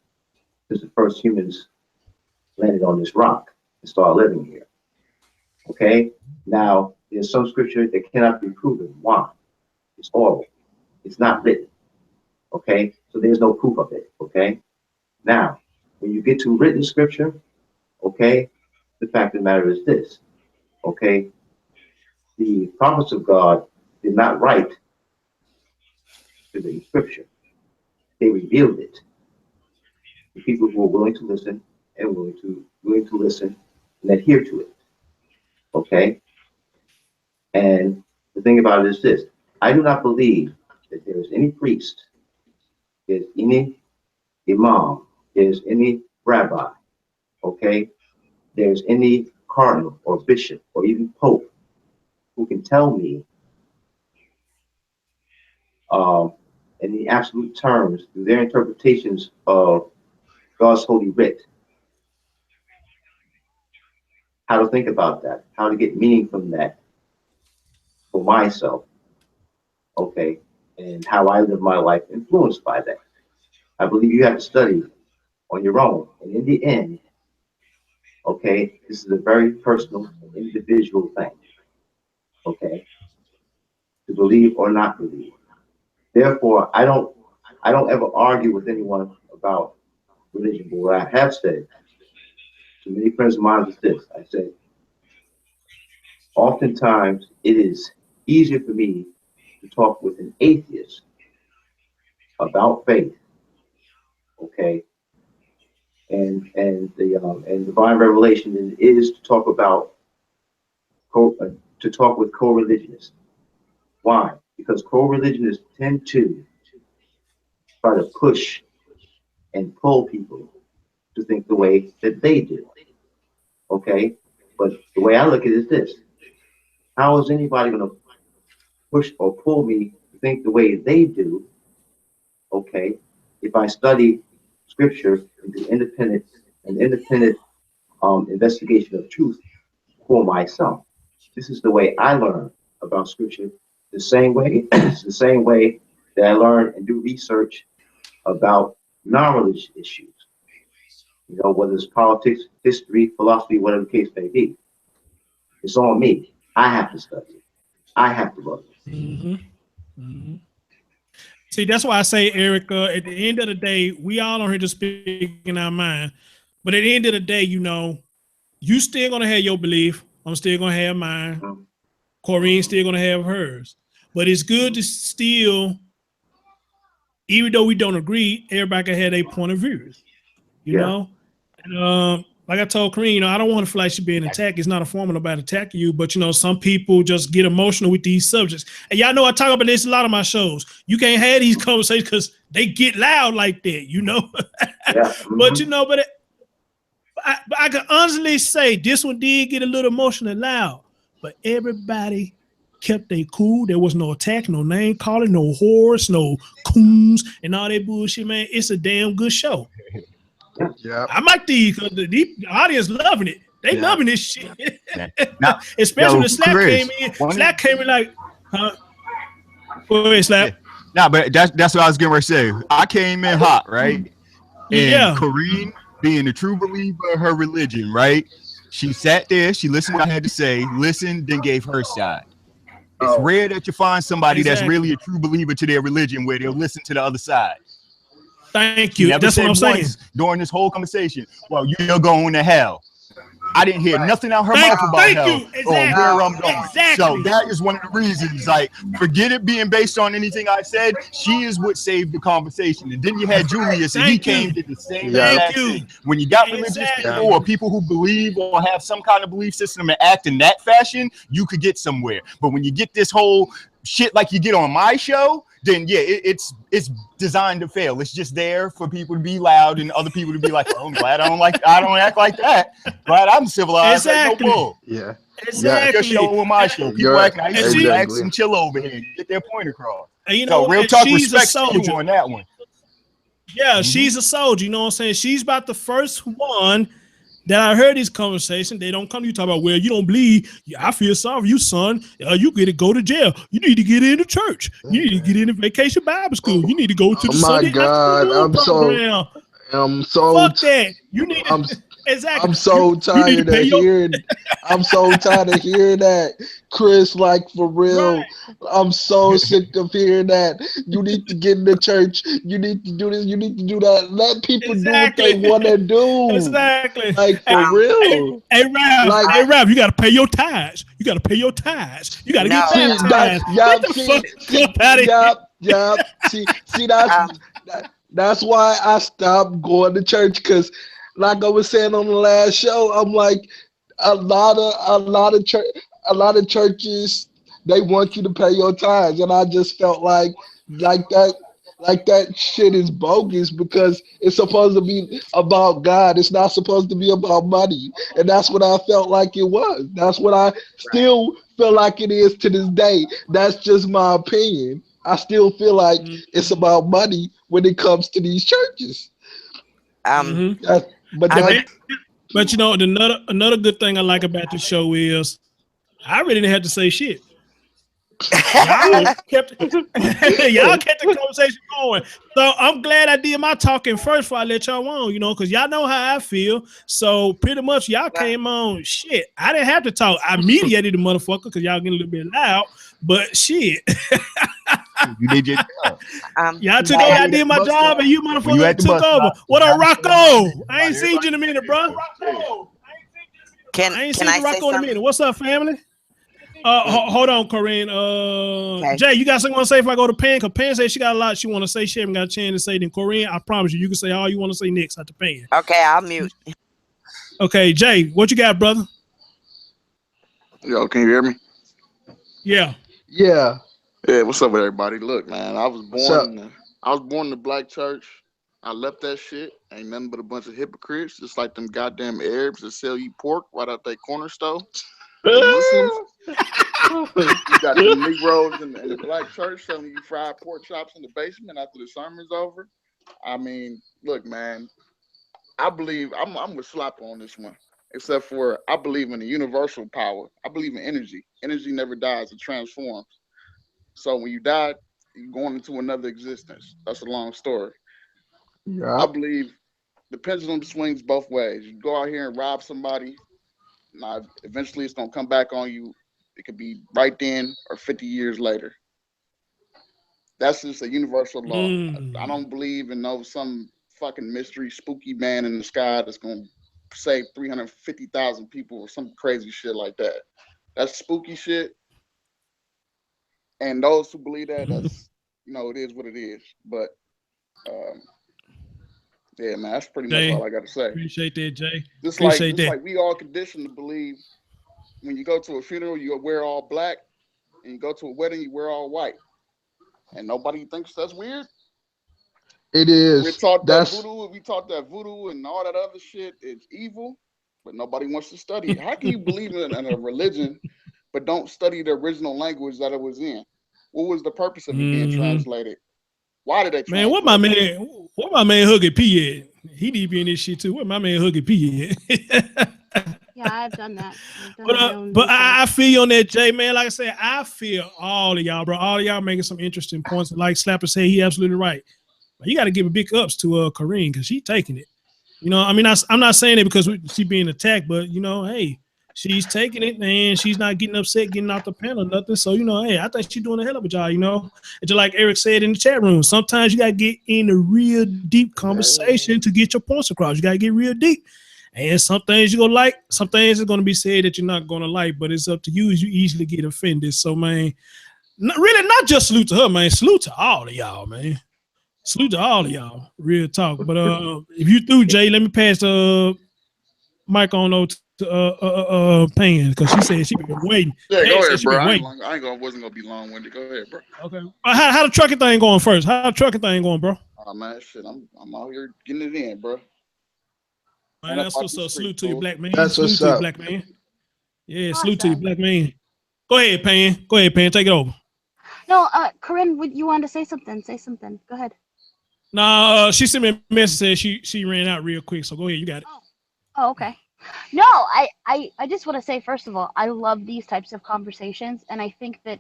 since the first humans landed on this rock and started living here. Okay. Now, there's some scripture that cannot be proven. Why? It's oral. It's not written. Okay? So there's no proof of it. Okay? Now, when you get to written scripture, okay, the fact of the matter is this. Okay? The prophets of God did not write the written scripture. They revealed it to people who were willing to listen and willing to listen and adhere to it. Okay? And the thing about it is this: I do not believe that there is any priest, there's any imam, there's any rabbi, okay, there's any cardinal or bishop or even pope who can tell me in the absolute terms, through their interpretations of God's holy writ, how to think about that, how to get meaning from that for myself, okay, and how I live my life influenced by that. I believe you have to study on your own, and in the end, okay, this is a very personal, individual thing, okay, to believe or not believe. Therefore, I don't ever argue with anyone about religion. But what I have said to many friends of mine is this: I said, oftentimes it is easier for me to talk with an atheist about faith, okay, and divine revelation is to talk about to talk with co-religionists. Why? Because co-religionists tend to try to push and pull people to think the way that they do. Okay? But the way I look at it is this. How is anybody going to push or pull me to think the way they do? Okay? If I study scripture and do independent investigation of truth for myself. This is the way I learn about scripture. The same way, it's the same way that I learn and do research about non-religious issues. You know, whether it's politics, history, philosophy, whatever the case may be. It's on me. I have to study it. I have to love it. Mm-hmm. Mm-hmm. See, that's why I say, Erica, at the end of the day, we all on here just speaking our mind. But at the end of the day, you know, you still gonna have your belief. I'm still gonna have mine. Mhm. Corrine still gonna have hers. But it's good to still, even though we don't agree, everybody can have their point of view. You know? And, like I told Corrine, you know, I don't want to feel like she's being attacked. It's not a form of nobody attacking you, but you know, some people just get emotional with these subjects. And y'all know I talk about this a lot of my shows. You can't have these conversations because they get loud like that, you know. But you know, but I can honestly say this one did get a little emotional and loud, but everybody kept they cool. There was no attack, no name calling, no whores, no coons, and all that bullshit, man. It's a damn good show. Yeah, I like these because the audience loving it. They loving this shit. Now, Especially when Slap came in. Slap came in like, huh? Go ahead, Slap. Nah, but that's what I was getting ready to say. I came in hot, right? And Corrine, being a true believer of her religion, right? She sat there, she listened to what I had to say, listened, then gave her side. It's rare that you find somebody that's really a true believer to their religion where they'll listen to the other side. Thank you. That's what I'm saying. During this whole conversation, well, you're going to hell. I didn't hear nothing out her mouth about hell or where I'm going. So that is one of the reasons. Like, forget it being based on anything I said. She is what saved the conversation. And then you had Julius, and he came to the same exact thing. When you got religious people or people who believe or have some kind of belief system and act in that fashion, you could get somewhere. But when you get this whole shit like you get on my show, then yeah, it's designed to fail. It's just there for people to be loud and other people to be like, oh, I'm glad I don't act like that. Glad I'm civilized. Exactly. Like, no bull. yeah. Exactly. Your show on my show. People act nice, relax, and chill over here. Get their point across. And you know, so real talk, she's respect to you on that one. Yeah, she's a soldier. You know what I'm saying? She's about the first one that I heard this conversation. They don't come to you talk about, well, you don't believe. Yeah, I feel sorry for you, son. You get to go to jail. You need to get into church. You need to get into vacation Bible school. You need to go to the Sunday God, program. I'm so fuck that. You need to, exactly. I'm so tired of hearing. I'm so tired of hearing that, Chris. Like, for real, right. I'm so sick of hearing that. You need to get in the church. You need to do this. You need to do that. Let people do what they want to do. Exactly. Like, for real. Hey, Rav, you got to pay your tithes. You got to pay your tithes. You got to get baptized. Get the fuck out of here. See, that's why I stopped going to church, because like I was saying on the last show, I'm like, a lot of churches, they want you to pay your tithes, and I just felt like that shit is bogus, because it's supposed to be about God. It's not supposed to be about money, and that's what I felt like it was. That's what I still feel like it is to this day. That's just my opinion. I still feel like it's about money when it comes to these churches. But you know, another good thing I like about the show is I really didn't have to say shit. Y'all kept the conversation going. So I'm glad I did my talking first before I let y'all on, you know, because y'all know how I feel. So pretty much y'all came on shit. I didn't have to talk. I mediated the motherfucker because y'all getting a little bit loud, but shit. You did your job. Y'all took over. I did my job, and you motherfuckers took over. What up, Rocco? I ain't seen you in a minute, bro. I ain't seen you, Rocco, in a minute. What's up, family? Hold on, Corinne. Jay, you got something to say if I go to Pan? Because Pan says she got a lot she want to say. She haven't got a chance to say. Then Corinne, I promise you can say all you want to say next after Pan. Okay, I'll mute. Okay, Jay, what you got, brother? Yo, can you hear me? Yeah. Yeah. Yeah, what's up with everybody? Look, man, I was What's up? born in the black church. I left that shit. Ain't nothing but a bunch of hypocrites, just like them goddamn Arabs that sell you pork right out their corner store. The Muslims. You got the Negroes in the black church selling you fried pork chops in the basement after the sermon's over. I mean, look, man, I believe I'm with Slap on this one. Except for I believe in the universal power. I believe in energy. Energy never dies, it transforms. So when you die, you're going into another existence. That's a long story. Yeah. I believe the pendulum swings both ways. You go out here and rob somebody, now eventually it's gonna come back on you. It could be right then or 50 years later. That's just a universal law. I don't believe in some fucking mystery spooky man in the sky that's gonna save 350,000 people or some crazy shit like that. That's spooky shit. And those who believe that, that's it is what it is. But yeah, man, that's pretty much all I got to say. Appreciate that, Jay. Just like we all conditioned to believe when you go to a funeral, you wear all black, and you go to a wedding, you wear all white, and nobody thinks that's weird. It is. We taught that voodoo and all that other shit is evil, but nobody wants to study it. How can you believe in a religion but don't study the original language that it was in? What was the purpose of it being translated? Why did they translate? Man, what my man Huggy P at? He deep in this shit too. What my man Huggy P at? Yeah, I've done that. But I feel you on that, Jay, man. Like I said, I feel all of y'all, bro. All of y'all making some interesting points. Like Slapper said, he absolutely right. But you got to give a big ups to Corinne because she taking it. I mean, I'm not saying it because she being attacked, but hey, she's taking it and she's not getting upset, getting off the panel, nothing. So, hey, I think she's doing a hell of a job, And just like Eric said in the chat room, sometimes you got to get in a real deep conversation to get your points across. You got to get real deep. And some things you're going to like, some things are going to be said that you're not going to like, but it's up to you. You easily get offended. So, man, not just salute to her, man. Salute to all of y'all, man. Salute to all of y'all. Real talk. But if you through, Jay, let me pass the mic on over to Pan because she said she been waiting. Yeah, Pan go ahead, bro. Wasn't gonna be long winded. Go ahead, bro. Okay. How the trucking thing going first? How the trucking thing going, bro? Oh man, shit, I'm out here getting it in, bro. Man, that's what's up. Salute to you, black man. That's salute what's to you, up. black man. Yeah, salute to you, black man. Go ahead, Pan. Go ahead, Pan. Take it over. No, Corinne, you wanted to say something. Say something. Go ahead. No, she sent me a message. Said she ran out real quick. So go ahead. You got it. Oh, okay. No, I just want to say, first of all, I love these types of conversations, and I think that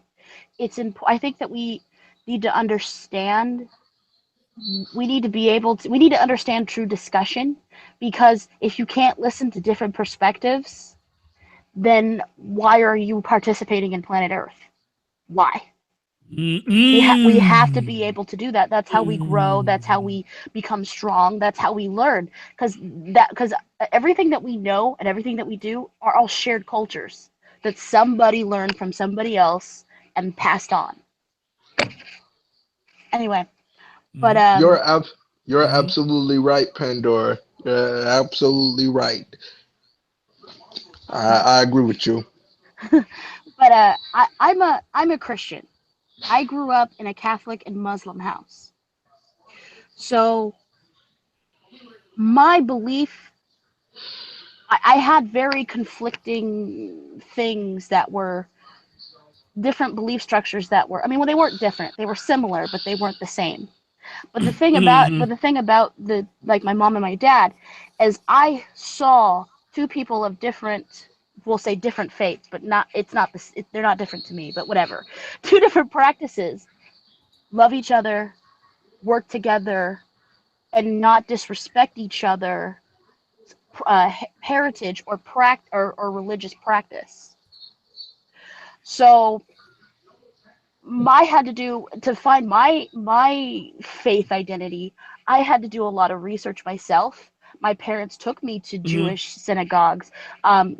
I think that we need to understand. We need to understand true discussion, because if you can't listen to different perspectives, then why are you participating in planet Earth? Why? We have to be able to do that. That's how we grow. That's how we become strong. That's how we learn. Because everything that we know and everything that we do are all shared cultures that somebody learned from somebody else and passed on. Anyway, but you're absolutely right, Pandora. You're absolutely right. I agree with you. But I'm a Christian. I grew up in a Catholic and Muslim house. So my belief, I had very conflicting things that were different belief structures that were, they weren't different. They were similar, but they weren't the same. But the thing about my mom and my dad is I saw two people of different, we'll say different faiths, but they're not different to me, but whatever. Two different practices, love each other, work together, and not disrespect each other, heritage or religious practice. So I had to find my faith identity, I had to do a lot of research myself. My parents took me to Jewish synagogues. I've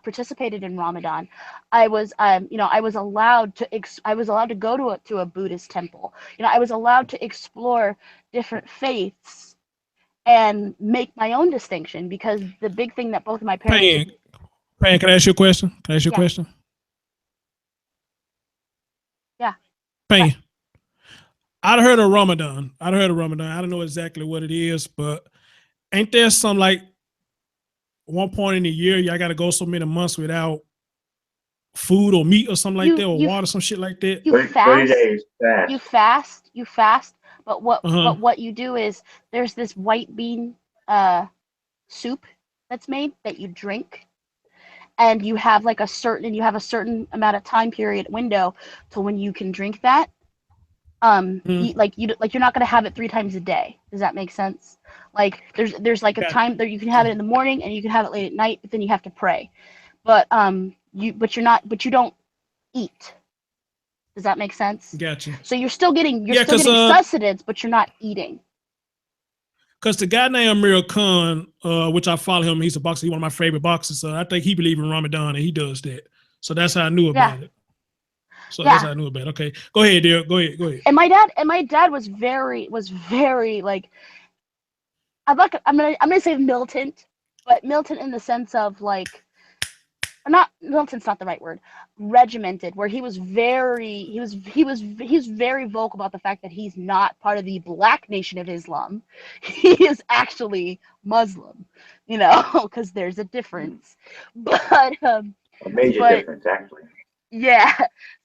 participated in Ramadan. I was allowed to go to a Buddhist temple. I was allowed to explore different faiths and make my own distinction, because the big thing that both of my parents Pan, can I ask you a question? Can I ask you a question? Yeah. Pan. I'd heard of Ramadan. I don't know exactly what it is, but ain't there some like one point in the year y'all got to go so many months without food or meat or something like that, or water, some shit like that? You 30 fast. days fast. You fast. But what you do is there's this white bean soup that's made that you drink, and you have a certain amount of time period window to when you can drink that. You're not gonna have it 3 times a day. Does that make sense? Like there's like a time that you can have it in the morning and you can have it late at night, but then you have to pray. But you don't eat. Does that make sense? Gotcha. So you're still getting sustenance, but you're not eating. Because the guy named Amir Khan, which I follow him, he's a boxer. He's one of my favorite boxers. So I think he believes in Ramadan and he does that. So that's how I knew about it. So that's how I knew about it. Okay, go ahead, dear. Go ahead. And my dad was very like, I'm gonna say militant, but militant in the sense of like, not militant's not the right word, regimented, where he was very vocal about the fact that he's not part of the Black Nation of Islam. He is actually Muslim, because there's a difference. But a major difference, actually. Yeah.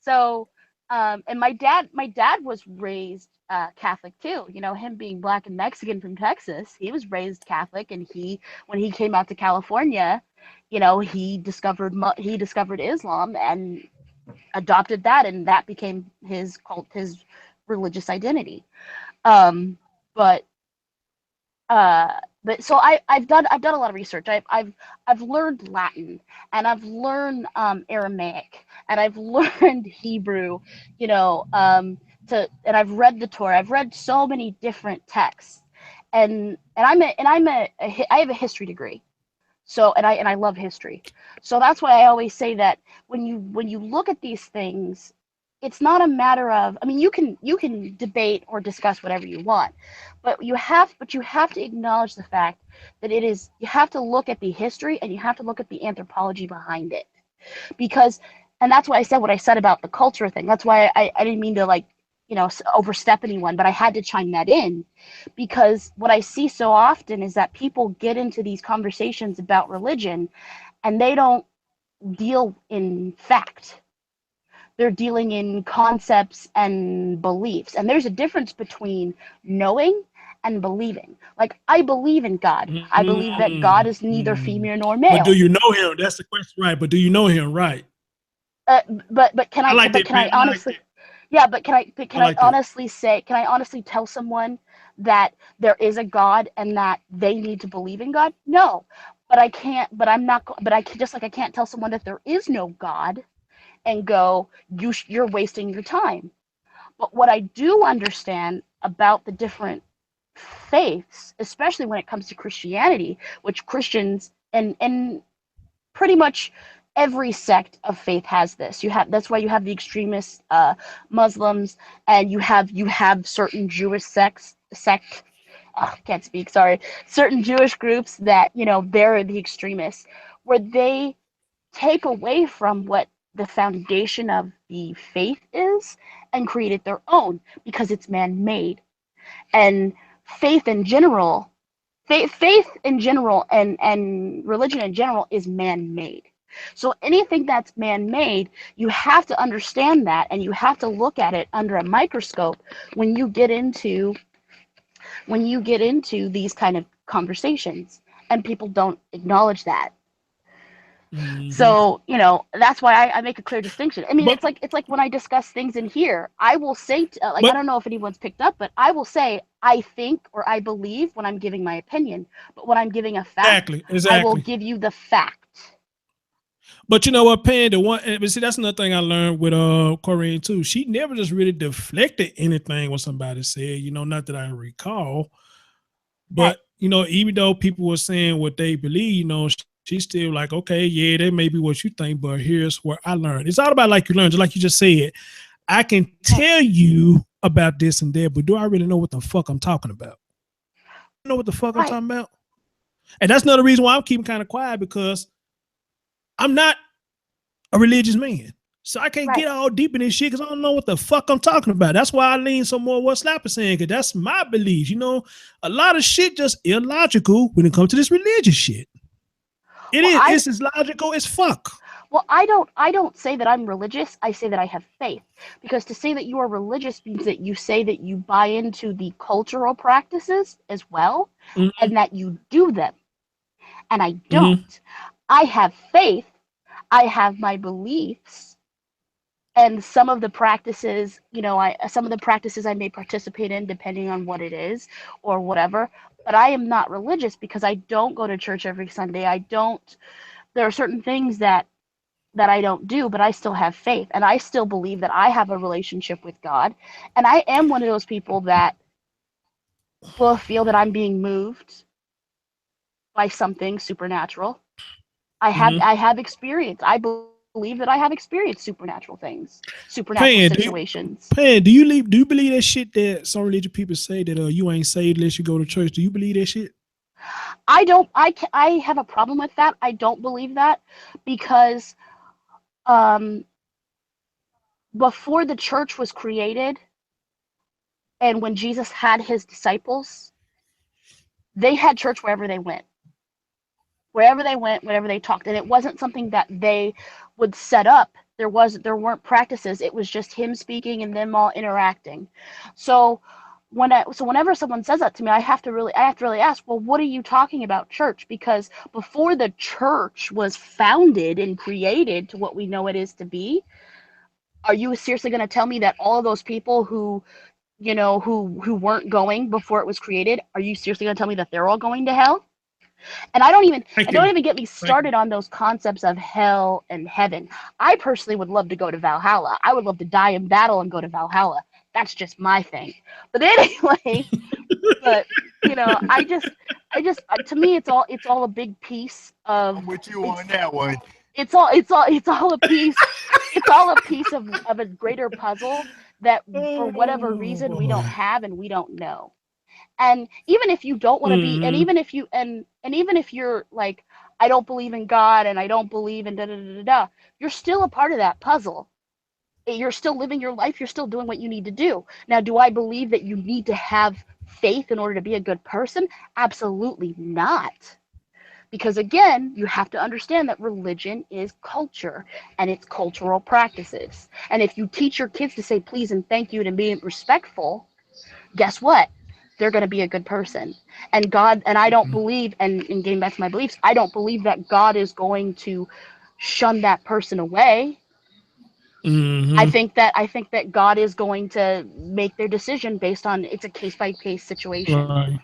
So, and my dad was raised Catholic too. Him being Black and Mexican from Texas, he was raised Catholic, and when he came out to California, he discovered Islam and adopted that, and that became his religious identity. But so I've done a lot of research. I've learned Latin, and I've learned Aramaic, and I've learned Hebrew, and I've read the Torah. I've read so many different texts, and I have a history degree. So and I love history. So that's why I always say that when you look at these things, it's not a matter of, you can debate or discuss whatever you want, but you have to acknowledge the fact that you have to look at the history, and you have to look at the anthropology behind it. And that's why I said what I said about the culture thing. That's why I didn't mean to overstep anyone, but I had to chime that in, because what I see so often is that people get into these conversations about religion and they don't deal in fact. They're dealing in concepts and beliefs. And there's a difference between knowing and believing. Like, I believe in God. I believe that God is neither female nor male. But do you know him? That's the question, right? But do you know him, right? But can I honestly honestly tell someone that there is a God and that they need to believe in God? No. But I can't tell someone that there is no God and go, you're wasting your time. But what I do understand about the different faiths, especially when it comes to Christianity, which Christians and pretty much every sect of faith has this. That's why you have the extremist Muslims, and you have certain Jewish certain Jewish groups that they're the extremists, where they take away from what the foundation of the faith is and created their own, because it's man-made. And faith in general and religion in general is man-made. So anything that's man-made, you have to understand that, and you have to look at it under a microscope when you get into these kind of conversations, and people don't acknowledge that. Mm-hmm. So, that's why I make a clear distinction. It's like when I discuss things in here, I will say, I don't know if anyone's picked up, but I will say I think or I believe when I'm giving my opinion. But when I'm giving a fact, exactly. I will give you the fact. But you know what, Pan, but see, that's another thing I learned with Corinne too. She never just really deflected anything what somebody said, not that I recall. But, even though people were saying what they believe, she's still like, okay, yeah, that may be what you think, but here's where I learned. It's all about like you learned, just like you just said. I can tell you about this and that, but do I really know what the fuck I'm talking about? You know what the fuck I'm talking about? And that's another reason why I'm keeping kind of quiet, because I'm not a religious man. So I can't Right. get all deep in this shit because I don't know what the fuck I'm talking about. That's why I lean some more what Slap is saying, because that's my beliefs. You know, a lot of shit just illogical when it comes to this religious shit. It's as logical as fuck. Well, I don't say that I'm religious. I say that I have faith. Because to say that you are religious means that you say that you buy into the cultural practices as well, and that you do them. And I don't. I have faith. I have my beliefs. And some of the practices, some of the practices I may participate in depending on what it is or whatever. But I am not religious because I don't go to church every Sunday. There are certain things that I don't do, but I still have faith. And I still believe that I have a relationship with God. And I am one of those people that will feel that I'm being moved by something supernatural. I have experience. I believe that I have experienced supernatural things, supernatural situations. Do you believe that shit that some religious people say that you ain't saved unless you go to church? Do you believe that shit? I have a problem with that. I don't believe that because before the church was created and when Jesus had his disciples, they had church wherever they went. Wherever they went, wherever they talked. And it wasn't something that they would set up. There weren't practices. It was just him speaking and them all interacting. So whenever someone says that to me, I have to really ask, well, what are you talking about church? Because before the church was founded and created to what we know it is to be, are you seriously going to tell me that all of those people who weren't going before it was created, are you seriously going to tell me that they're all going to hell? And don't even get me started on those concepts of hell and heaven. I personally would love to go to Valhalla. I would love to die in battle and go to Valhalla. That's just my thing. But anyway, I just to me it's all a big piece of. I'm with you on that one. It's all a piece. It's all a piece of a greater puzzle that for whatever reason we don't have and we don't know. And even if you don't want to be, and even if you're like, I don't believe in God and I don't believe in da-da-da-da-da, you're still a part of that puzzle. You're still living your life. You're still doing what you need to do. Now, do I believe that you need to have faith in order to be a good person? Absolutely not. Because again, you have to understand that religion is culture and it's cultural practices. And if you teach your kids to say please and thank you and be respectful, guess what? They're going to be a good person. And God, and I don't believe, and getting back to my beliefs, I don't believe that God is going to shun that person away. I think that God is going to make their decision based on, it's a case-by-case situation. Right.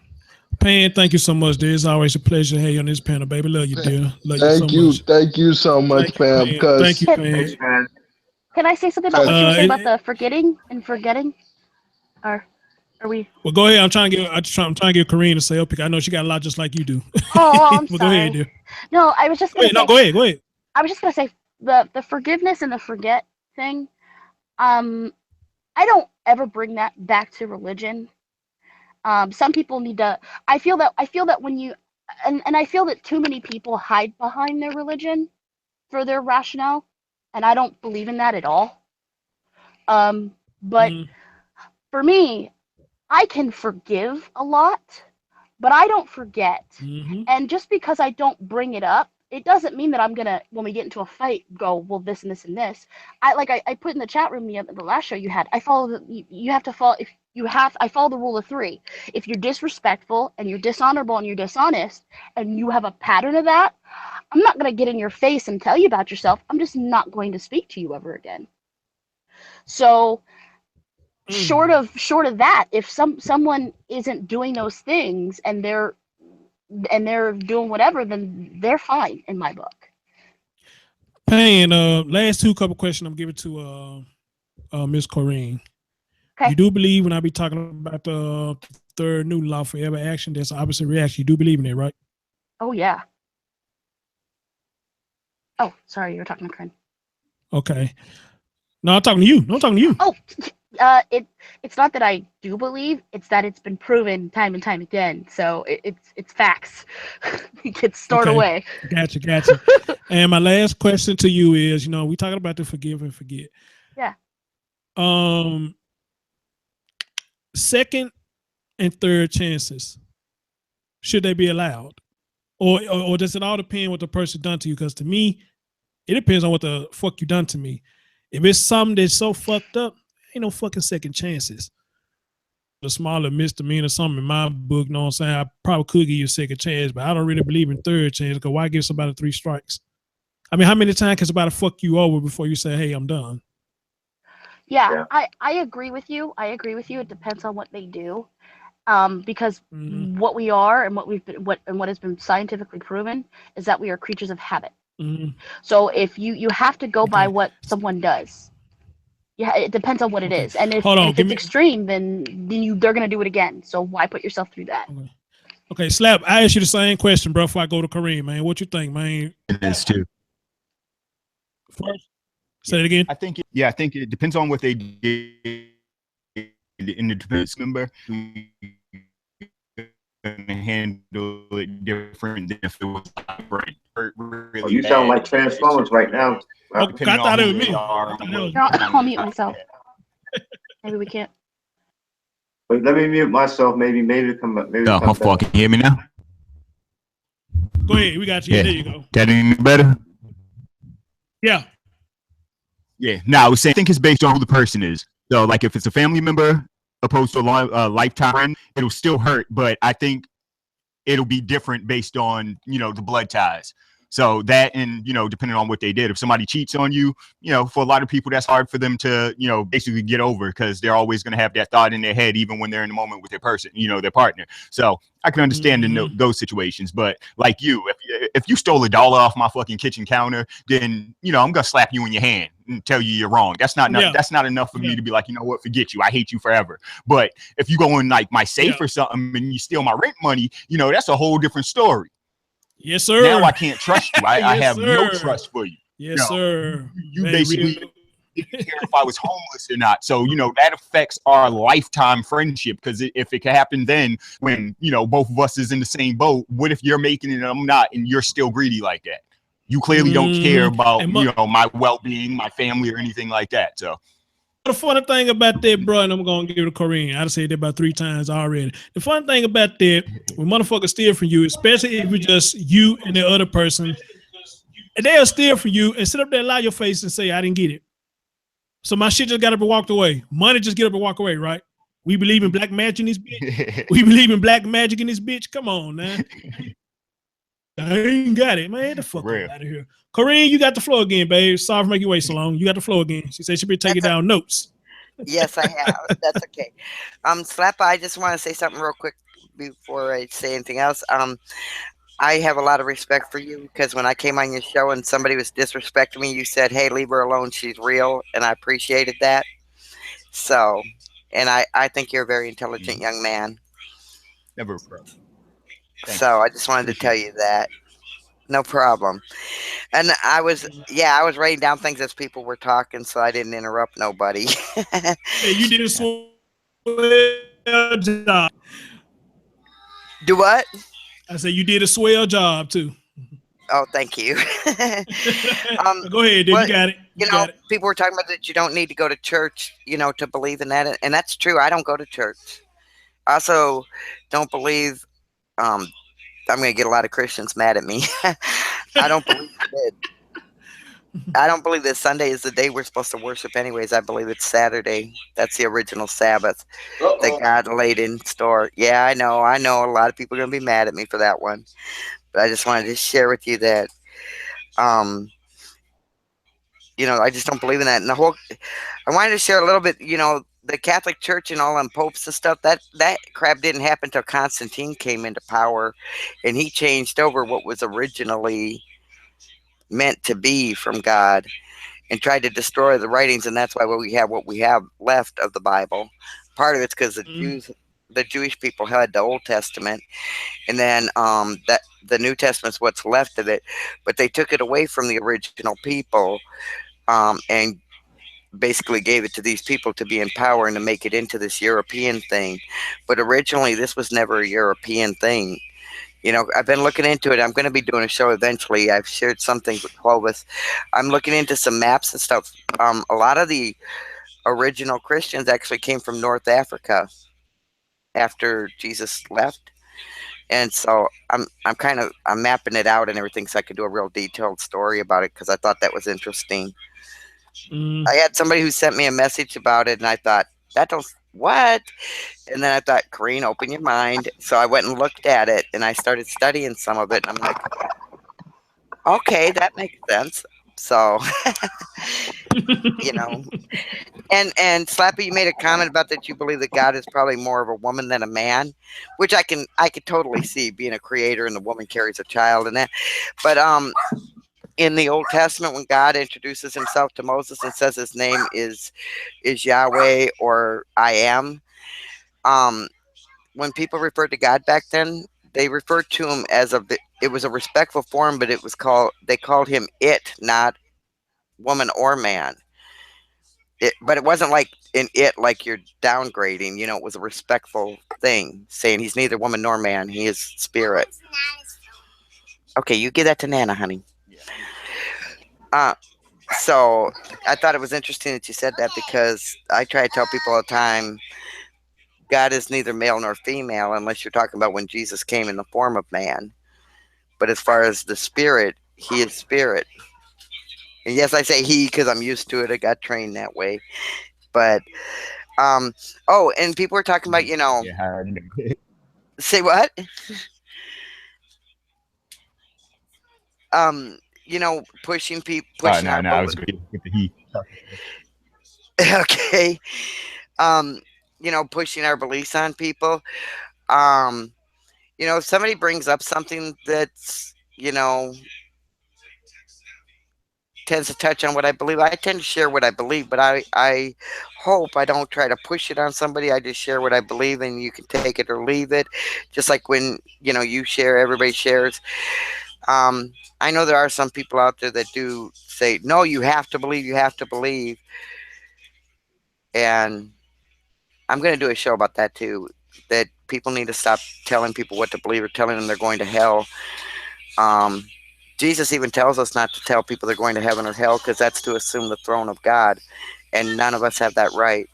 Pan, thank you so much, dear. It's always a pleasure to have you on this panel, baby. Love you, dear. Love you so much. Thank you so much, Pam. Thank you, Pan. Can I say something about what you were saying about the forgetting? Or are we? Well, go ahead. I'm trying to get Karine to say up. I know she got a lot just like you do. Oh, I'm sorry. Go ahead, dear. No, I was just going to say. No, go ahead. I was just going to say the forgiveness and the forget thing. I don't ever bring that back to religion. Some people need to. I feel that when you, and I feel that too many people hide behind their religion for their rationale, and I don't believe in that at all. But for me, I can forgive a lot, but I don't forget. And just because I don't bring it up, it doesn't mean that I'm gonna, when we get into a fight, go, well, this and this and this. I put in the chat room the last show you had. I follow I follow the rule of 3. If you're disrespectful and you're dishonorable and you're dishonest and you have a pattern of that, I'm not gonna get in your face and tell you about yourself. I'm just not going to speak to you ever again. So short of that, if someone isn't doing those things and they're doing whatever, then they're fine in my book. Pan, last couple questions I'm giving to Miss Corrine. Okay. You do believe when I be talking about the third new law for every action, there's opposite reaction. You do believe in it, right? Oh yeah. Oh, sorry, you were talking to Corinne. Okay. No, I'm talking to you. Oh, It's not that I do believe, it's that it's been proven time and time again. So it's facts. It gets stored Okay. away. Gotcha. And my last question to you is, we talking about the forgive and forget. Yeah. Second and third chances, should they be allowed? Or does it all depend what the person done to you? Because to me, it depends on what the fuck you done to me. If it's something that's so fucked up, ain't no fucking second chances. The smaller misdemeanor, something in my book, know what I'm saying? I probably could give you a second chance, but I don't really believe in third chance, because why give somebody 3 strikes? I mean, how many times can somebody fuck you over before you say, hey, I'm done? Yeah. I agree with you. It depends on what they do. Because what we are and what has been scientifically proven is that we are creatures of habit. So if you have to go by what someone does. Yeah, it depends on what it is. And if it's extreme, then they're gonna do it again. So why put yourself through that? Okay, Slap, I ask you the same question, bro, before I go to Kareem, man. What you think, man? It is too. First, say it again. I think it depends on what they did in the defense member. And handle it different than if it was right. Really You sound like Transformers right now. I thought it was me. I'll mute myself. Maybe we can't. Wait, let me mute myself. Maybe to come back. Oh, fuck! Can you hear me now? Go ahead. We got you. Yeah. There you go. That any better? Yeah. Yeah. Now, I was saying, I think it's based on who the person is. So, like, if it's a family member opposed to a lifetime friend, it'll still hurt, but I think it'll be different based on, the blood ties. So that, and, depending on what they did, if somebody cheats on you, for a lot of people, that's hard for them to, basically get over, because they're always going to have that thought in their head, even when they're in the moment with their person, their partner. So I can understand in those situations, but like you, if you stole $1 off my fucking kitchen counter, then, I'm going to slap you in your hand and tell you you're wrong. That's not enough for me to be like, you know what, forget you. I hate you forever. But if you go in like my safe or something and you steal my rent money, that's a whole different story. Yes, sir. Now I can't trust you. I Yes, have sir. no trust for you. Yes, sir. You basically didn't care if I was homeless or not. So, that affects our lifetime friendship, because if it can happen then when, both of us is in the same boat, what if you're making it and I'm not, and you're still greedy like that? You clearly don't care about, my well-being, my family, or anything like that. So. The funny thing about that, bro, and I'm going to give it to Kareem. I've said that about 3 times already. The funny thing about that, when motherfuckers steal from you, especially if it's just you and the other person, and they'll steal from you and sit up there and lie your face and say, I didn't get it. So my shit just got up and walked away. Money just get up and walk away, right? We believe in black magic in this bitch. We believe in black magic in this bitch. Come on, man. I ain't got it, man. Get the fuck out of here. Kareem, you got the floor again, babe. Sorry for making you wait so long. You got the floor again. She said she'll be taking down notes. Yes, I have. That's okay. Slappa, I just want to say something real quick before I say anything else. I have a lot of respect for you, because when I came on your show and somebody was disrespecting me, you said, hey, leave her alone. She's real. And I appreciated that. So, and I think you're a very intelligent young man. Never a problem. So I just wanted to tell you that. No problem. And I was writing down things as people were talking, so I didn't interrupt nobody. Hey, you did a swell job. Do what? I said you did a swell job too. Oh, thank you. Go ahead, dude. You got it. People were talking about that you don't need to go to church, to believe in that. And that's true. I don't go to church. I also don't believe, I'm going to get a lot of Christians mad at me. I don't believe that Sunday is the day we're supposed to worship anyways. I believe it's Saturday. That's the original Sabbath that God laid in store. Yeah, I know. A lot of people are going to be mad at me for that one. But I just wanted to share with you that, I just don't believe in that. And I wanted to share a little bit, the Catholic Church and all them popes and stuff, that crap didn't happen until Constantine came into power, and he changed over what was originally meant to be from God and tried to destroy the writings, and that's why we have what we have left of the Bible. Part of it's because the Jewish people had the Old Testament, and then that the New Testament's what's left of it, but they took it away from the original people, and basically gave it to these people to be in power and to make it into this European thing. But originally, this was never a European thing. You know, I've been looking into it. I'm going to be doing a show eventually. I've shared something with Clovis. I'm looking into some maps and stuff. A lot of the original Christians actually came from North Africa after Jesus left. And so I'm mapping it out and everything so I could do a real detailed story about it because I thought that was interesting. I had somebody who sent me a message about it, and I thought, what? And then I thought, Corrine, open your mind. So I went and looked at it, and I started studying some of it, and I'm like, okay, that makes sense. So, you know, and Slappy, you made a comment about that you believe that God is probably more of a woman than a man, which I could totally see, being a creator and the woman carries a child and that. But in the Old Testament, when God introduces himself to Moses and says his name is Yahweh or I am, when people referred to God back then, they referred to him as it was a respectful form, but they called him it, not woman or man. But it wasn't like like you're downgrading, you know, it was a respectful thing, saying he's neither woman nor man, he is spirit. Okay, you give that to Nana, honey. So I thought it was interesting that you said that, because I try to tell people all the time, God is neither male nor female, unless you're talking about when Jesus came in the form of man. But as far as the spirit, he is spirit. And yes, I say he because I'm used to it. I got trained that way. But oh, and people were talking about, you know, say what? You know, pushing people. No, I was going with the he. Okay. You know, pushing our beliefs on people. You know, if somebody brings up something that's, you know, tends to touch on what I believe, I tend to share what I believe, but I hope I don't try to push it on somebody. I just share what I believe, and you can take it or leave it. Just like when, you know, you share, everybody shares. I know there are some people out there that do say, no, you have to believe. And I'm going to do a show about that too, that people need to stop telling people what to believe or telling them they're going to hell. Jesus even tells us not to tell people they're going to heaven or hell, because that's to assume the throne of God, and none of us have that right.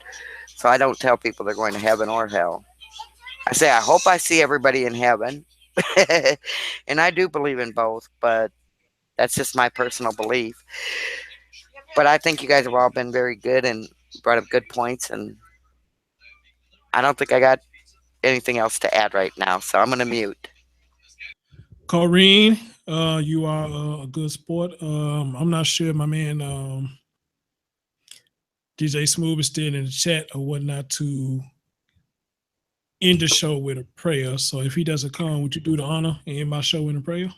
So I don't tell people they're going to heaven or hell. I say, I hope I see everybody in heaven. And I do believe in both, but that's just my personal belief. But I think you guys have all been very good and brought up good points, and I don't think I got anything else to add right now, so I'm going to mute. Corrine, you are a good sport. I'm not sure my man DJ Smooth is still in the chat or whatnot to end the show with a prayer. So if he doesn't come, would you do the honor and end my show with a prayer?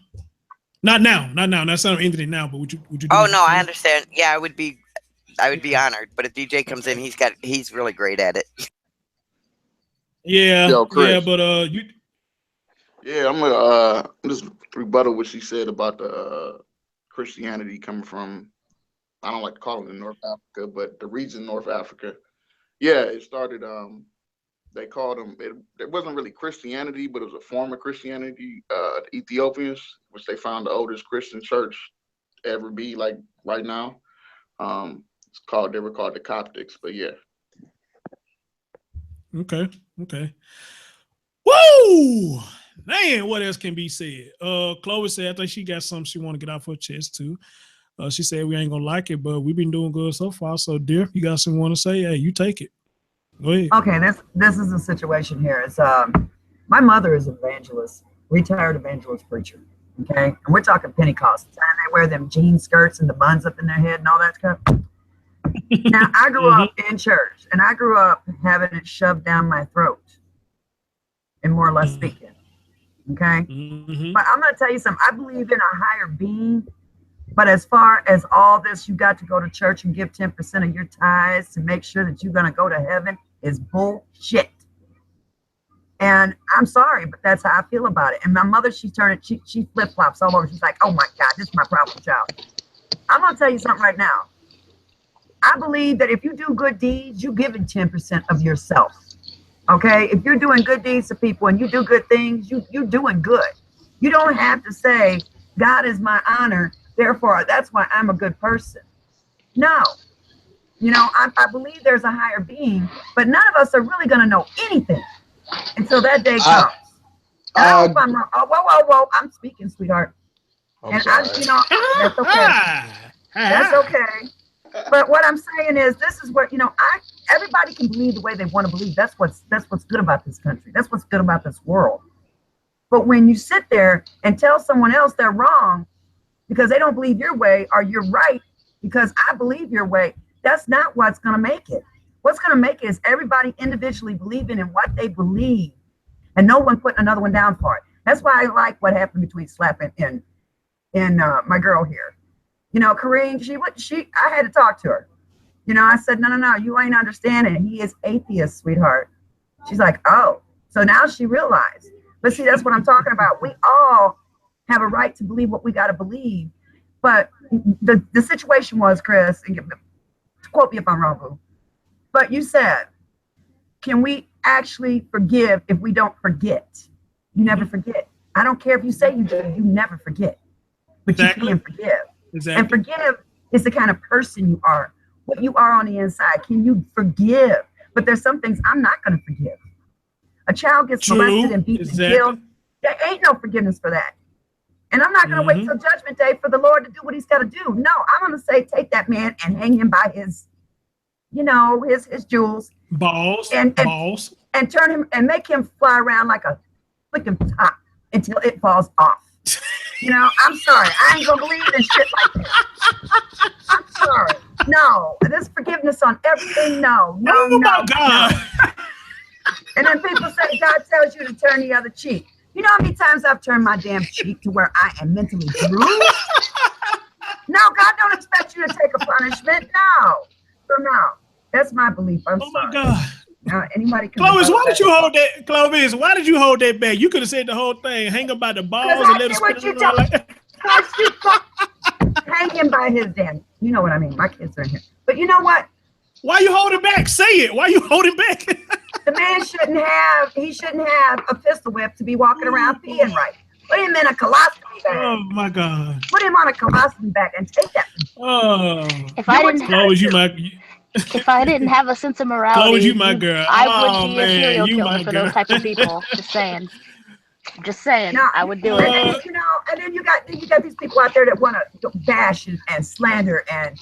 Not now. That's not ending it now, but would you do Oh no, I understand. Yeah, I would be honored. But if DJ comes in, he's really great at it. Yeah. Yo, Chris. Yeah, but you. Yeah, I'm gonna just rebuttal what she said about the Christianity coming from, I don't like to call it in North Africa, but the region North Africa. Yeah, it started. They called them. It wasn't really Christianity, but it was a form of Christianity. The Ethiopians, which they found the oldest Christian church to ever be, like right now. They were called the Coptics, but yeah. Okay. Woo! Man, what else can be said? Chloe said, I think she got something she want to get off her chest too. She said we ain't gonna like it, but we've been doing good so far. So, dear, you got something you want to say? Hey, you take it. Go ahead. Okay, this is the situation here. It's my mother is an evangelist, retired evangelist preacher. Okay, and we're talking Pentecostals, and they wear them jean skirts and the buns up in their head and all that stuff. Now, I grew up in church, and I grew up having it shoved down my throat, and more or less speaking. Okay, but I'm going to tell you something. I believe in a higher being, but as far as all this, you got to go to church and give 10% of your tithes to make sure that you're going to go to heaven is bullshit. And I'm sorry, but that's how I feel about it. And my mother, she flip-flops all over. She's like, oh my God, this is my problem child. I'm going to tell you something right now. I believe that if you do good deeds, you give it 10% of yourself. Okay, if you're doing good deeds to people and you do good things, you're doing good. You don't have to say, God is my honor, therefore that's why I'm a good person. No. You know, I believe there's a higher being, but none of us are really going to know anything until that day comes. I hope I'm wrong. Oh, whoa, I'm speaking, sweetheart. That's okay. That's okay. But what I'm saying is, this is what, everybody can believe the way they want to believe. That's what's good about this country. That's what's good about this world. But when you sit there and tell someone else they're wrong because they don't believe your way, or you're right because I believe your way, that's not what's going to make it. What's going to make it is everybody individually believing in what they believe and no one putting another one down for it. That's why I like what happened between Slap and my girl here. Kareem, I had to talk to her. I said, no, you ain't understanding. He is atheist, sweetheart. She's like, oh. So now she realized. But see, that's what I'm talking about. We all have a right to believe what we got to believe. But the situation was, Chris, and quote me if I'm wrong, boo, but you said, can we actually forgive if we don't forget? You never forget. I don't care if you say you do, you never forget. But you can forgive. Exactly. And forgive is the kind of person you are, what you are on the inside. Can you forgive? But there's some things I'm not going to forgive. A child gets molested and beaten and killed. There ain't no forgiveness for that. And I'm not going to wait till Judgment Day for the Lord to do what he's got to do. No, I'm going to say, take that man and hang him by his, his jewels. Balls. And turn him and make him fly around like a freaking top until it falls off. I'm sorry. I ain't going to believe in shit like that. I'm sorry. No, there's forgiveness on everything. No. God. No. And then people say God tells you to turn the other cheek. You know how many times I've turned my damn cheek to where I am mentally bruised? No, God don't expect you to take a punishment. No. So no. That's my belief. I'm sorry. My God. Anybody can Clovis, why did you hold that? Clovis, why did you hold that back? You could have said the whole thing. Hang him by the balls and let us spin it around like that. Hang him by his damn. You know what I mean. My kids are in here. But you know what? Why you holding back? Say it. Why you holding back? The man shouldn't have a pistol whip to be walking around peeing right. Put him in a colostomy bag. Oh my God. Put him on a colostomy bag and take that. Oh. If I didn't have a sense of morality, Chloe, you my girl. I would be a serial killer for those types of people. Just saying. No, I would do it. And then you got these people out there that want to bash and slander and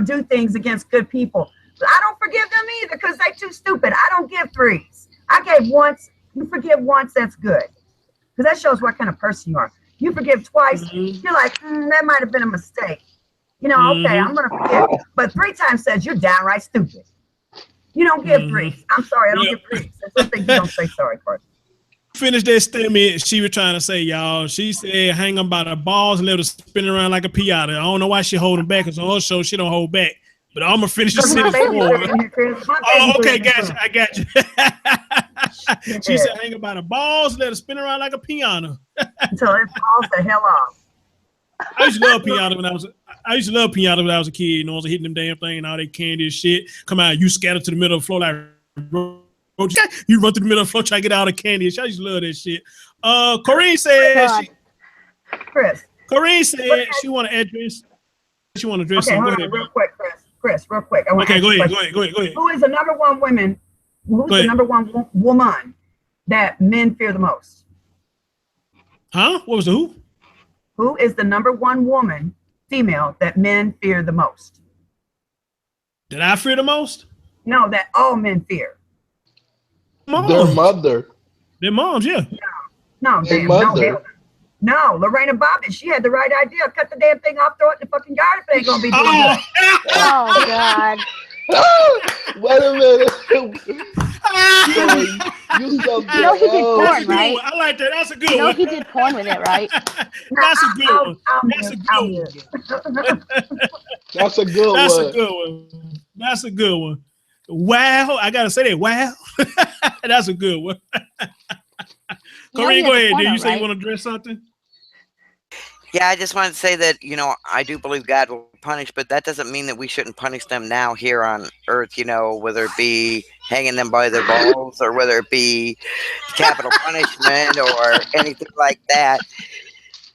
do things against good people. I don't forgive them either because they're too stupid. I don't give threes. I gave once. You forgive once, that's good. Because that shows what kind of person you are. You forgive twice, you're like, that might have been a mistake. Okay, I'm going to forgive. But 3 times says you're downright stupid. You don't give threes. I'm sorry, I don't give threes. There's some things you don't say sorry for. Finish that statement she was trying to say, y'all. She said, hang them by the balls and let her spin around like a piata. I don't know why she holding back, because on her show, she don't hold back. But I'm going to finish the sentence for her. Oh, okay, gotcha. I got you. She said, hang them by the balls, let her spin around like a piano. Until it falls the hell off. I used to love piano when I was a kid. I was hitting them damn thing and all that candy and shit. Come out, you scatter to the middle of the floor like you run through the middle of the floor trying to get all the candy and shit. I used to love that shit. Corrine said Corrine said she want to address. She want to address something. Go ahead, real quick, Chris, real quick. Okay, go ahead. Who is the number one woman? Who's the number one woman that men fear the most? Huh? What was the who? Who is the number one woman, female, that men fear the most? That I fear the most? No, that all men fear. Moms. Their mother. Their moms, yeah. No, their mother. No, Lorena Bobbitt, she had the right idea. Cut the damn thing off, throw it in the fucking yard if it ain't gonna be doing good. Oh God. Wait a minute. You he did porn, right? I like that. That's a good one. He did porn with it, right? That's a good one. That's a good one. That's a good one. That's a good one. That's a good one. Wow. I gotta say that. Wow. That's a good one. Corrine, go ahead. Did you say you want to address something? Yeah, I just wanted to say that, you know, I do believe God will punish, but that doesn't mean that we shouldn't punish them now here on earth, you know, whether it be hanging them by their balls or whether it be capital punishment or anything like that.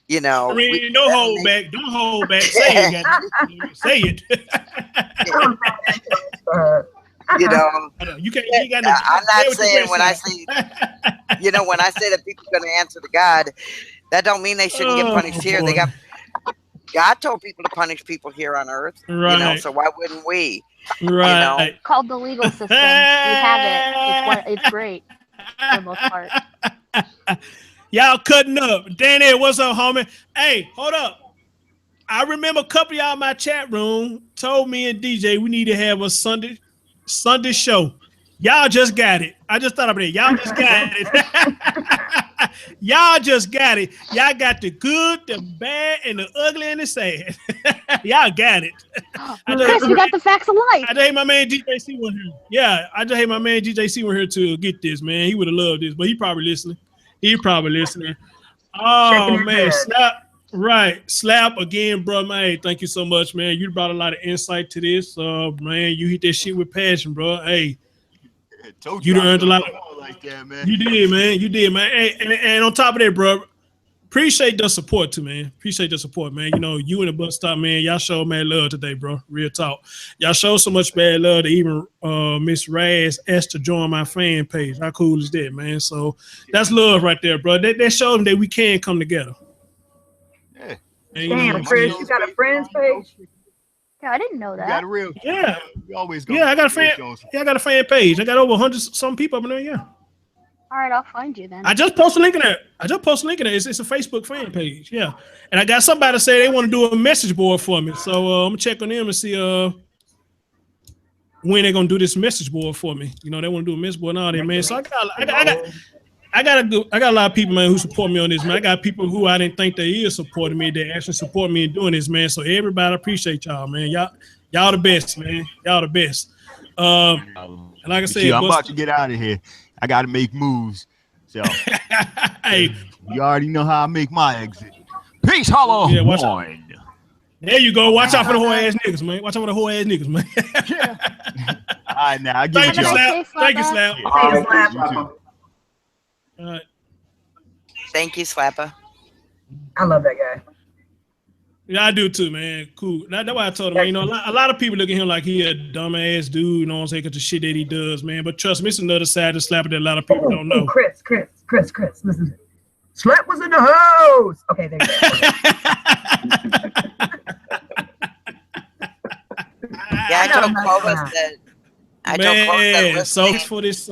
You know, I mean, don't hold back. Don't hold back. Say it, goddamn. Say it. You know, you can't. You got I'm not saying when I say, you know, when I say that people are going to answer to God, that don't mean they shouldn't get punished here. Boy. They got God told people to punish people here on earth. Right. You know, so why wouldn't we? Right. You know? It's called the legal system. We have it. It's great for the most part. Y'all cutting up. Danny, what's up, homie? Hey, hold up. I remember a couple of y'all in my chat room told me and DJ we need to have a Sunday show. Y'all just got it. I just thought about it. Y'all just got it. Y'all just got it. Y'all got the good, the bad, and the ugly and the sad. Y'all got it. Chris, you got the facts of life. I just hate my man DJ C one here. Yeah, I just hate my man DJ C one here to get this, man. He would have loved this, but he probably listening. Oh man, slap again, bro. Man, hey, thank you so much, man. You brought a lot of insight to this. Man, you hit that shit with passion, bro. Hey, you earned a lot of like that, man. You did, man. You did, man. Hey, and on top of that, bro, appreciate the support too, man. Appreciate the support, man. You know, you and the bus stop, man. Y'all showed mad love today, bro. Real talk. Y'all showed so much bad love that even Miss Raz asked to join my fan page. How cool is that, man? So that's love right there, bro. That showed them that we can come together. Yeah. And, Damn, Chris, you got a friends page? Yeah, I didn't know that. You got a real. Yeah. We always go. Yeah, I got a fan. Yeah, I got a fan page. I got over 100 some people up in there. Yeah. All right, I'll find you then. I just posted a link in there. It's a Facebook fan page. Yeah. And I got somebody say they want to do a message board for me. So I'm gonna check on them and see when they're gonna do this message board for me. You know, they want to do a message board and all that, man. So I got a lot of people, man, who support me on this, man. I got people who I didn't think they is supporting me. They actually support me in doing this, man. So everybody, appreciate y'all, man. Y'all the best, man. Y'all the best. And like I said, I'm about to get out of here. I got to make moves. So, hey, you already know how I make my exit. Peace, hollow. Yeah, watch out. There you go. Watch out for the whole ass niggas, man. Watch out for the whole ass niggas, man. All right, now I give Thank you, Slap. Thank you, Slap. All right. Thank you, Slapper. I love that guy. Yeah, I do too, man. Cool. That's why I told him, you know, a lot of people look at him like he a dumbass dude, you know what I'm saying, because the shit that he does, man. But trust me, it's another side of Slapper that a lot of people don't know. Chris, listen to me. Slap was in the house. Okay, there you go. Yeah, I told Clovis that. So for this.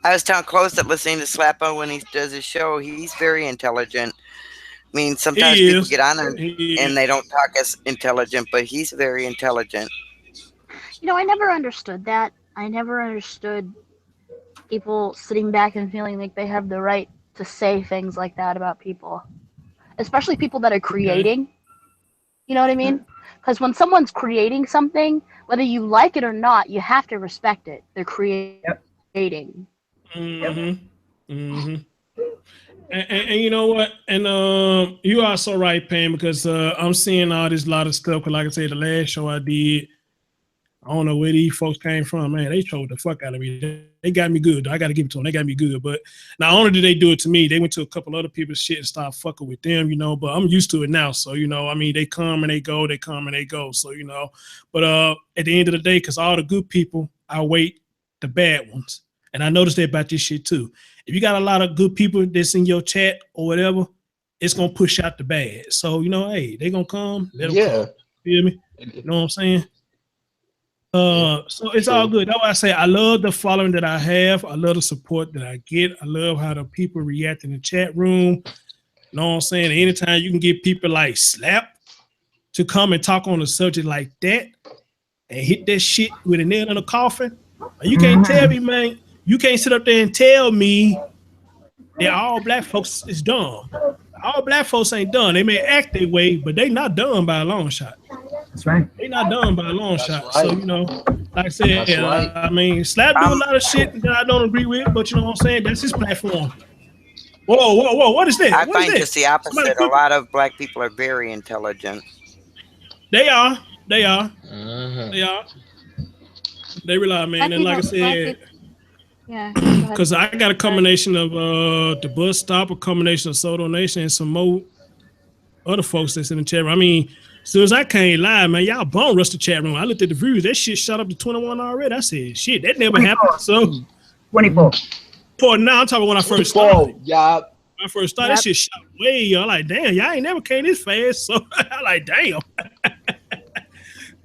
I was telling Clovis that listening to Slappo when he does his show, he's very intelligent. I mean, sometimes people get on there and they don't talk as intelligent, but he's very intelligent. You know, I never understood that. I never understood people sitting back and feeling like they have the right to say things like that about people, especially people that are creating. You know what I mean? Because when someone's creating something, whether you like it or not, you have to respect it. They're creating. Mm-hmm. Mm-hmm. And you know what? And you are so right, Pam, because I'm seeing all this lot of stuff. Cause like I said, the last show I did, I don't know where these folks came from. Man, they trolled the fuck out of me. They got me good. I got to give it to them. They got me good. But not only did they do it to me, they went to a couple other people's shit and started fucking with them, you know. But I'm used to it now. So, you know, I mean, they come and they go. They come and they go. So, you know. But at the end of the day, because all the good people outweigh the bad ones. And I noticed that about this shit too. If you got a lot of good people that's in your chat or whatever, it's gonna push out the bad. So you know, hey, they gonna come. Let them come. Feel me? You know what I'm saying? So it's all good. That's why I say I love the following that I have. I love the support that I get. I love how the people react in the chat room. You know what I'm saying? Anytime you can get people like Slap to come and talk on a subject like that and hit that shit with a nail in the coffin, you can't tell me, man. You can't sit up there and tell me that all black folks is dumb. All black folks ain't dumb. They may act their way, but they not dumb by a long shot. That's right. They not dumb by a long shot. Right. So, you know, like I said, Right. I mean, Slap do a lot of shit that I don't agree with, but you know what I'm saying? That's his platform. Whoa! What is that? I What is find that? just the opposite. A lot of black people are very intelligent. They are. They Uh-huh. are. They rely, man. And like I said, yeah. because I got a combination of the bus stop, a combination of Soto Nation, and some more other folks that's in the chat room. I mean, as soon as I can't lie, man, y'all bone rushed the chat room. I looked at the views. That shit shot up to 21 already. I said, shit, that never 24. happened. So 24. Now I'm talking when I first started. Yeah. When I first started, that shit shot way. Y'all like, damn, y'all ain't never came this fast. So I like, damn.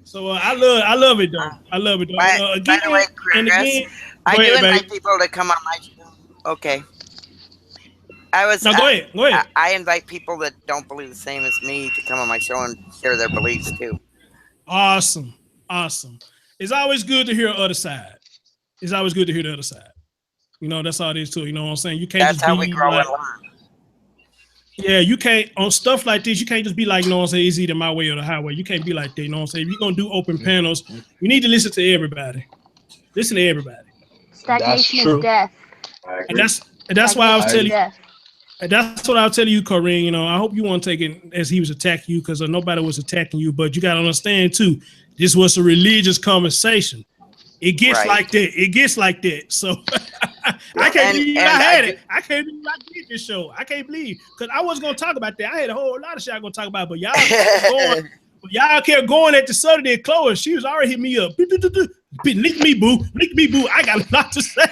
So I love it though. I love it though. By the way, Chris, I do invite people to come on my show. Okay. Go ahead. I invite people that don't believe the same as me to come on my show and share their beliefs too. Awesome. It's always good to hear the other side. It's always good to hear the other side. You know, that's all it is too. You know what I'm saying? You can't. That's just how we grow and learn. Yeah, you can't on stuff like this. You can't just be like, you know what I'm saying, it's either my way or the highway. You can't be like that. You know what I'm saying? If you're gonna do open panels, you need to listen to everybody. Listen to everybody. Stagnation is death. And that's why I was telling you. And that's what I was telling you, Corinne. You know, I hope you won't take it as he was attacking you, because nobody was attacking you. But you got to understand too, this was a religious conversation. It gets like that. It gets like that. So I can't believe I had it. I can't believe I did this show. I can't believe, because I wasn't gonna talk about that. I had a whole lot of shit I was gonna talk about, but y'all kept going at the Saturday close. She was already hit me up. Lick me, boo. I got a lot to say.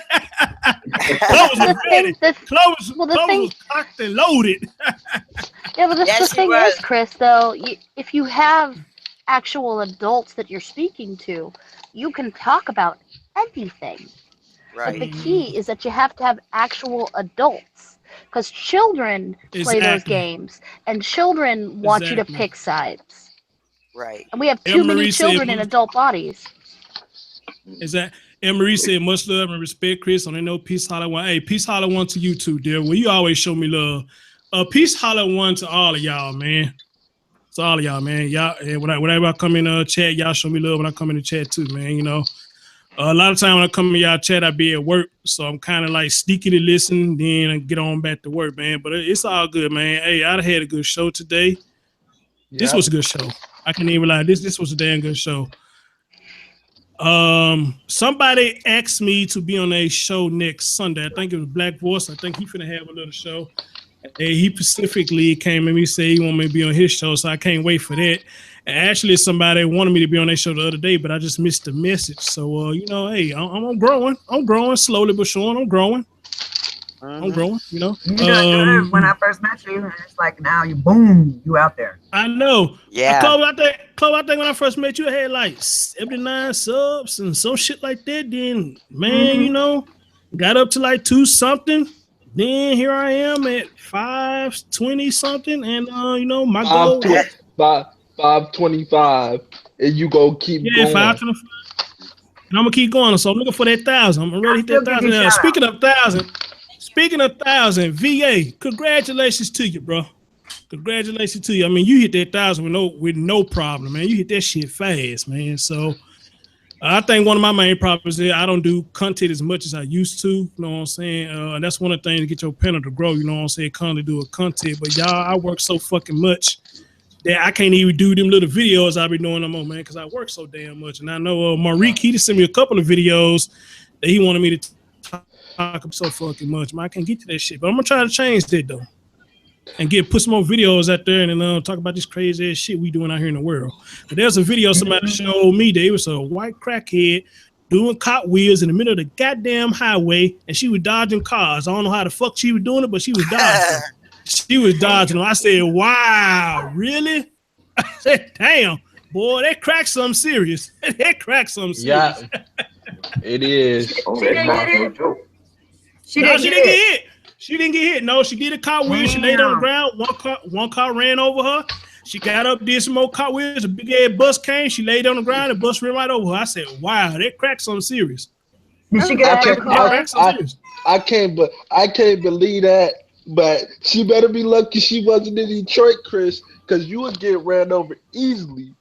Clovis was ready. Clovis was cocked and loaded. Yeah, but the thing is, Chris, though, if you have actual adults that you're speaking to, you can talk about anything. Right. But the key is that you have to have actual adults, because children play those games, and children want you to pick sides. Right. And we have too many children in adult bodies. Anne-Marie said, much love and respect, Chris. And I know Peace Holler One. Hey, Peace Holler One to you too, dear. Well, you always show me love. Peace Holler One to all of y'all, man. To all of y'all, man. Y'all, whenever I come in chat, y'all show me love when I come in the chat too, man. You know, a lot of time when I come in y'all chat, I be at work, so I'm kind of like sneaky to listen, then I get on back to work, man. But it's all good, man. Hey, I had a good show today. Yep. This was a good show. I can't even lie. This was a damn good show. Somebody asked me to be on a show next Sunday. I think it was Black Voice. I think he finna have a little show. He specifically came and he said he wanted me to be on his show, so I can't wait for that. And actually, somebody wanted me to be on their show the other day, but I just missed the message. So, you know, hey, I'm growing. I'm growing slowly but surely. I'm growing. I'm growing, you know. You good. When I first met you, it's like now you boom, you out there. I know. Yeah. Chloe, I think when I first met you, I had like 79 subs and some shit like that. Then, man, you know, got up to like 2 something. Then here I am at 520 something, and you know, my goal 525, and you go keep going. 525. And I'm gonna keep going. So I'm looking for that 1,000. I'm ready to hit that 1,000. Speaking of 1,000, VA, congratulations to you, bro. Congratulations to you. I mean, you hit that 1,000 with no problem, man. You hit that shit fast, man. So I think one of my main problems is I don't do content as much as I used to. You know what I'm saying? And that's one of the things to get your panel to grow. You know what I'm saying? Constantly do a content. But y'all, I work so fucking much that I can't even do them little videos I be doing no more, man, because I work so damn much. And I know Marik, he just sent me a couple of videos that he wanted me to talk so fucking much. Man, I can't get to that shit. But I'm going to try to change that, though. And put some more videos out there and talk about this crazy ass shit we doing out here in the world. But there's a video somebody showed me that it was a white crackhead doing cartwheels in the middle of the goddamn highway, and she was dodging cars. I don't know how the fuck she was doing it, but she was dodging. She was dodging them. I said, wow, really? I said, damn, boy, that cracked something serious. That cracked something serious. Yeah, it is. She didn't get hit. She didn't get hit. She didn't get hit. No, she did a cartwheel. She laid on the ground. One car ran over her. She got up, did some more cartwheels. A big ass bus came. She laid on the ground. The bus ran right over her. I said, wow, that cracked something serious. Did she get I can't believe that. But she better be lucky she wasn't in Detroit, Chris, because you would get ran over easily.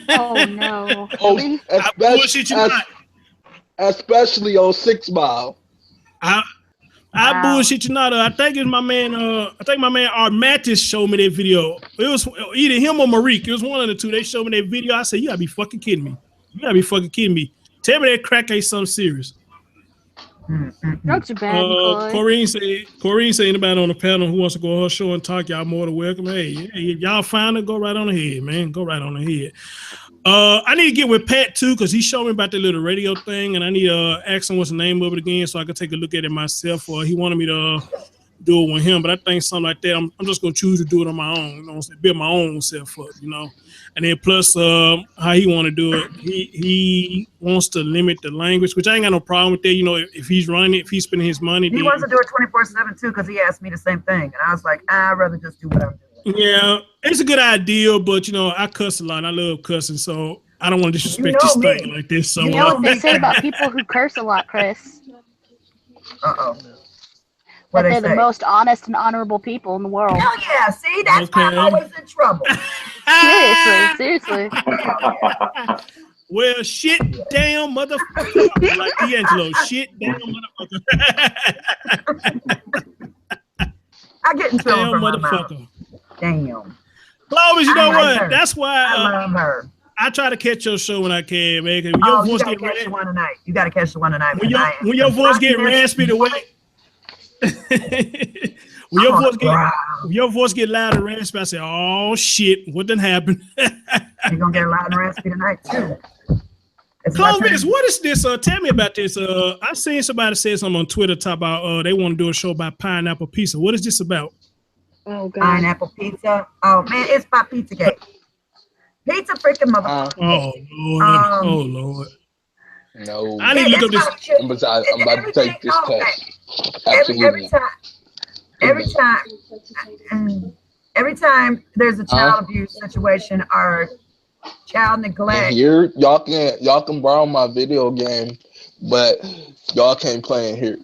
Oh no! Especially on 6 Mile. I bullshit you not. I think it's my man. I think my man Art Mattis showed me that video. It was either him or Marique. It was one of the two. They showed me that video. I said, "You gotta be fucking kidding me. You gotta be fucking kidding me. Tell me that crack ain't something serious." Drugs are bad. Corrine say anybody on the panel who wants to go on her show and talk, y'all more than welcome. Hey, if y'all find it, go right on ahead, man. Go right on ahead. I need to get with Pat too, because he showed me about the little radio thing, and I need to ask him what's the name of it again so I can take a look at it myself. Or he wanted me to do it with him, but I think something like that, I'm just gonna choose to do it on my own. You know, build my own self up, you know. And then plus, how he want to do it, he wants to limit the language, which I ain't got no problem with that. You know, if he's running it, if he's spending his money, he wants to do it 24/7 too, because he asked me the same thing, and I was like, I'd rather just do what I'm doing. Yeah, it's a good idea, but you know, I cuss a lot. I love cussing, so I don't want to disrespect this thing like this. So you know what they say about people who curse a lot, Chris? That they're the most honest and honorable people in the world. Hell yeah! See, that's why I'm always in trouble. Seriously. Well, shit damn motherfucker. Like D'Angelo, shit damn motherfucker. I get in trouble damn for my motherfucker. mouth. Damn. Clovis, you know what? Her. That's why I love her. I try to catch your show when I can, man. When your voice you gotta catch the one tonight. You gotta catch the one tonight. When your voice get raspy the way. when your voice get loud and raspy, I say, "Oh shit, what done happened?" You're gonna get loud and raspy tonight too. Clovis, what is this? Tell me about this. I seen somebody say something on Twitter talk about they want to do a show about pineapple pizza. What is this about? Oh God. Pineapple pizza. Oh man, it's by Pizzagate. Pizza freaking motherfucker. Oh Lord. No. I need to look up this. I'm about to take this test. Every time there's a child abuse situation or child neglect. And here, y'all can borrow my video game, but y'all can't play in here.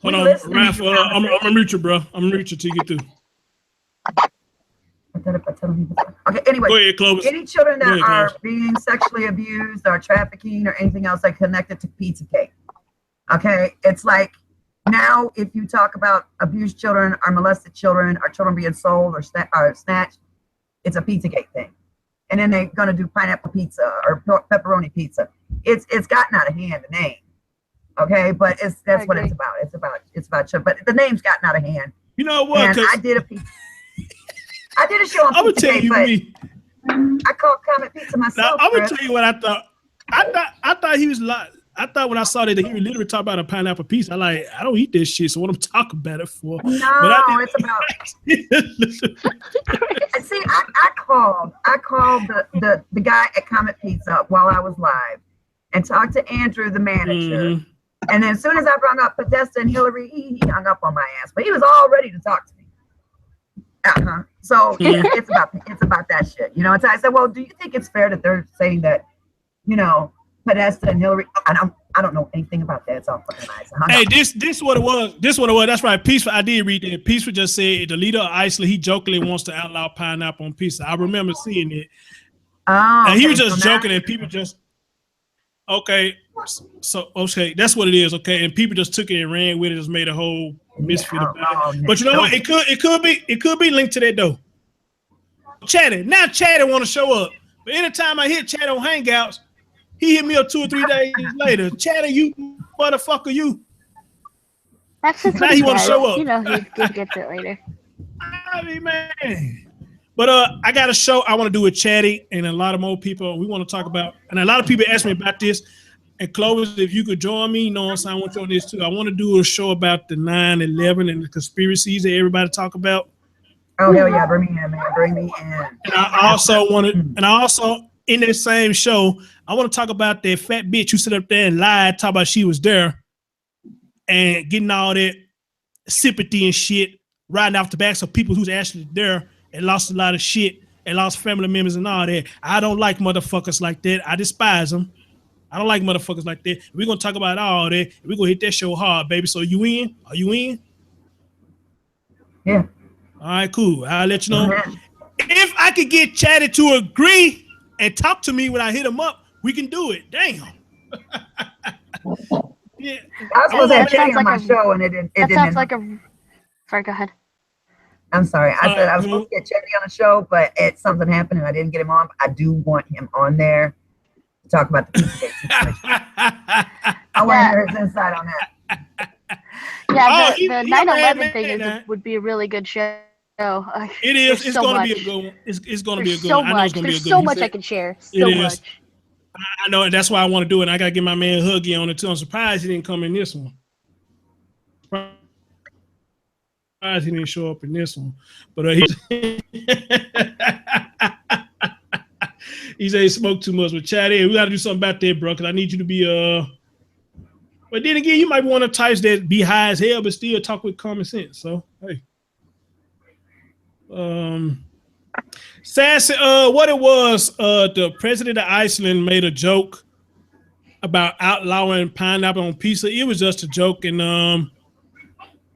Hold on, Raph. I'm gonna mute you, bro. I'm gonna mute you till you get through. Okay, anyway, go ahead, Clovis. Any children that are being sexually abused or trafficking or anything else that connected to Pizzagate. Okay, it's like now if you talk about abused children or molested children or children being sold or snatched, it's a Pizzagate thing. And then they're gonna do pineapple pizza or pepperoni pizza. It's gotten out of hand, the name. Okay, but that's what it's about. It's about but the name's gotten out of hand. You know what? And I did a show on Pizzagate, but I called Comet Pizza myself. I'm gonna tell you what I thought. I thought he was like. I thought when I saw that he was literally talking about a pineapple pizza. I don't eat this shit. So what I'm talking about it for? No, it's about. See, I called the guy at Comet Pizza while I was live, and talked to Andrew, the manager. Mm-hmm. And then as soon as I brought up Podesta and Hillary, he hung up on my ass. But he was all ready to talk to me. So it's about that shit. You know, and so I said, well, do you think it's fair that they're saying that, you know, Podesta and Hillary? I don't know anything about that. It's all fucking nice. Hey, this what it was. This what it was. That's right. Peaceful. I did read that. Peaceful just said the leader of Iceland, he jokingly wants to outlaw pineapple on pizza. I remember seeing it. Oh, and he was just joking, and people just that's what it is. Okay, and people just took it and ran with it, just made a whole misfit about it. But you know what? It could be linked to that though. Chatty want to show up, but anytime I hit Chatty on Hangouts, he hit me up 2 or 3 days later. Chatty, you motherfucker, you. That's just now he want to show up. You know he gets it later. I mean, man. But I got a show I want to do with Chatty and a lot of more people. We want to talk about, and a lot of people ask me about this. And Clovis, if you could join me, you know what I'm saying? I want you on this too. I want to do a show about the 9/11 and the conspiracies that everybody talk about. Oh hell yeah, bring me in, man. Bring me in. And I also in that same show, I want to talk about that fat bitch who sit up there and lied, talk about she was there and getting all that sympathy and shit riding off the backs of people who's actually there and lost a lot of shit and lost family members and all that. I don't like motherfuckers like that. I despise them. I don't like motherfuckers like that. We're going to talk about all that. We're going to hit that show hard, baby. So you in? Are you in? Yeah. All right, cool. I'll let you know. If I could get Chatty to agree and talk to me when I hit him up, we can do it. Damn. Yeah. I was supposed to have That Chetty sounds on my like a- show, and it didn't. That sounds like a. Sorry, go ahead. I'm sorry. I said I was supposed to get Chetty on the show, but something happened and I didn't get him on. I do want him on there to talk about the Pizzagate situation. I want to hear his insight on that. Yeah, the 9/11 thing would be a really good show. It is. It's going to be a good one. It's going to be a good so one. I know it's much. going to be a There's good so one. much I can share. It So is. much. I know, and that's why I want to do it. I got to get my man Huggy on it too. I'm surprised he didn't come in this one. Surprised he didn't show up in this one. But he said he smoked too much with Chad. Hey, we got to do something about that, bro, because I need you to be But then again, you might be one of the types that be high as hell, but still talk with common sense. So hey. Sassy, what it was, the president of Iceland made a joke about outlawing pineapple on pizza. It was just a joke, and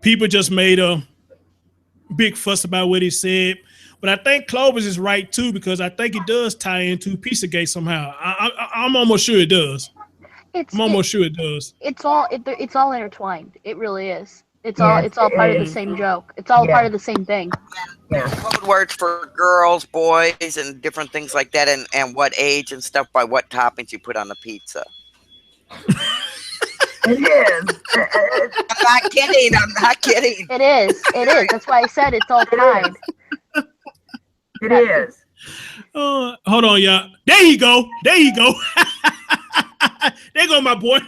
people just made a big fuss about what he said. But I think Clovis is right too, because I think it does tie into Pizzagate somehow. I'm almost sure it does. I'm almost sure it does. It's all intertwined. It really is. It's all part of the same joke. It's all part of the same thing. Code words for girls, boys, and different things like that, and what age and stuff by what toppings you put on the pizza. It is. I'm not kidding. I'm not kidding. It is. It is. That's why I said it's all tied. It is. Hold on, y'all. There you go. There you go. There go my boy.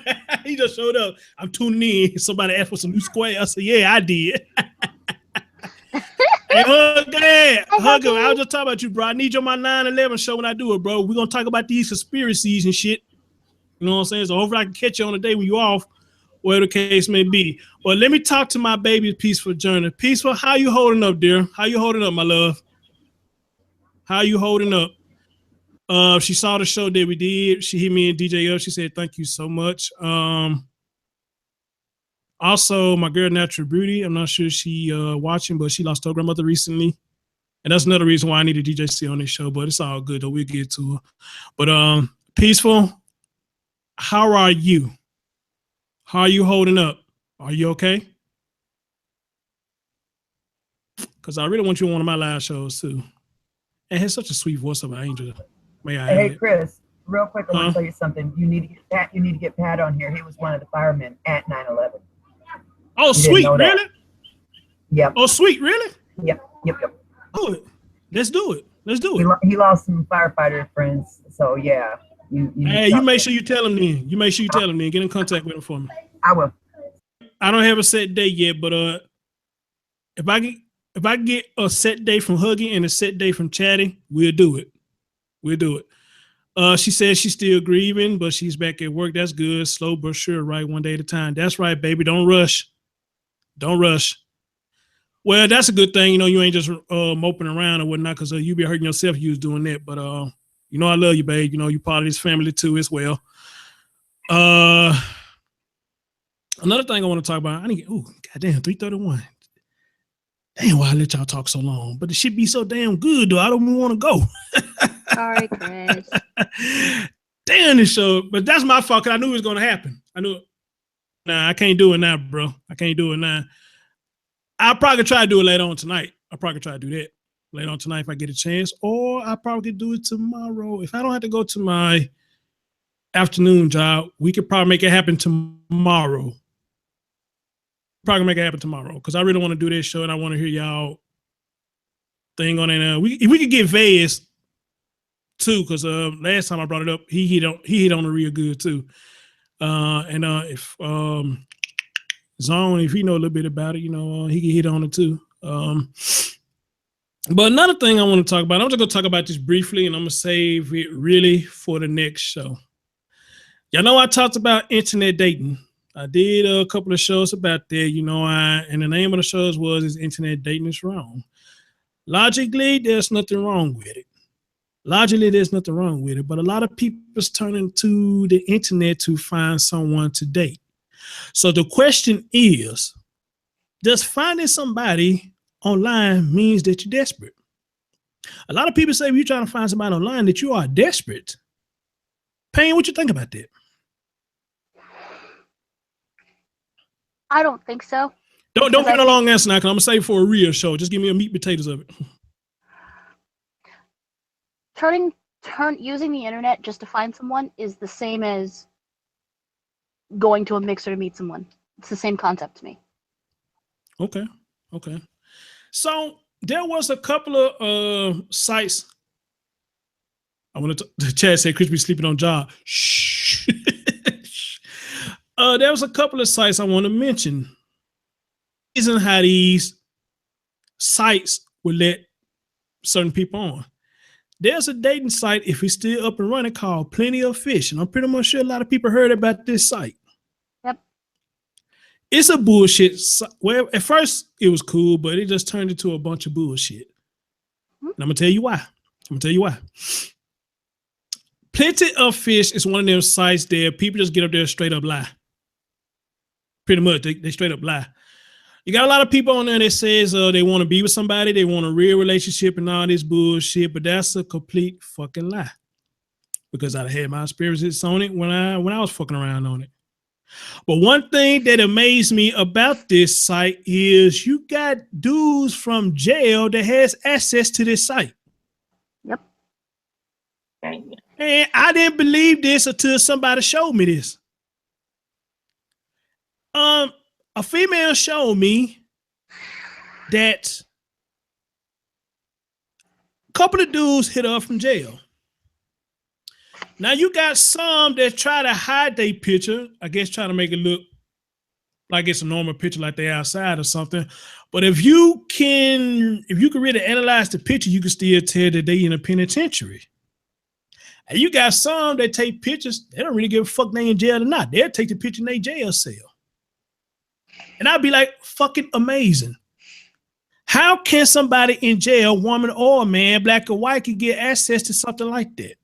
He just showed up. I'm tuning in. Somebody asked for some new square. I said, yeah, I did. Hey, Hug, I was just talking about you, bro. I need you on my 9/11 show when I do it, bro. We're going to talk about these conspiracies and shit. You know what I'm saying? So hopefully I can catch you on the day when you're off, whatever the case may be. But let me talk to my baby, Peaceful Journey. Peaceful, how you holding up, dear? How you holding up, my love? How you holding up? She saw the show that we did. She hit me and DJ up. She said, thank you so much. Also, my girl, Natural Beauty, I'm not sure she watching, but she lost her grandmother recently. And that's another reason why I need a DJ C on this show, but it's all good, though. We'll get to her. But Peaceful, how are you? How are you holding up? Are you okay? Because I really want you on one of my live shows, too. And has such a sweet voice of an angel. May I Hey, Chris, real quick, I want to tell you something. You need to get Pat. You need to get Pat on here. He was one of the firemen at 9/11. Oh, sweet, really? Yep. Oh, sweet, really? Yep. Do it. Let's do it. Let's do it. He lost some firefighter friends, so yeah. You make sure you tell him then. You make sure you tell him then. Get in contact with him for me. I will. I don't have a set date yet, but if I get a set day from Huggy and a set day from Chatty, we'll do it. We'll do it. She says she's still grieving, but she's back at work. That's good. Slow but sure, right? One day at a time. That's right, baby. Don't rush. Don't rush. Well, that's a good thing. You know, you ain't just moping around or whatnot, because you be hurting yourself if you was doing that. But, you know, I love you, babe. You know, you're part of this family too as well. Another thing I want to talk about, goddamn, 3:31. Damn, why I let y'all talk so long? But the shit be so damn good, though. I don't even want to go. Sorry, Chris. Damn, this show. But that's my fault, because I knew it was going to happen. I knew it. Nah, I can't do it now, bro. I can't do it now. I'll probably try to do it later on tonight. I'll probably try to do that later on tonight if I get a chance. Or I'll probably do it tomorrow. If I don't have to go to my afternoon job, we could probably make it happen tomorrow. Probably make it happen tomorrow, because I really want to do this show and I want to hear y'all thing on it. If we could get Vaz too, because last time I brought it up, he hit on it real good too. If Zone, if he know a little bit about it, you know, he can hit on it too. But another thing I want to talk about, I'm just gonna talk about this briefly, and I'm gonna save it really for the next show. Y'all know I talked about internet dating. I did a couple of shows about that, you know, and the name of the shows was Internet Dating is Wrong. Logically, there's nothing wrong with it. Logically, there's nothing wrong with it, but a lot of people's turning to the internet to find someone to date. So the question is, does finding somebody online means that you're desperate? A lot of people say if you're trying to find somebody online that you are desperate. Payne, what you think about that? I don't think so. Don't give me a long answer now, because I'm gonna save for a real show. Just give me a meat and potatoes of it. Using the internet just to find someone is the same as going to a mixer to meet someone. It's the same concept to me. Okay. So there was a couple of sites. I want to. Chad said Chris be sleeping on job. Shh. There was a couple of sites I want to mention. Isn't how these sites would let certain people on. There's a dating site, if it's still up and running, called Plenty of Fish, and I'm pretty much sure a lot of people heard about this site. Yep. It's a bullshit. Well, at first it was cool, but it just turned into a bunch of bullshit. And I'm gonna tell you why. Plenty of Fish is one of them sites there people just get up there and straight up lie. Pretty much, they straight up lie. You got a lot of people on there that says they want to be with somebody, they want a real relationship and all this bullshit, but that's a complete fucking lie. Because I had my experiences on it when I was fucking around on it. But one thing that amazed me about this site is you got dudes from jail that has access to this site. Yep. And I didn't believe this until somebody showed me this. A female showed me that a couple of dudes hit her from jail. Now you got some that try to hide their picture, I guess trying to make it look like it's a normal picture, like they're outside or something. But if you can really analyze the picture, you can still tell that they in a penitentiary. And you got some that take pictures, they don't really give a fuck they in jail or not. They'll take the picture in their jail cell. And I'd be like, fucking amazing. How can somebody in jail, woman or man, black or white, can get access to something like that?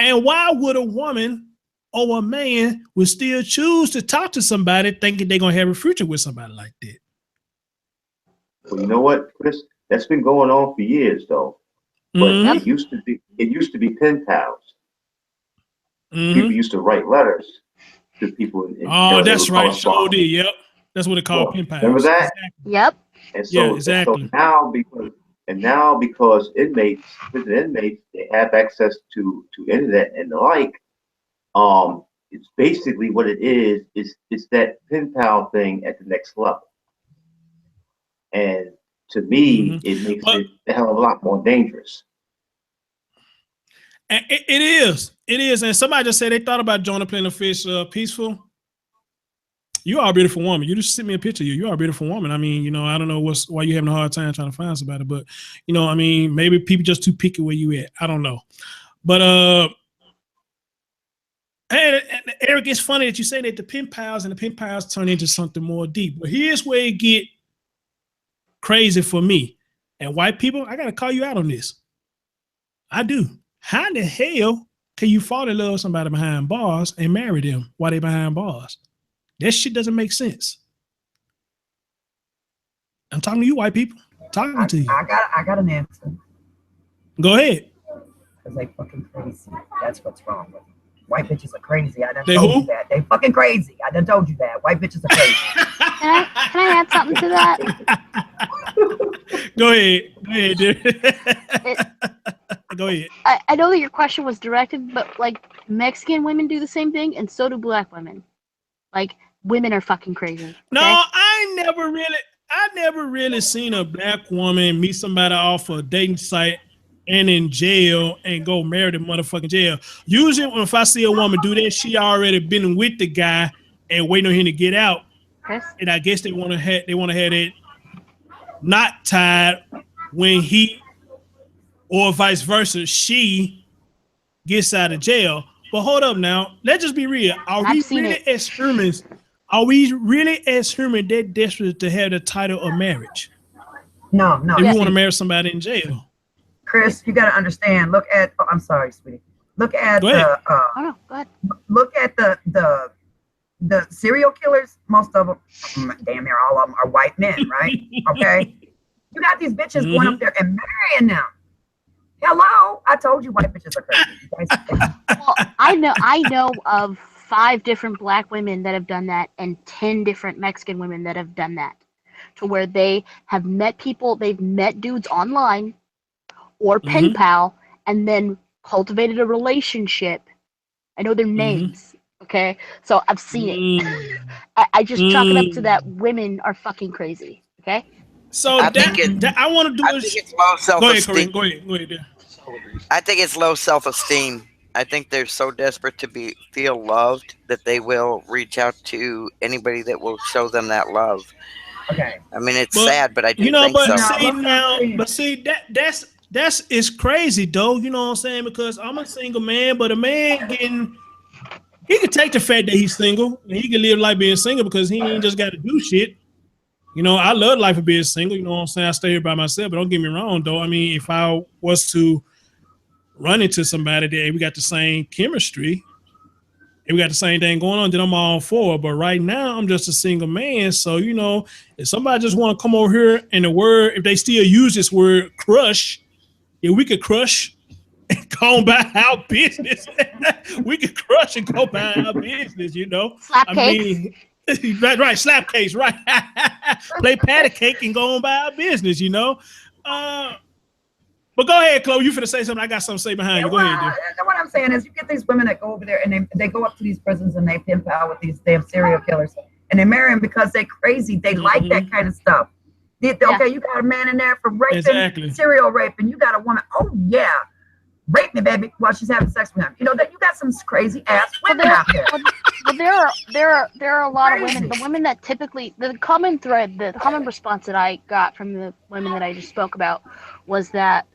And why would a woman or a man would still choose to talk to somebody thinking they're going to have a future with somebody like that? Well, you know what, Chris? That's been going on for years, though. But it used to be pen pals. People used to write letters to people. That's right. So did. Yep. That's what it called, pen pals. Remember that? Exactly. Yep. And so, yeah, exactly. And now because prison inmates, they have access to internet and the like. It's basically what it is that pen pal thing at the next level. And to me, it makes it a hell of a lot more dangerous. And it is. And somebody just said they thought about joining Plenty of Fish peaceful. You are a beautiful woman. You just sent me a picture of you. You are a beautiful woman. I mean, I don't know why you're having a hard time trying to find somebody, but I mean, maybe people just too picky where you at. I don't know. But hey, Eric, it's funny that you say that the pen pals and the pen pals turn into something more deep. But here's where it get crazy for me. And white people, I gotta call you out on this. I do. How the hell can you fall in love with somebody behind bars and marry them while they behind bars? That shit doesn't make sense. I'm talking to you, white people. Talking to you. I got an answer. Go ahead. Because they fucking crazy. That's what's wrong with them. White bitches are crazy. I done They told who? you that. They fucking crazy. I done told you that. White bitches are crazy. Can I add something to that? Go ahead, dude. Go ahead. I know that your question was directed, but like Mexican women do the same thing, and so do black women. Like women are fucking crazy. Okay? No, I never really seen a black woman meet somebody off a dating site and in jail and go marry the motherfucking jail. Usually, if I see a woman do that, she already been with the guy and waiting on him to get out. Yes. And I guess they want to have it not tied when he or vice versa, she gets out of jail. But hold up now, let's just be real. Are we really as humans that desperate to have the title of marriage? No. If you want to marry somebody in jail. Chris, you got to understand. Look at. Oh, I'm sorry, sweetie. Look at Go ahead. Go ahead. Look at the serial killers. Most of them, damn near all of them, are white men, right? Okay. You got these bitches going up there and marrying them. Hello, I told you white bitches are crazy. Well, I know of 5 different black women that have done that and 10 different Mexican women that have done that, to where they have met people, they've met dudes online or pen pal and then cultivated a relationship. I know their names, okay? So I've seen it. I just chalk it up to that women are fucking crazy, okay? So I want to do is it's low self-esteem. Go ahead. Yeah. I think it's low self-esteem. I think they're so desperate to feel loved that they will reach out to anybody that will show them that love. Okay. I mean, it's sad, but I do think so. But see, that's it's crazy though. You know what I'm saying? Because I'm a single man, but a man he can take the fact that he's single and he can live life being single because he ain't just got to do shit. You know, I love life of being single. You know what I'm saying? I stay here by myself, but don't get me wrong though. I mean, if I was to run into somebody that we got the same chemistry and we got the same thing going on, then I'm all for it. But right now, I'm just a single man. So, you know, if somebody just want to come over here and if they still use this word crush, if we could crush and go by our business, we could crush and go by our business, you know. Right, slap case, right. Play patty cake and go on by our business, you know. But go ahead, Chloe. You finna say something. I got something to say behind you. Go ahead, dude. What I'm saying is, you get these women that go over there and they go up to these prisons and they pimp out with these damn serial killers and they marry them because they're crazy. They like that kind of stuff. Okay, you got a man in there for raping, serial raping. You got a woman. Oh yeah, rape me, baby, while she's having sex with him. You know that you got some crazy ass women out there. But there are a lot of women. The women that typically, the common thread, the common response that I got from the women that I just spoke about was that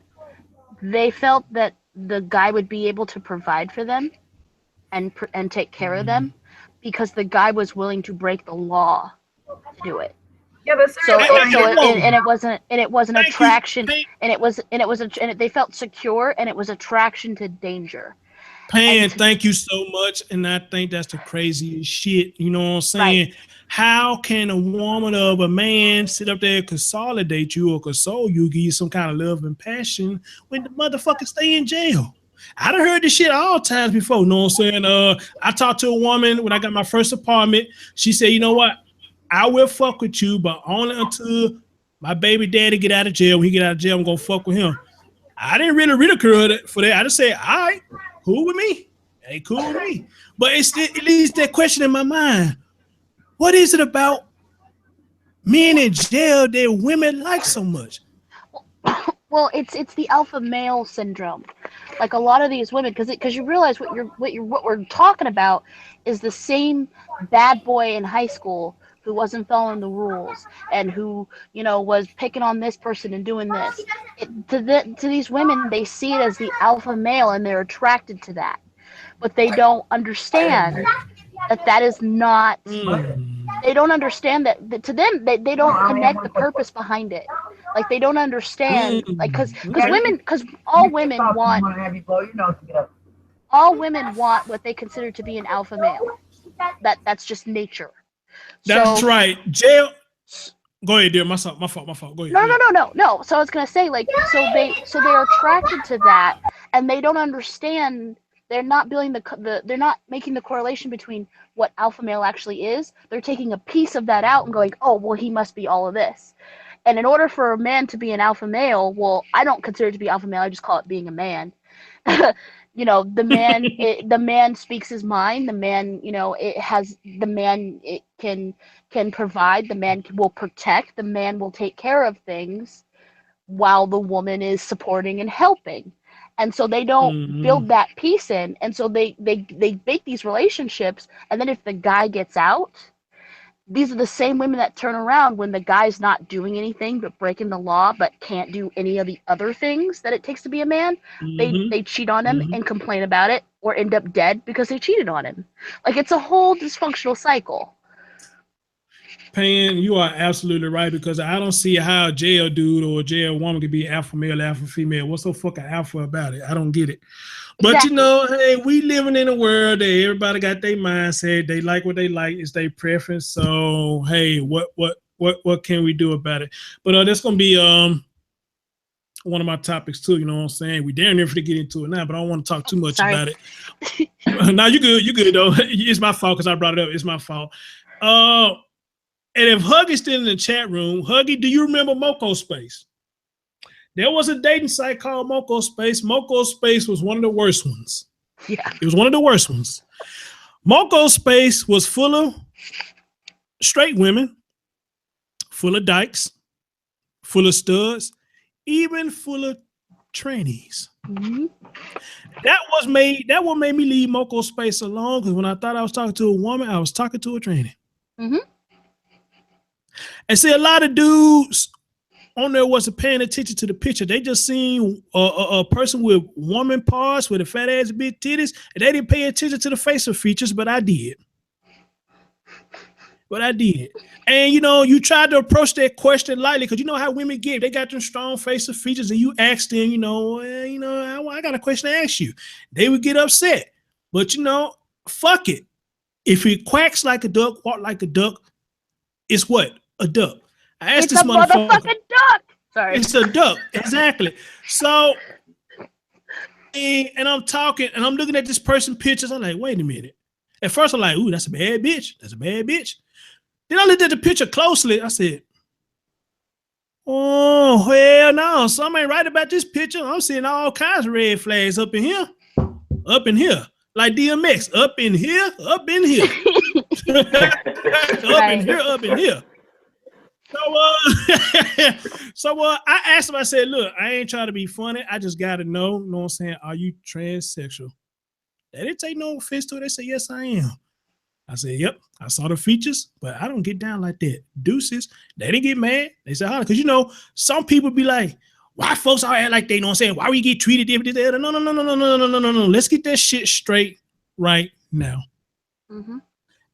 they felt that the guy would be able to provide for them and take care of them because the guy was willing to break the law to do it. Yeah, but it wasn't attraction, and they felt secure, and it was attraction to danger. Pan, thank you so much, and I think that's the craziest shit. You know what I'm saying? Right. How can a woman of a man sit up there and consolidate you or console you, give you some kind of love and passion when the motherfucker stay in jail? I done heard this shit all times before. You know what I'm saying? I talked to a woman when I got my first apartment. She said, you know what? I will fuck with you, but only until my baby daddy get out of jail. When he get out of jail, I'm gonna fuck with him. I didn't really ridicule her for that. I just said, all right, cool with me. Hey, cool with me. But it leaves that question in my mind. What is it about men in jail that women like so much? Well, it's the alpha male syndrome. Like a lot of these women, because you realize what we're talking about is the same bad boy in high school who wasn't following the rules and who, you know, was picking on this person and doing this. To these women, they see it as the alpha male and they're attracted to that. But they don't understand that is not, they don't understand that to them, they don't connect the purpose behind it. Like they don't understand, like, because all women want what they consider to be an alpha male. That's just nature. That's right. Jail. Go ahead, dear. My fault. Go ahead. No. So I was gonna say, like, so they're attracted to that, and they don't understand. They're not building they're not making the correlation between what alpha male actually is. They're taking a piece of that out and going, oh, well, he must be all of this. And in order for a man to be an alpha male, well, I don't consider it to be alpha male. I just call it being a man. You know, the man, the man speaks his mind. The man, you know, it can provide. The man will protect. The man will take care of things, while the woman is supporting and helping. And so they don't build that piece in. And so they make these relationships. And then if the guy gets out, these are the same women that turn around when the guy's not doing anything but breaking the law, but can't do any of the other things that it takes to be a man. They cheat on him and complain about it, or end up dead because they cheated on him. Like, it's a whole dysfunctional cycle. Pan, you are absolutely right, because I don't see how a jail dude or a jail woman could be alpha male, alpha female. What's so fucking alpha about it? I don't get it. But exactly. You know, hey, we living in a world that everybody got their mindset. They like what they like. It's their preference. So hey, what can we do about it? But that's gonna be one of my topics too. You know what I'm saying? We damn near to get into it now, but I don't want to talk too much Sorry. about it. No, you good. You good though. It's my fault because I brought it up. It's my fault. And if Huggy's still in the chat room, Huggy, do you remember Moco Space? There was a dating site called Moco Space. Moco Space was one of the worst ones. Yeah. It was one of the worst ones. Moco Space was full of straight women, full of dykes, full of studs, even full of trannies. Mm-hmm. That what made me leave Moco Space alone, because when I thought I was talking to a woman, I was talking to a tranny. Mm-hmm. And see, a lot of dudes on there wasn't paying attention to the picture. They just seen a person with woman parts, with a fat ass, big titties, and they didn't pay attention to the facial features, but I did. And you know, you tried to approach that question lightly, because you know how women get. They got them strong facial features, and you ask them, I got a question to ask you. They would get upset. But you know, fuck it. If it quacks like a duck, walk like a duck, it's what? A duck. I asked this motherfucker. Motherfucking duck. Sorry. It's a duck. Exactly. So, and I'm talking, and I'm looking at this person's pictures. I'm like, wait a minute. At first, I'm like, ooh, that's a bad bitch. That's a bad bitch. Then I looked at the picture closely. I said, oh, hell no. Something ain't right about this picture. I'm seeing all kinds of red flags up in here. Up in here. Like DMX. Up in here. Up in here. Up in here. Up in here. So I asked him, I said, look, I ain't trying to be funny. I just got to know what I'm saying? Are you transsexual? They didn't take no offense to it. They said, yes, I am. I said, yep, I saw the features, but I don't get down like that. Deuces. They didn't get mad. They said, because, you know, some people be like, why folks all act like they know what I'm saying? Why we get treated different? No. Let's get that shit straight right now. Mm-hmm.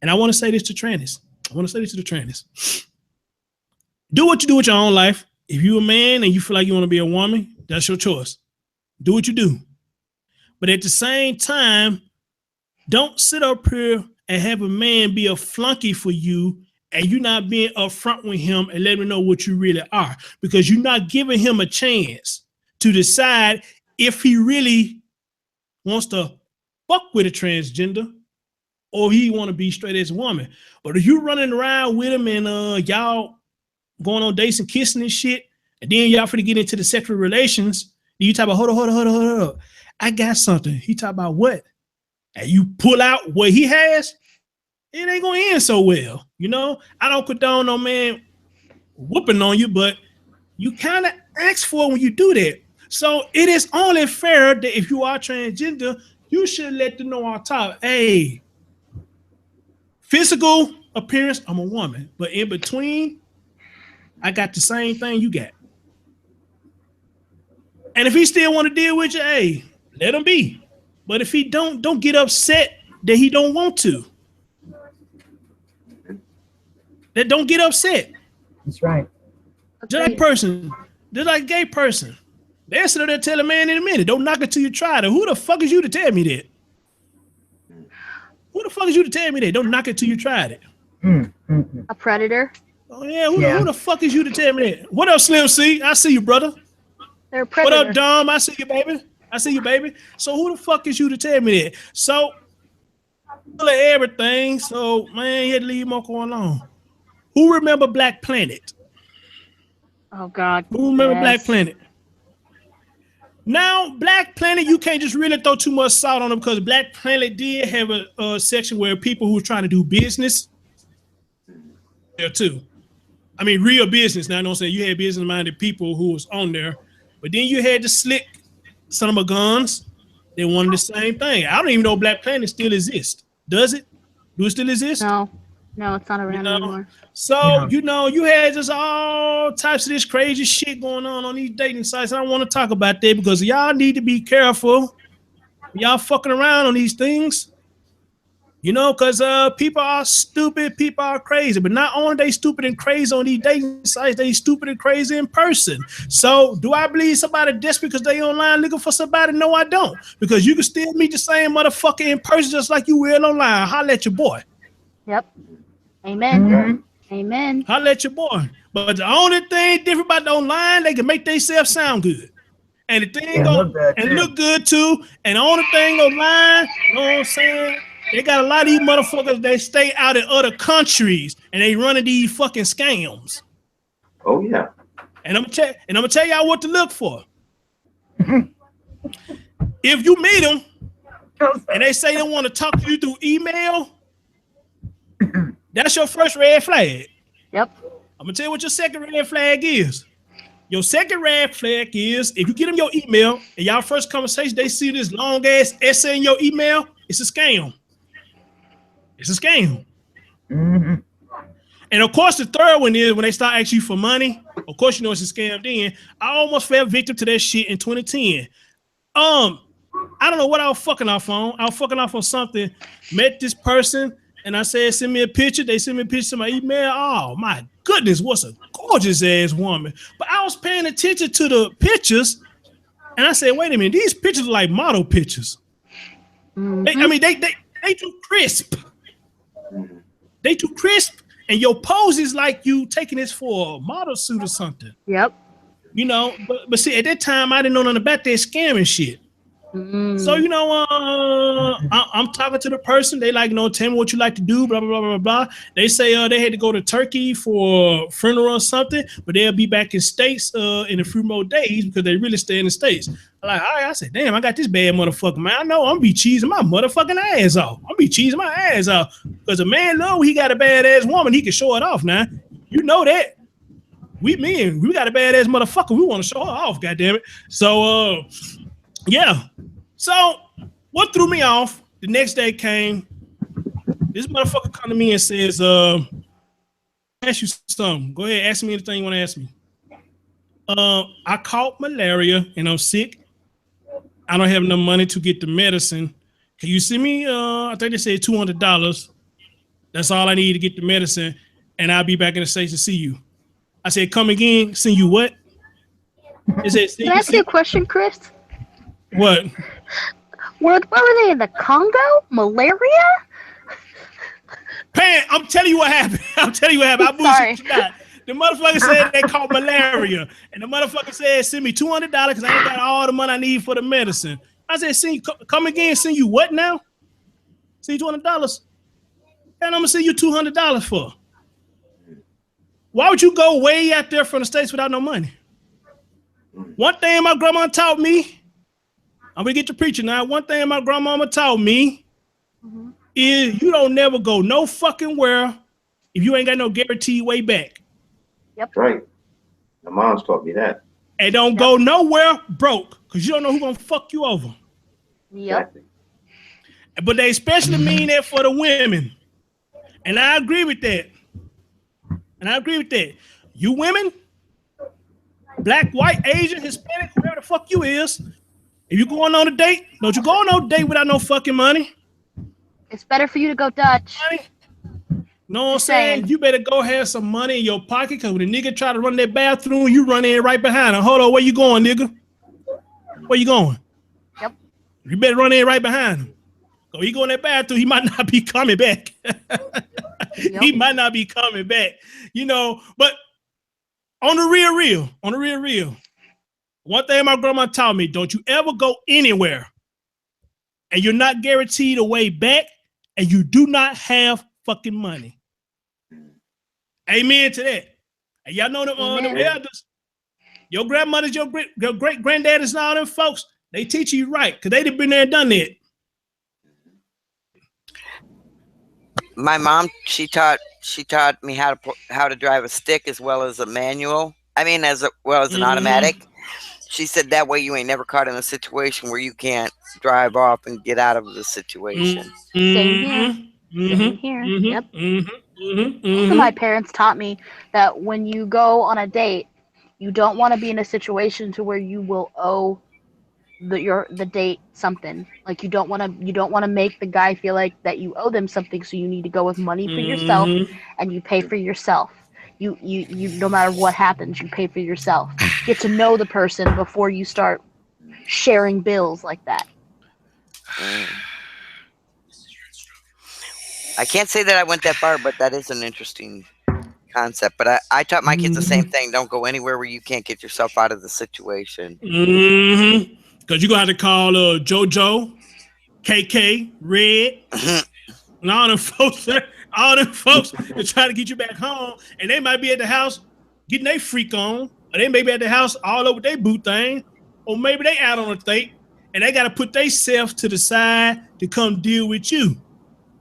And I want to say this to trannies. the trannies. Do what you do with your own life. If you're a man and you feel like you want to be a woman, that's your choice. Do what you do. But at the same time, don't sit up here and have a man be a flunky for you and you not being upfront with him and let him know what you really are, because you're not giving him a chance to decide if he really wants to fuck with a transgender or he want to be straight as a woman. But if you running around with him and y'all going on dates and kissing and shit, and then y'all finna get into the sexual relations, you talk about, hold up. I got something. He talk about what? And you pull out what he has, it ain't gonna end so well. You know, I don't condone no man whooping on you, but you kind of ask for it when you do that. So it is only fair that if you are transgender, you should let them know on top, hey, physical appearance, I'm a woman, but in between, I got the same thing you got. And if he still want to deal with you, hey, let him be. But if he don't get upset that he don't want to. That don't get upset. That's right. Just like a gay person. They'll sit there tell a man in a minute, don't knock it till you try it. Who the fuck is you to tell me that? Who the fuck is you to tell me that? Don't knock it till you tried it. A predator. Oh yeah, who the fuck is you to tell me that? What up, Slim C? I see you, brother. They're a predator. What up, Dom? I see you, baby. So who the fuck is you to tell me that? So everything. So man, you had to leave Moco alone. Who remember Black Planet? Oh God. Who remember Black Planet? Now, Black Planet, you can't just really throw too much salt on them, because Black Planet did have a section where people who were trying to do business there too. I mean, real business. Now, I don't say you had business-minded people who was on there, but then you had the slick son of a guns. They wanted the same thing. I don't even know if Black Planet still exists. Does it? Do it still exist? No, it's not around anymore. So, you know, you had just all types of this crazy shit going on these dating sites. I don't want to talk about that because y'all need to be careful. Y'all fucking around on these things. You know, because people are stupid, people are crazy. But not only they stupid and crazy on these dating sites, they stupid and crazy in person. So do I believe somebody desperate because they online looking for somebody? No, I don't. Because you can still meet the same motherfucker in person just like you will online. Holla at your boy. Yep. Amen. Amen. Holla at your boy. But the only thing different about the online, they can make themselves sound good. And the thing look good too. And the only thing online, you know what I'm saying? They got a lot of these motherfuckers. They stay out in other countries and they running these fucking scams. Oh yeah. And I'm gonna tell y'all what to look for. If you meet them and they say they want to talk to you through email, that's your first red flag. Yep. I'm gonna tell you what your second red flag is. Your second red flag is if you get them your email and y'all first conversation, they see this long ass essay in your email, it's a scam. It's a scam. Mm-hmm. And of course, the third one is when they start asking you for money. Of course, you know it's a scam. Then I almost fell victim to that shit in 2010. I don't know what I was fucking off on. I was fucking off on something. Met this person and I said, send me a picture. They sent me a picture to my email. Oh my goodness, what's a gorgeous ass woman. But I was paying attention to the pictures and I said, wait a minute, these pictures are like model pictures. Mm-hmm. They too crisp. They too crisp. And your pose is like you taking this for a model suit or something. Yep. You know, but see, at that time, I didn't know nothing about that scamming shit. So, you know, I'm talking to the person. They like, tell me what you like to do, blah, blah, blah, blah, blah. They say they had to go to Turkey for a funeral or something, but they'll be back in States in a few more days because they really stay in the States. I'm like, all right, I said, damn, I got this bad motherfucker, man. I know I'm be cheesing my motherfucking ass off. I'm be cheesing my ass off because a man know he got a badass woman. He can show it off now. You know that. We got a badass motherfucker. We want to show her off, goddammit. So, yeah. So what threw me off, the next day came, this motherfucker come to me and says, ask you something. Go ahead, ask me anything you want to ask me. I caught malaria and I'm sick. I don't have enough money to get the medicine. Can you send me, I think they said $200. That's all I need to get the medicine and I'll be back in the States to see you. I said, come again, send you what? It said, Can I ask you a question, Chris? What? Where were they in the Congo? Malaria? Pan, I'm telling you what happened. I bullshit you not. The motherfucker said they caught malaria. And the motherfucker said, send me $200 because I ain't got all the money I need for the medicine. I said, come again, send you what now? Send you $200. And I'm going to send you $200 for. Why would you go way out there from the States without no money? One thing my grandma taught me, I'm gonna get to preaching now. One thing my grandmama taught me is you don't never go no fucking where if you ain't got no guaranteed way back. Yep. Right. My mom's taught me that. And don't go nowhere broke because you don't know who's gonna fuck you over. Yep. Exactly. But they especially mean that for the women. And I agree with that. You women, black, white, Asian, Hispanic, whoever the fuck you is, if you going on a date, don't you go on no date without no fucking money. It's better for you to go Dutch. Know what I'm saying? You better go have some money in your pocket because when a nigga try to run that bathroom, you run in right behind him. Hold on, where you going, nigga? Where you going? Yep. You better run in right behind him. So he go in that bathroom, he might not be coming back. Yep. He might not be coming back, but on the real, one thing my grandma taught me, don't you ever go anywhere and you're not guaranteed a way back and you do not have fucking money. Amen to that. And y'all know the elders, your grandmothers, your great granddaddies and all them folks, they teach you right because they'd have been there and done that. My mom, she taught me how to drive a stick as well as a manual. I mean, as well as an automatic. She said that way you ain't never caught in a situation where you can't drive off and get out of the situation. Same here. Yep. My parents taught me that when you go on a date, you don't want to be in a situation to where you will owe the date something. Like you don't want to make the guy feel like that you owe them something, so you need to go with money for yourself and you pay for yourself. You no matter what happens, you pay for yourself. Get to know the person before you start sharing bills like that. I can't say that I went that far, but that is an interesting concept. But I taught my kids the same thing. Don't go anywhere where you can't get yourself out of the situation. Because you're going to have to call JoJo, KK, Red, and all them folks that try to get you back home. And they might be at the house getting their freak on. Or they may be at the house all over their boot thing. Or maybe they out on a date. And they got to put themselves to the side to come deal with you.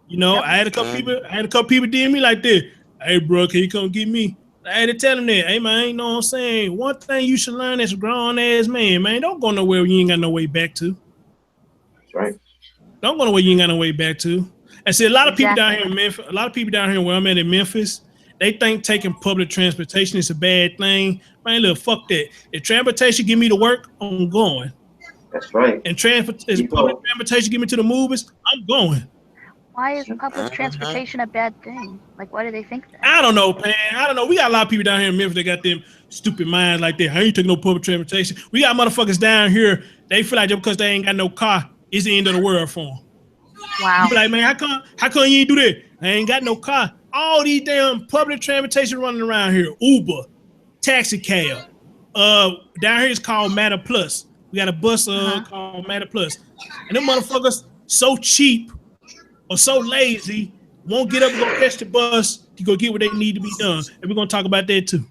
You know, I had a couple people DM me like this. Hey, bro, can you come get me? I had to tell them that. Hey, man, you know what I'm saying? One thing you should learn as a grown-ass man, don't go nowhere where you ain't got no way back to. That's right. Don't go nowhere you ain't got no way back to. And see, a lot of people down here in Memphis, where I'm at in Memphis, they think taking public transportation is a bad thing. Man, look, fuck that. If transportation give me to work, I'm going. That's right. And public transportation give me to the movies, I'm going. Why is public transportation a bad thing? Like, why do they think that? I don't know, man. I don't know. We got a lot of people down here in Memphis that got them stupid minds like that. I ain't taking no public transportation. We got motherfuckers down here, they feel like just because they ain't got no car, it's the end of the world for them. Wow. You be like, man, how come you ain't do that? I ain't got no car. All these damn public transportation running around here. Uber, taxi cab. Down here it's called Matter Plus. We got a bus called Matter Plus. And them motherfuckers so cheap or so lazy, won't get up and go catch the bus to go get what they need to be done. And we're gonna talk about that too.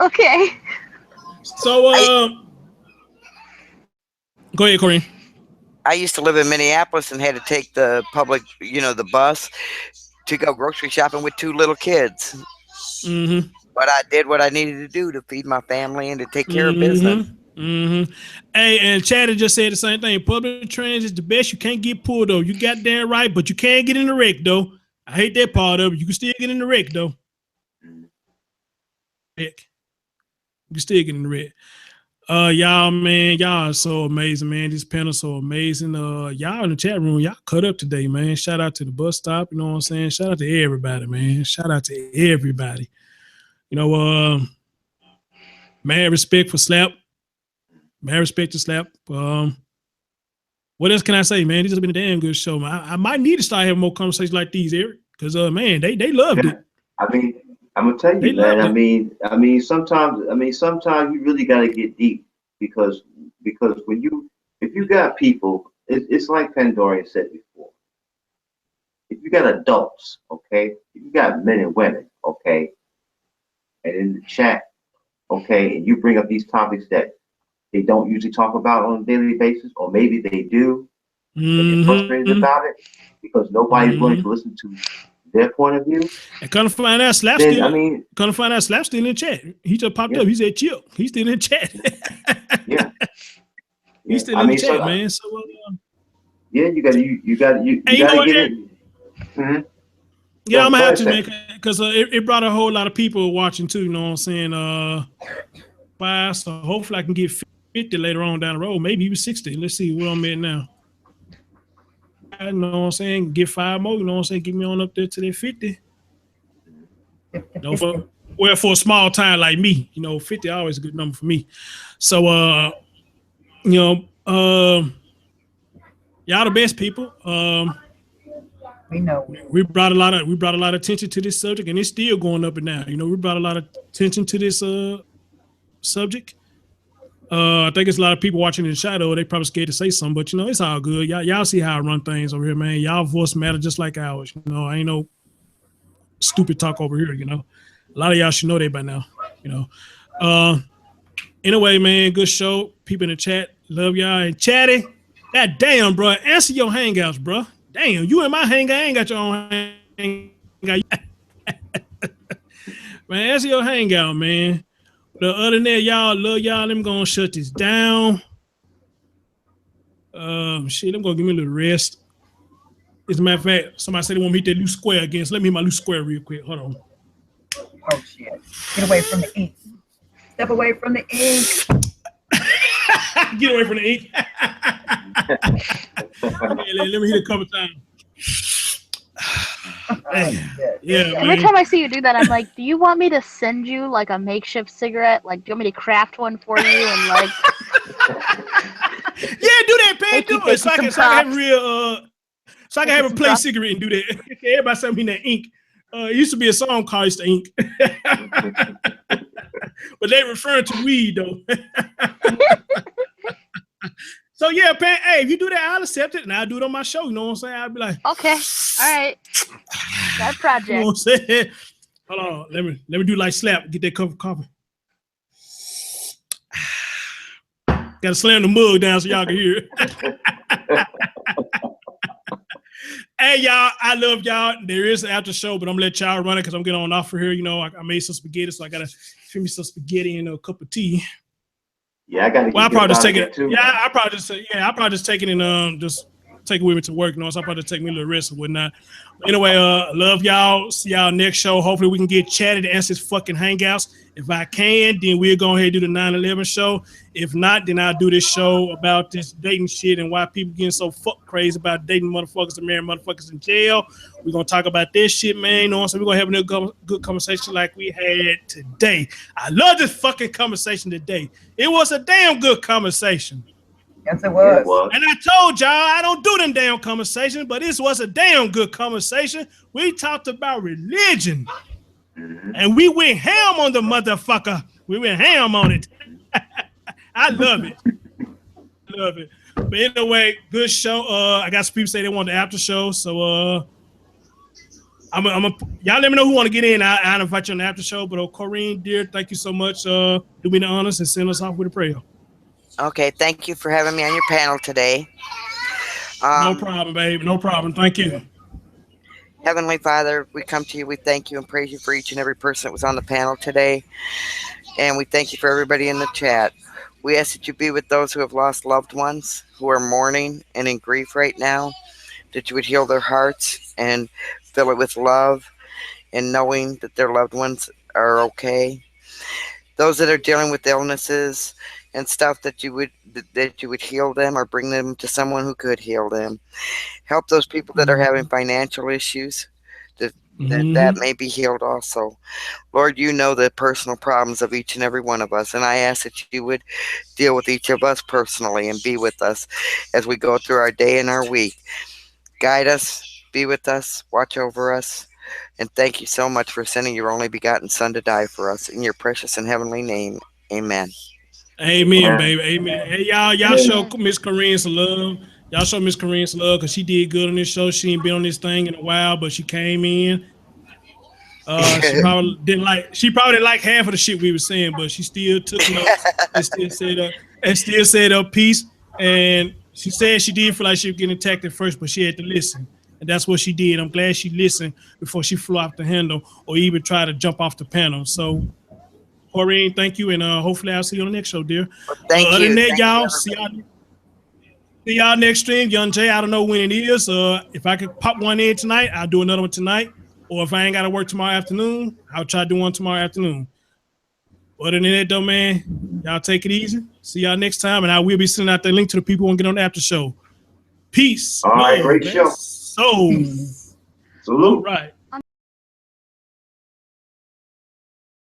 Okay. So go ahead, Corinne. I used to live in Minneapolis and had to take the public, the bus to go grocery shopping with 2 little kids. Mm-hmm. But I did what I needed to do to feed my family and to take care of business. Mm-hmm. Hey, and Chad just said the same thing. Public transit is the best. You can't get pulled over. You got damn right, but you can't get in the wreck though. I hate that part of it. You can still get in the wreck though. You can still get in the wreck. Y'all, man, y'all are so amazing, man. This panel so amazing. Y'all in the chat room, y'all cut up today, man. Shout out to the bus stop. You know what I'm saying? Shout out to everybody, man. Shout out to everybody. Man, respect for Slap. Man, respect to Slap. What else can I say, man? This has been a damn good show, man. I might need to start having more conversations like these, Eric, because man, they loved it. I mean, I'm gonna tell you, man. I mean, sometimes you really gotta get deep because if you got people, it's like Pandora said before. If you got adults, okay, if you got men and women, okay, and in the chat, okay, and you bring up these topics that they don't usually talk about on a daily basis, or maybe they do, and they're frustrated about it because nobody's willing to listen to their point of view. And kind of find out Slap still. Slap still in the chat. He just popped up. He said, "Chill." He's still in the chat. He's still in the chat, man. So yeah, you got to get it. Mm-hmm. Yeah, I'm gonna have to, man, because it brought a whole lot of people watching too. You know what I'm saying? So hopefully I can get 50 later on down the road, maybe even 60. Let's see where I'm at now. You know what I'm saying? Get 5 more, you know what I'm saying? Get me on up there to that 50. For a small time like me, 50 always a good number for me. So y'all the best people. We know. We brought a lot of attention to this subject, and it's still going up and down. We brought a lot of attention to this subject. I think it's a lot of people watching in the shadow. They probably scared to say something, but it's all good. Y'all see how I run things over here, man. Y'all voice matter just like ours. I ain't no stupid talk over here. A lot of y'all should know that by now. Anyway, man, good show. People in the chat, love y'all. And Chatty, god damn, bro, answer your hangouts, bro. Damn, you in my hangout, I ain't got your own hangout. Man, answer your hangout, man. But other than that, y'all, love y'all. I'm gonna shut this down. I'm gonna give me a little rest. As a matter of fact, somebody said they want me to hit that loose square again. So let me hit my loose square real quick. Hold on. Oh shit. Get away from the ink. Step away from the ink. Get away from the ink. Let me hit it a couple times. Yeah. Every time I see you do that, I'm like, do you want me to send you like a makeshift cigarette? Like, do you want me to craft one for you and like? Yeah, do that, man. Do it so I can have a real, so I can have a plain cigarette and do that. Everybody send me that ink. It used to be a song called Easter Ink. But they referring to weed, though. So, yeah, Pan, hey, if you do that, I'll accept it, and I'll do it on my show. You know what I'm saying? I'll be like, okay, all right. That project. You know what I'm saying? Hold on. Let me do like slap. Get that cup of coffee. Gotta slam the mug down so y'all can hear it. Hey, y'all, I love y'all. There is an after show, but I'm gonna let y'all run it because I'm getting on off for here. You know, I made some spaghetti, so I gotta feed me some spaghetti and a cup of tea. Yeah, I got to. Well, I'll probably just take it. Yeah, I'll probably just take it and just take it with me to work. You know, so I'll probably take me a little rest or whatnot. But anyway, love y'all. See y'all next show. Hopefully we can get chatted and answer fucking hangouts. If I can, then we'll go ahead and do the 9/11 show. If not, then I'll do this show about this dating shit and why people getting so fuck crazy about dating motherfuckers and marrying motherfuckers in jail. We're going to talk about this shit, man. You know, so we're going to have a good conversation like we had today. I love this fucking conversation today. It was a damn good conversation. Yes, it was. And I told y'all I don't do them damn conversations, but this was a damn good conversation. We talked about religion. And we went ham on the motherfucker. We went ham on it. I love it. Love it. But anyway, good show. I got some people say they want the after show. So y'all let me know who want to get in. I'll invite you on the after show. But Corrine, dear, thank you so much. Do me the honors and send us off with a prayer. Okay, thank you for having me on your panel today. No problem, babe. No problem. Thank you. Heavenly Father, we come to you. We thank you and praise you for each and every person that was on the panel today. And we thank you for everybody in the chat. We ask that you be with those who have lost loved ones, who are mourning and in grief right now, that you would heal their hearts and fill it with love and knowing that their loved ones are okay. Those that are dealing with illnesses and stuff, that you would heal them or bring them to someone who could heal them. Help those people that are having financial issues, that may be healed also. Lord, you know the personal problems of each and every one of us, and I ask that you would deal with each of us personally and be with us as we go through our day and our week. Guide us, be with us, watch over us, and thank you so much for sending your only begotten Son to die for us. In your precious and heavenly name, amen. Amen, baby. Amen. Hey, y'all show Miss Corrine some love. Y'all show Miss Corrine some love because she did good on this show. She ain't been on this thing in a while, but she came in. She probably didn't like half of the shit we were saying, but she still took notes and still said her piece. And she said she did feel like she was getting attacked at first, but she had to listen. And that's what she did. I'm glad she listened before she flew off the handle or even tried to jump off the panel. So, Corrine, thank you, and hopefully I'll see you on the next show, dear. Thank you. Other than that, y'all, see y'all next stream. Young Jay, I don't know when it is. If I could pop one in tonight, I'll do another one tonight. Or if I ain't got to work tomorrow afternoon, I'll try to do one tomorrow afternoon. Other than that, though, man, y'all take it easy. See y'all next time, and I will be sending out the link to the people who want to get on the after show. Peace. All right, great show. So, salute. all right.